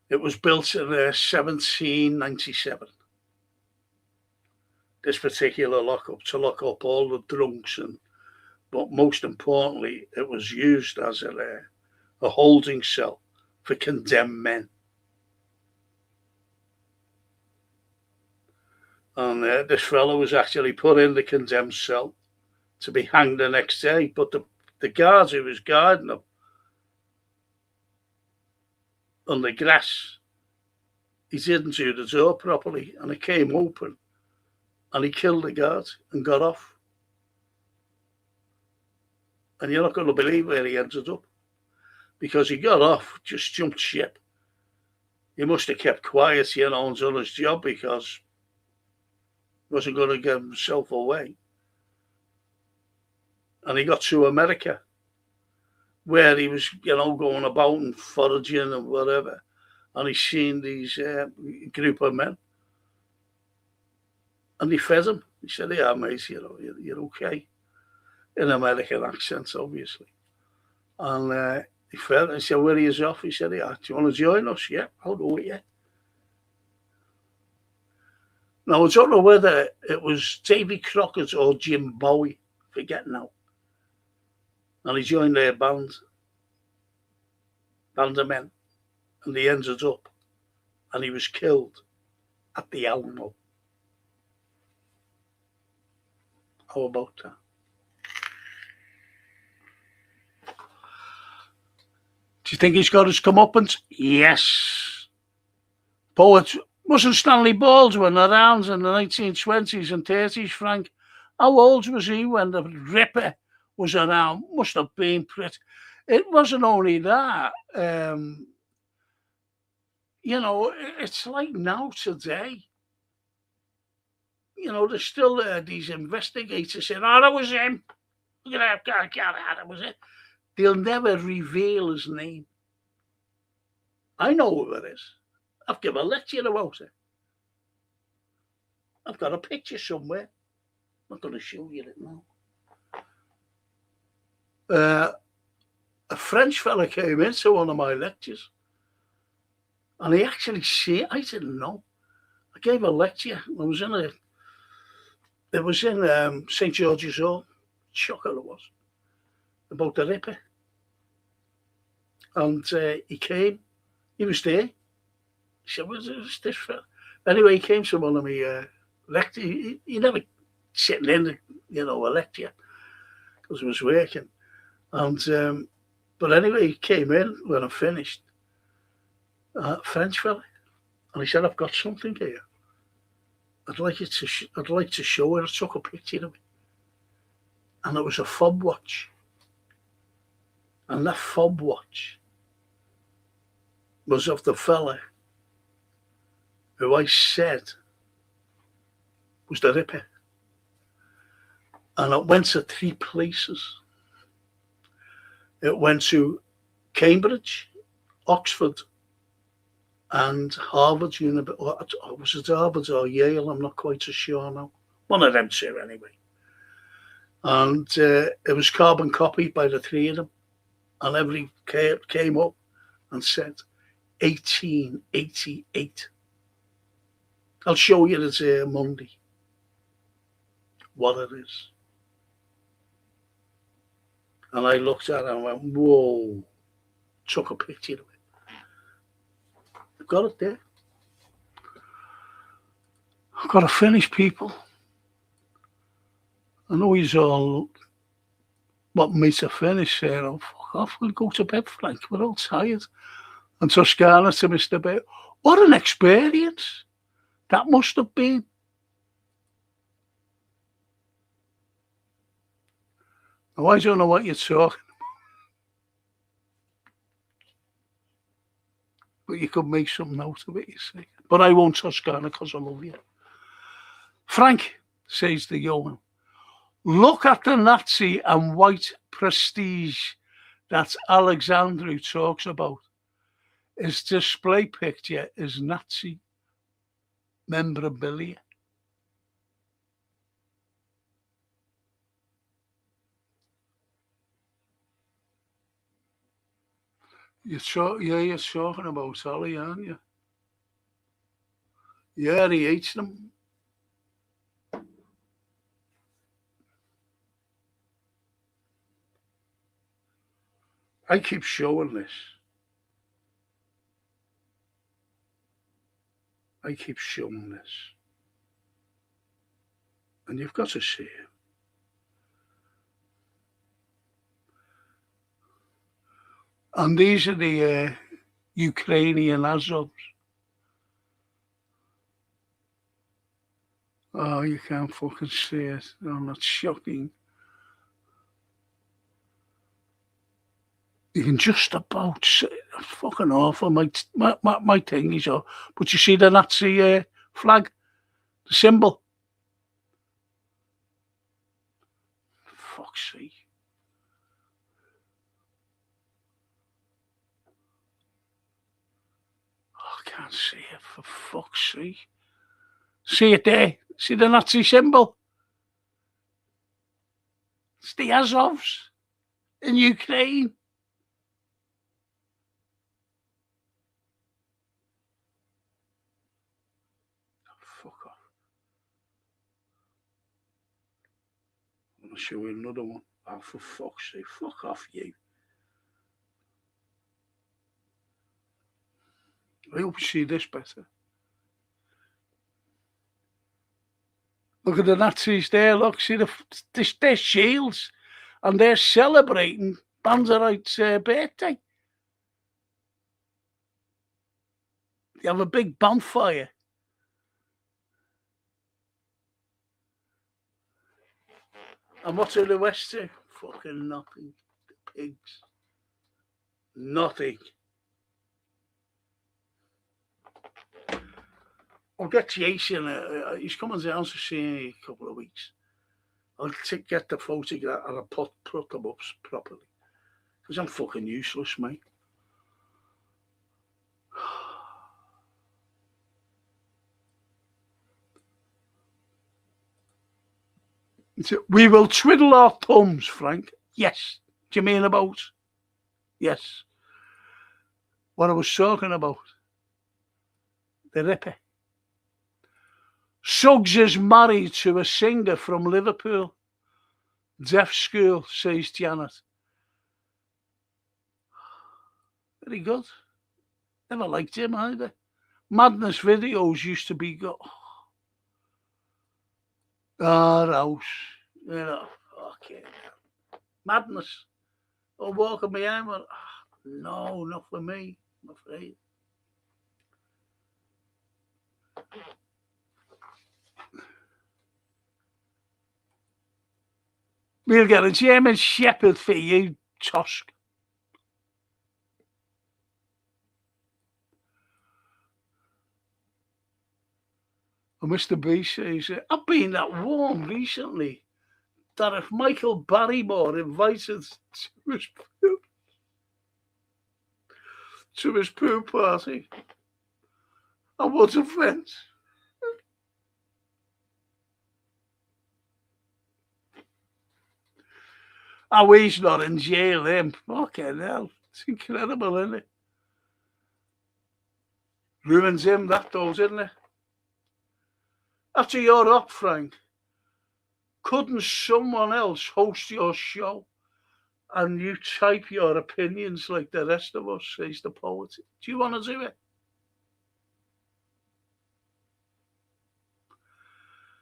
It was built in 1797. This particular lock-up, to lock up all the drunks, but most importantly, it was used as a holding cell for condemned men. And this fellow was actually put in the condemned cell to be hanged the next day. But the guards who was guarding him on the grass, he didn't do the door properly, and it came open, and he killed the guard and got off. And you're not going to believe where he ended up, because he got off, just jumped ship. He must have kept quiet, and done his job, because he wasn't going to give himself away. And he got to America, where he was, going about and foraging and whatever. And he seen these group of men. And he fed him. He said, "Yeah, mate, you're okay." In American accents, obviously. And he fed him. He said, "Where are you off?" He said, "Yeah, do you want to join us?" "Yeah, I'll go with you." Now, I don't know whether it was Davy Crockett or Jim Bowie, forget now. And he joined their band of men. And he ended up, and he was killed at the Alamo. How about that? Do you think he's got his comeuppance? Yes. Poet, wasn't Stanley Baldwin around in the 1920s and 30s, Frank? How old was he when the Ripper was around? Must have been pretty. It wasn't only that. It's like now today. There's still these investigators saying, "Oh, that was him. Look at that, that was it." They'll never reveal his name. I know who it is. I've given a lecture about it. I've got a picture somewhere. I'm not going to show you it now. A French fella came into one of my lectures, and he actually I didn't know. I gave a lecture. It was in St. George's Hall. Shocker it was. About the Ripper. And he came. He was there. He said, "What's this for?" Anyway, he came to one of my lectures. He never sitting in, a lecture, because I was working. And but anyway, he came in when I finished. French fella, and he said, "I've got something here. I'd like to show it." I took a picture of it, and it was a fob watch. And that fob watch was of the fella who I said was the Ripper. And it went to 3 places. It went to Cambridge, Oxford, and Harvard University. Was it Harvard or Yale? I'm not quite so sure now. One of them two, anyway. And it was carbon copied by the 3 of them. And every came up and said 1888. I'll show you this Monday, what it is. And I looked at it and went, whoa, took a picture of it. I've got it there. I've got to finish, people. I know he's all want me to finish here. Oh, fuck off. We'll go to bed, Frank. We're all tired. And Toscana to Mr. Bale. What an experience that must have been. Now, I don't know what you're talking about, but you could make some note of it, you see. But I won't, Toscana, because I love you. Frank, says the yeoman, look at the Nazi and white prestige that Alexandru talks about. His display picture is Nazi memorabilia. You're talking about Ollie, aren't you? Yeah, he hates them. I keep showing this. I keep showing this. And you've got to see it. And these are the Ukrainian Azovs. Oh, you can't fucking see it. Oh, that's shocking. You can just about see it. That's fucking awful. My thing is, but you see the Nazi flag, the symbol. For fuck's sake. Oh, I can't see it, for fuck's sake. See it there? See the Nazi symbol? It's the Azovs in Ukraine. Fuck off. I'm going to show you another one. Oh, for fuck's sake, fuck off, you. I hope you see this better. Look at the Nazis there, look, see their shields, and they're celebrating Banderite's birthday. They have a big bonfire. And what's in the West here? Fucking nothing. The pigs. Nothing. I'll get Jason. He's coming down to see me in a couple of weeks. I'll get the photograph and I'll put them up properly. Because I'm fucking useless, mate. We will twiddle our thumbs, Frank. Yes. Do you mean about? Yes. What I was talking about. The Ripper. Suggs is married to a singer from Liverpool. Deaf school, says Janet. Very good. Never liked him either. Madness videos used to be good. Rouse. You know, okay. Madness. Or walking behind one. No, not for me, I'm afraid. We'll get a German Shepherd for you, Tusk. And Mr. B says, I've been that warm recently that if Michael Barrymore invited to his poo party, I wouldn't went. Oh, he's not in jail, him. Fucking hell. It's incredible, isn't it? Ruins him, that does, isn't it? After you're up, Frank, couldn't someone else host your show and you type your opinions like the rest of us, says the poet? Do you want to do it?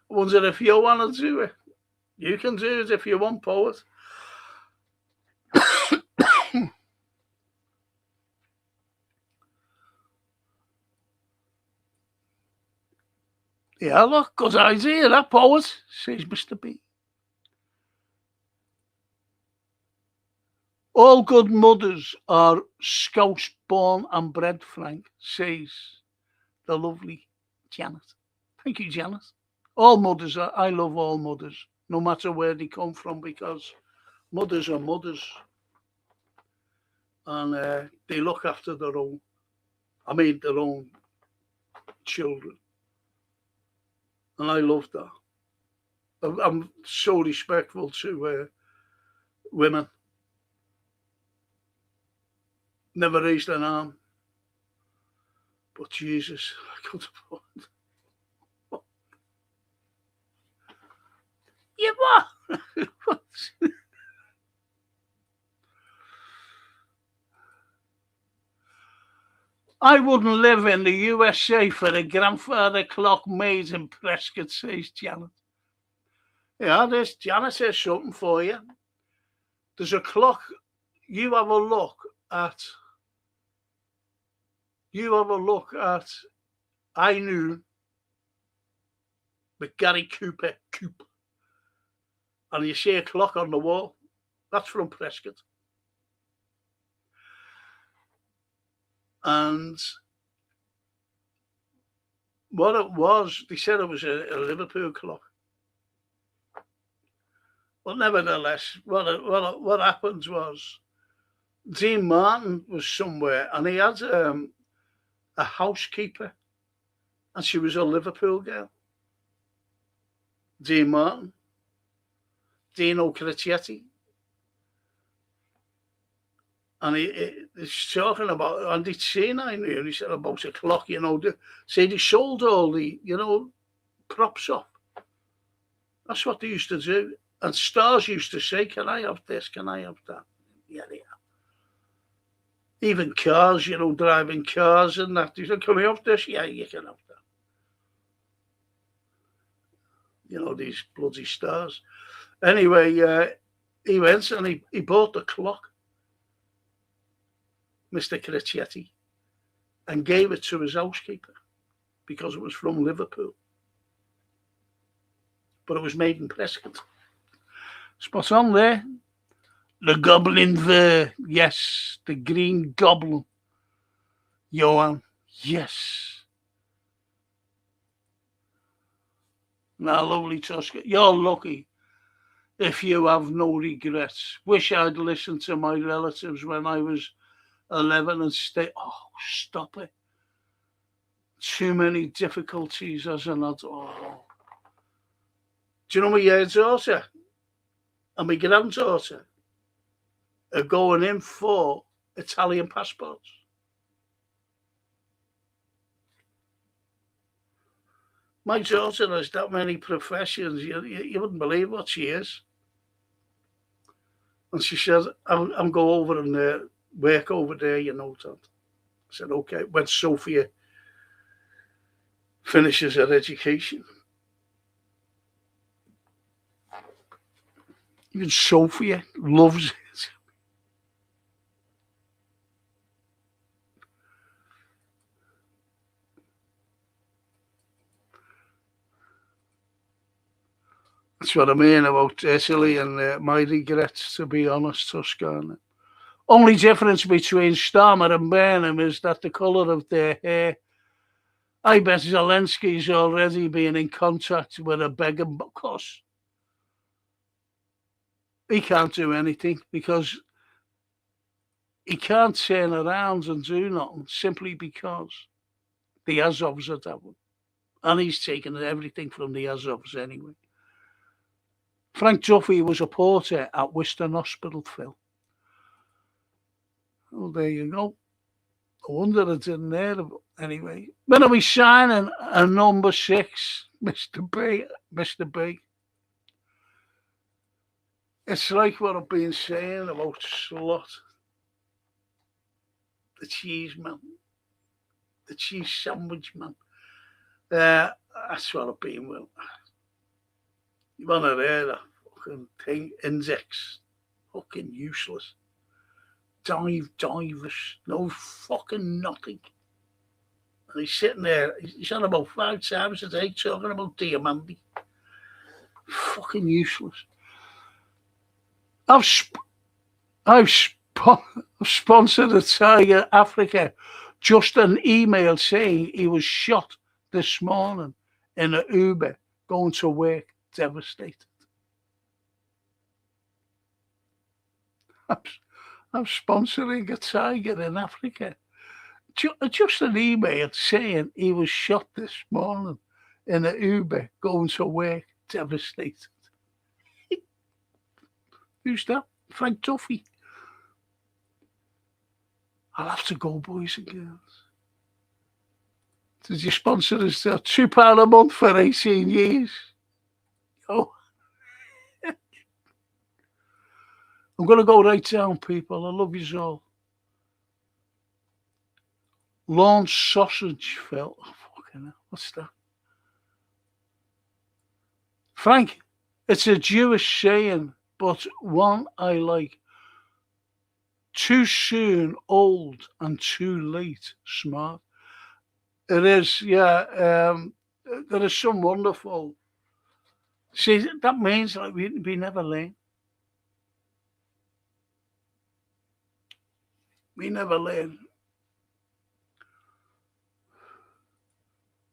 I wonder if you want to do it. You can do it if you want, poet. Yeah, look, good idea, that, poet, says Mr. B. All good mothers are Scouse born and bred, Frank, says the lovely Janet. Thank you, Janet. All mothers are, I love all mothers, no matter where they come from, because mothers are mothers. And they look after their own, their own children. And I love that. I'm so respectful to women. Never raised an arm. But Jesus, I could have. You what? I wouldn't live in the USA for a grandfather clock made in Prescott, says Janet. Yeah, there's Janet says something for you. There's a clock. You have a look at. I knew with Gary Cooper, and you see a clock on the wall. That's from Prescott. And what it was, they said it was a Liverpool clock. But nevertheless, what happened was Dean Martin was somewhere and he had a housekeeper and she was a Liverpool girl. Dean Martin, Dino Cricchetti. And he's talking about, and he'd seen, I knew, and he said about a clock, said he sold all the, props off. That's what they used to do. And stars used to say, can I have this? Can I have that? Yeah, yeah. Even cars, driving cars and that. They said, can we have this? Yeah, you can have that. These bloody stars. Anyway, he went and he bought the clock, Mr. Cricchetti, and gave it to his housekeeper because it was from Liverpool. But it was made in Prescott. Spot on there. The Goblin there. Yes. The Green Goblin. Johan. Yes. Now, lovely Tosca. You're lucky if you have no regrets. Wish I'd listened to my relatives when I was 11 and stay. Oh, stop it. Too many difficulties as an adult. Oh. Do you know my daughter and my granddaughter are going in for Italian passports? My daughter has that many professions. You wouldn't believe what she is. And she said, I'm going over and work over there, Dad. I said, okay. When Sophia finishes her education. Even Sophia loves it. That's what I mean about Italy and my regrets, to be honest, Toscana. Only difference between Starmer and Burnham is that the colour of their hair. I bet Zelensky's already been in contact with a begging, of course. He can't do anything because he can't turn around and do nothing simply because the Azovs are that one. And he's taken everything from the Azovs anyway. Frank Duffy was a porter at Western Hospital, Phil. Oh, there you go. I wonder it didn't hear it. Anyway, when are we signing a number 6, Mr. B? Mr. B. It's like what I've been saying about Slot. The cheese man. The cheese sandwich man. That's what I've been with. You want to hear that fucking thing? Index. Fucking useless. Divers. No fucking nothing. And he's sitting there. He's on about 5 times a day talking about Diamandi. Fucking useless. I've sponsored a Tiger Africa. Just an email saying he was shot this morning in an Uber going to work, devastated. I'm sponsoring a tiger in Africa. Just an email saying he was shot this morning in an Uber going to work, devastated. Who's that? Frank Duffy. I'll have to go, boys and girls. Did you sponsor us £2 a month for 18 years? Oh. I'm going to go right down, people. I love you all. Launch sausage, Phil. Oh, fucking hell. What's that? Frank, it's a Jewish saying, but one I like. Too soon, old, and too late, smart. It is, yeah. There is some wonderful. See, that means like we never learn. We never learn.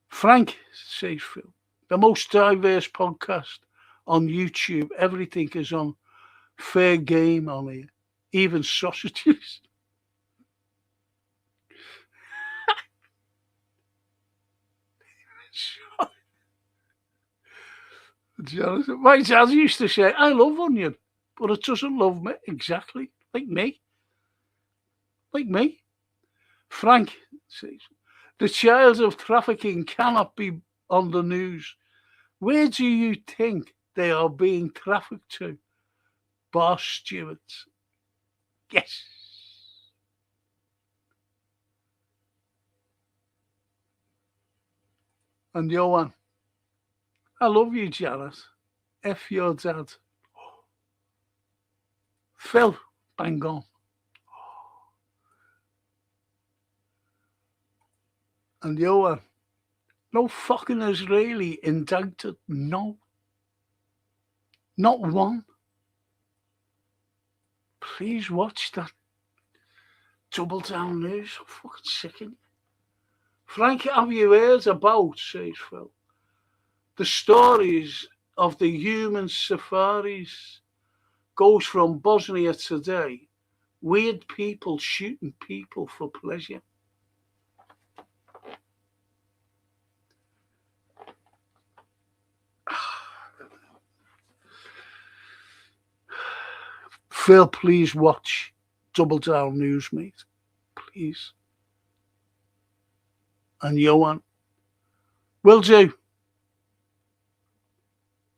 Frank, says Phil, the most diverse podcast on YouTube. Everything is on fair game on here, even sausages. My dad used to say, I love onion, but it doesn't love me. Exactly. Like me. Like me. Frank says, the child of trafficking cannot be on the news. Where do you think they are being trafficked to? Bar stewards. Yes. And Johan, I love you, Janet. F your dad. Phil, bang on. And Johan, no fucking Israeli indicted. No. Not one. Please watch that Double Down News. I'm fucking sick of it. Frank, have you heard about, says Phil, the stories of the human safaris? Goes from Bosnia today. Weird people shooting people for pleasure. Phil, please watch Double Down News, mate. Please. And Johan. Will do.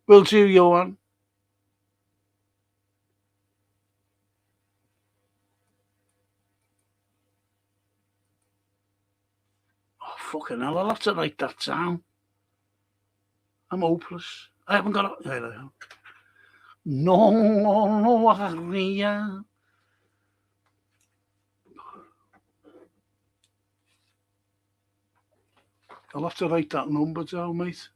Will do, Johan. Oh, fucking hell, I'll have to write that down. I'm hopeless. I haven't got it. There I am. No, Maria. I'll have to write that number down, mate.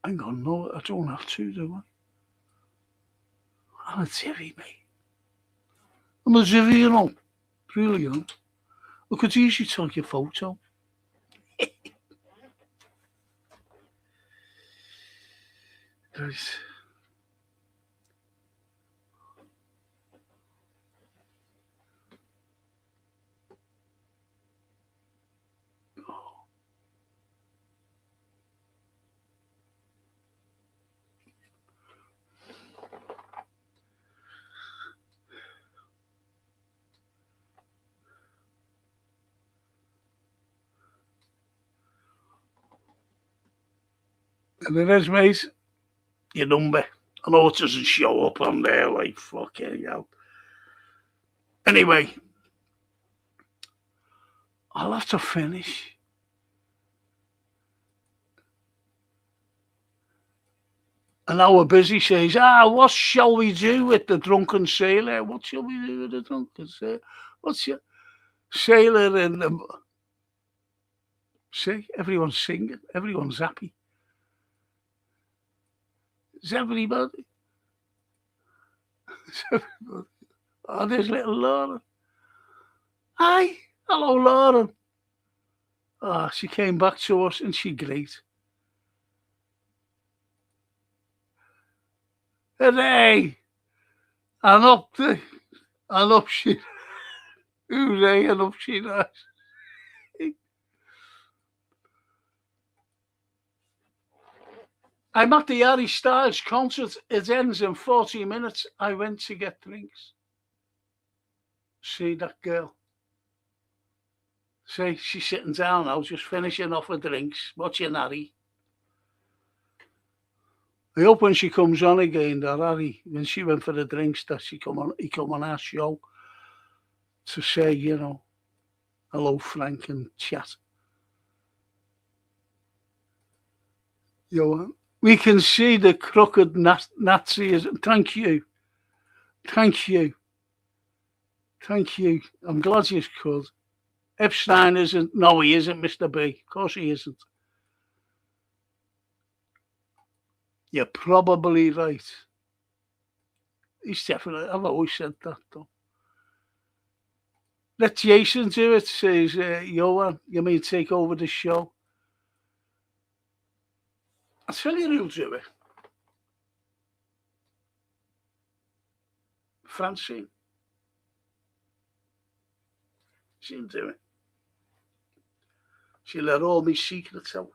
Hang on, no, I don't have to, do I? I'm a divvy, mate. I'm a divvy, you know. Really, you know. I could easily take your photo. Right. And it is, mate, your number. I know it doesn't show up on there, like, fucking hell. Anyway, I'll have to finish. And our busy says, what shall we do with the drunken sailor? What shall we do with the drunken sailor? What's your sailor and see, everyone's singing, everyone's happy. Is everybody? Is everybody? Oh, there's little Lauren. Hi, hello, Lauren. Oh, she came back to us and she great. Hooray! And up she, hooray, and up she does. I'm at the Harry Styles concert. It ends in 40 minutes. I went to get drinks. See that girl. See, she's sitting down now, just finishing off her drinks, watching Harry. I hope when she comes on again, that Harry, when she went for the drinks, that he come on our show to say, hello, Frank, and chat. We can see the crooked Nazism. Thank you. Thank you. Thank you. I'm glad you could. Epstein isn't. No, he isn't, Mr. B. Of course he isn't. You're probably right. He's definitely. I've always said that, though. Let Jason do it, says Johan. You may take over the show. I'll tell you who'll do it. Francine. She'll do it. She'll let all my secrets out.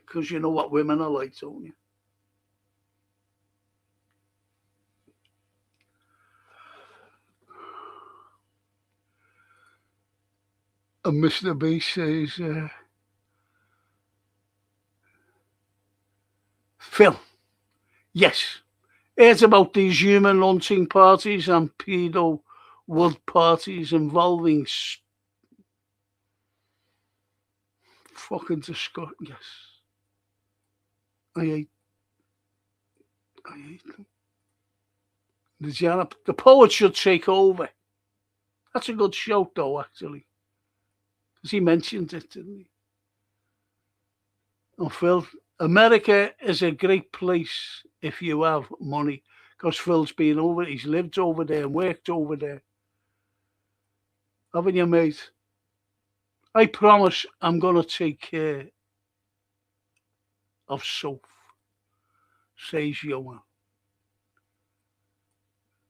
Because you know what women are like, don't you? And Mr. B says, Phil, yes, it's about these human hunting parties and pedo wood parties involving fucking disgusting. Yes. I hate them. The poet should take over. That's a good shout, though, actually. Because he mentioned it, didn't he? Oh, Phil, America is a great place if you have money. Because Phil's been over, he's lived over there and worked over there. Haven't you, mate? I promise I'm going to take care of Soph, says Johan.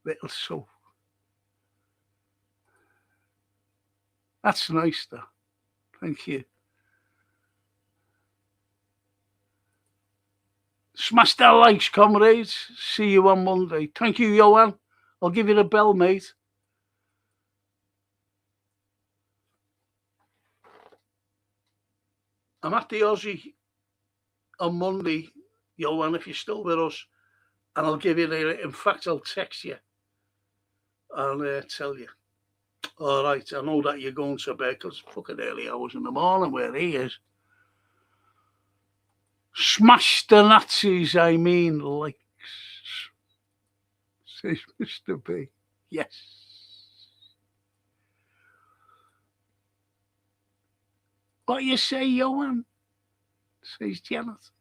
Little Soph. That's nice, though. Thank you. Smash that likes, comrades. See you on Monday. Thank you, Johan. I'll give you the bell, mate. I'm at the Aussie on Monday, Johan, if you're still with us. And I'll give you in fact, I'll text you. I'll tell you. All right, I know that you're going to bed because it's fucking early hours in the morning where he is. Smash the Nazis, I mean, likes, says Mr. B. Yes. What you say, Johan? Says Janet.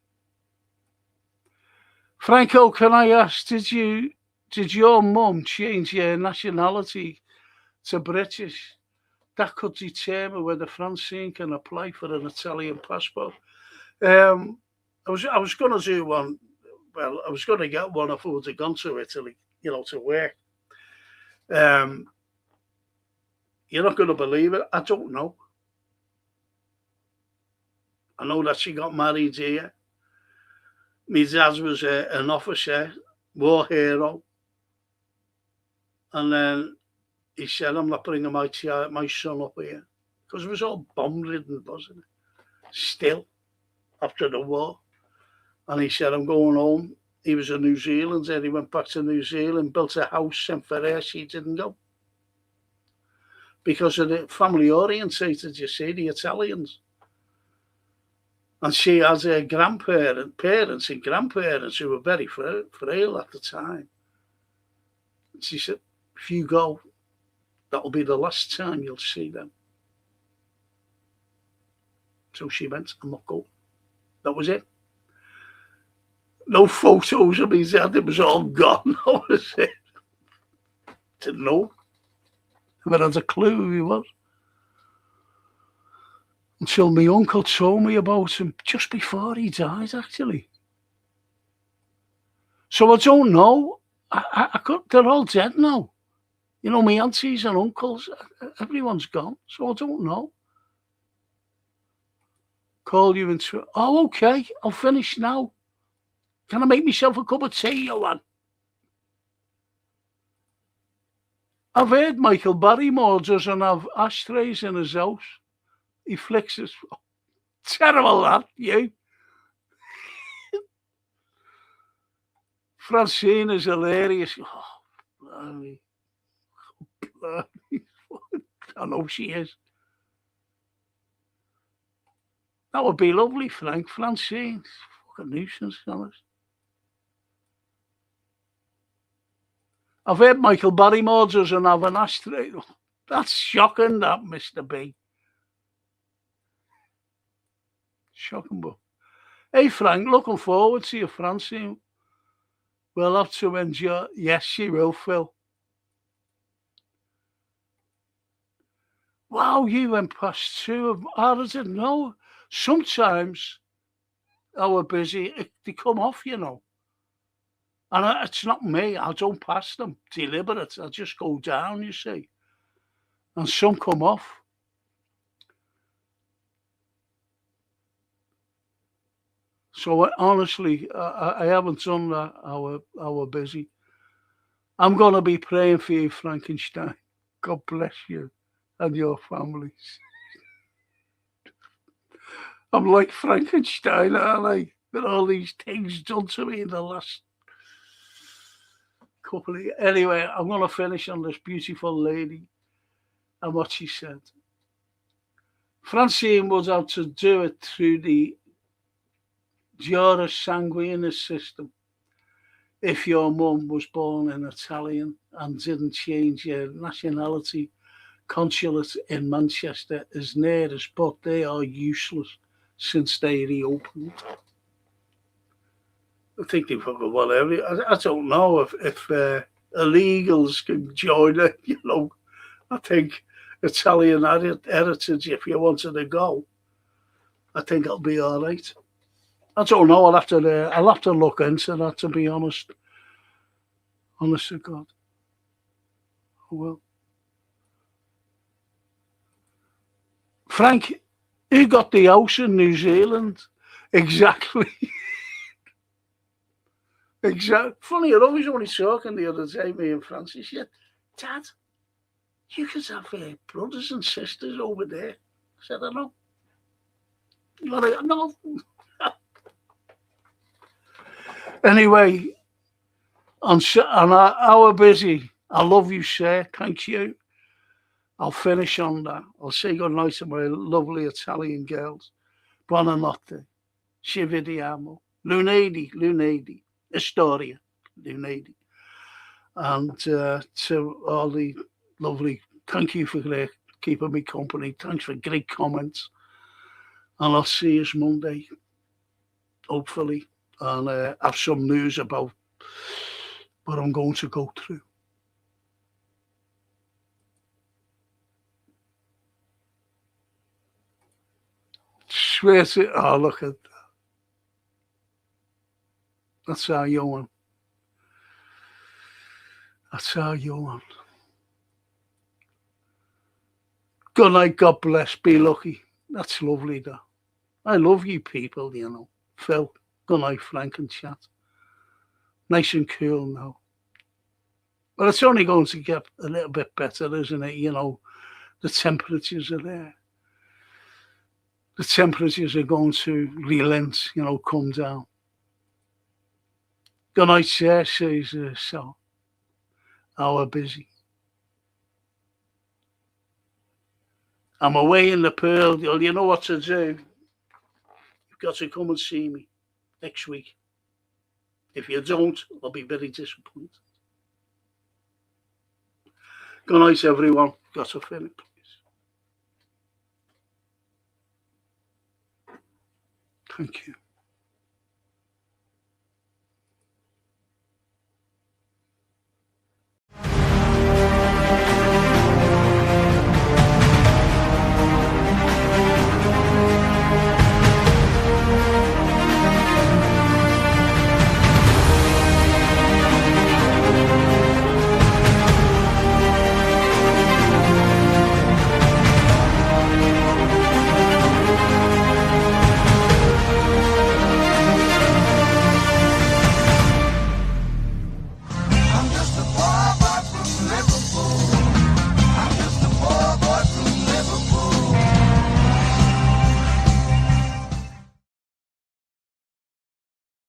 Franco, can I ask, did your mum change your nationality to British? That could determine whether Francine can apply for an Italian passport. I was going to do one. Well, I was going to get one if I would have gone to Italy, to work. You're not going to believe it. I don't know. I know that she got married here. My dad was an officer, war hero. And then he said, I'm not bringing my son up here. Because it was all bomb-ridden, wasn't it? Still, after the war. And he said, I'm going home. He was a New Zealander. He went back to New Zealand, built a house, sent for her. She didn't go. Because of the family orientated, you see, the Italians. And she has her parents and grandparents who were very frail at the time. She said, if you go, that'll be the last time you'll see them. So she went, I'm not going. That was it. No photos of his dad, it was all gone. That was it. Didn't know. Never had a clue who he was. Until my uncle told me about him just before he died, actually. So I don't know. They're all dead now. You know, my aunties and uncles, everyone's gone. So I don't know. Call you into. Oh, okay. I'll finish now. Can I make myself a cup of tea, Johan? I've heard Michael Barrymore doesn't have ashtrays in his house. He flicks his. Terrible that, you. Francine is hilarious. Oh, bloody. I know she is. That would be lovely, Frank. Francine. Fucking nuisance, honest. I've heard Michael Barrymore doesn't have an ashtray. That's shocking, that, Mr. B. Shocking, but. Hey, Frank, looking forward to you, Francine. We'll have to enjoy. Yes, she will, Phil. Wow, you went past 2 of. I didn't know. Sometimes I were busy. They come off, you know. And it's not me. I don't pass them deliberate. I just go down, you see. And some come off. So honestly, I haven't done that. I were busy. I'm going to be praying for you, Frankenstein. God bless you and your families. I'm like Frankenstein, aren't I? With all these things done to me in the last couple of years. Anyway, I'm going to finish on this beautiful lady and what she said. Francine would have to do it through the Gyrus sanguinis system. If your mum was born in Italian and didn't change her nationality, consulate in Manchester is nearest, but they are useless since they reopened. I think they fucking whatever. I don't know if illegals can join it. You know, I think Italian heritage. If you wanted to go, I think it'll be all right. I don't know. I'll have to look into that. To be honest, honest to God, I will. Frank, who got the house in New Zealand? Exactly. Exactly. Funny enough, I was only talking the other day, me and Francis. She said, Dad, you could have brothers and sisters over there. I said, I know. No. Anyway, on our busy. I love you, sir. Thank you. I'll finish on that. I'll say goodnight to my lovely Italian girls. Buonanotte. Ci vediamo. Lunedì. Historia. Lunedì. And to all the lovely, thank you for keeping me company. Thanks for great comments. And I'll see you Monday, hopefully, and have some news about what I'm going to go through. Swear to, oh, look at that. That's our Johan. That's our Johan. Good night, God bless, be lucky. That's lovely, that. I love you people, you know. Phil, good night, Frank and chat. Nice and cool now. But it's only going to get a little bit better, isn't it? You know, the temperatures are there. The temperatures are going to relent, you know, come down. Good night, sir, says so. Our busy. I'm away in the Pearl. You know what to do. got to come and see me next week. If you don't, I'll be very disappointed. Good night, everyone. Got to finish, please. Thank you.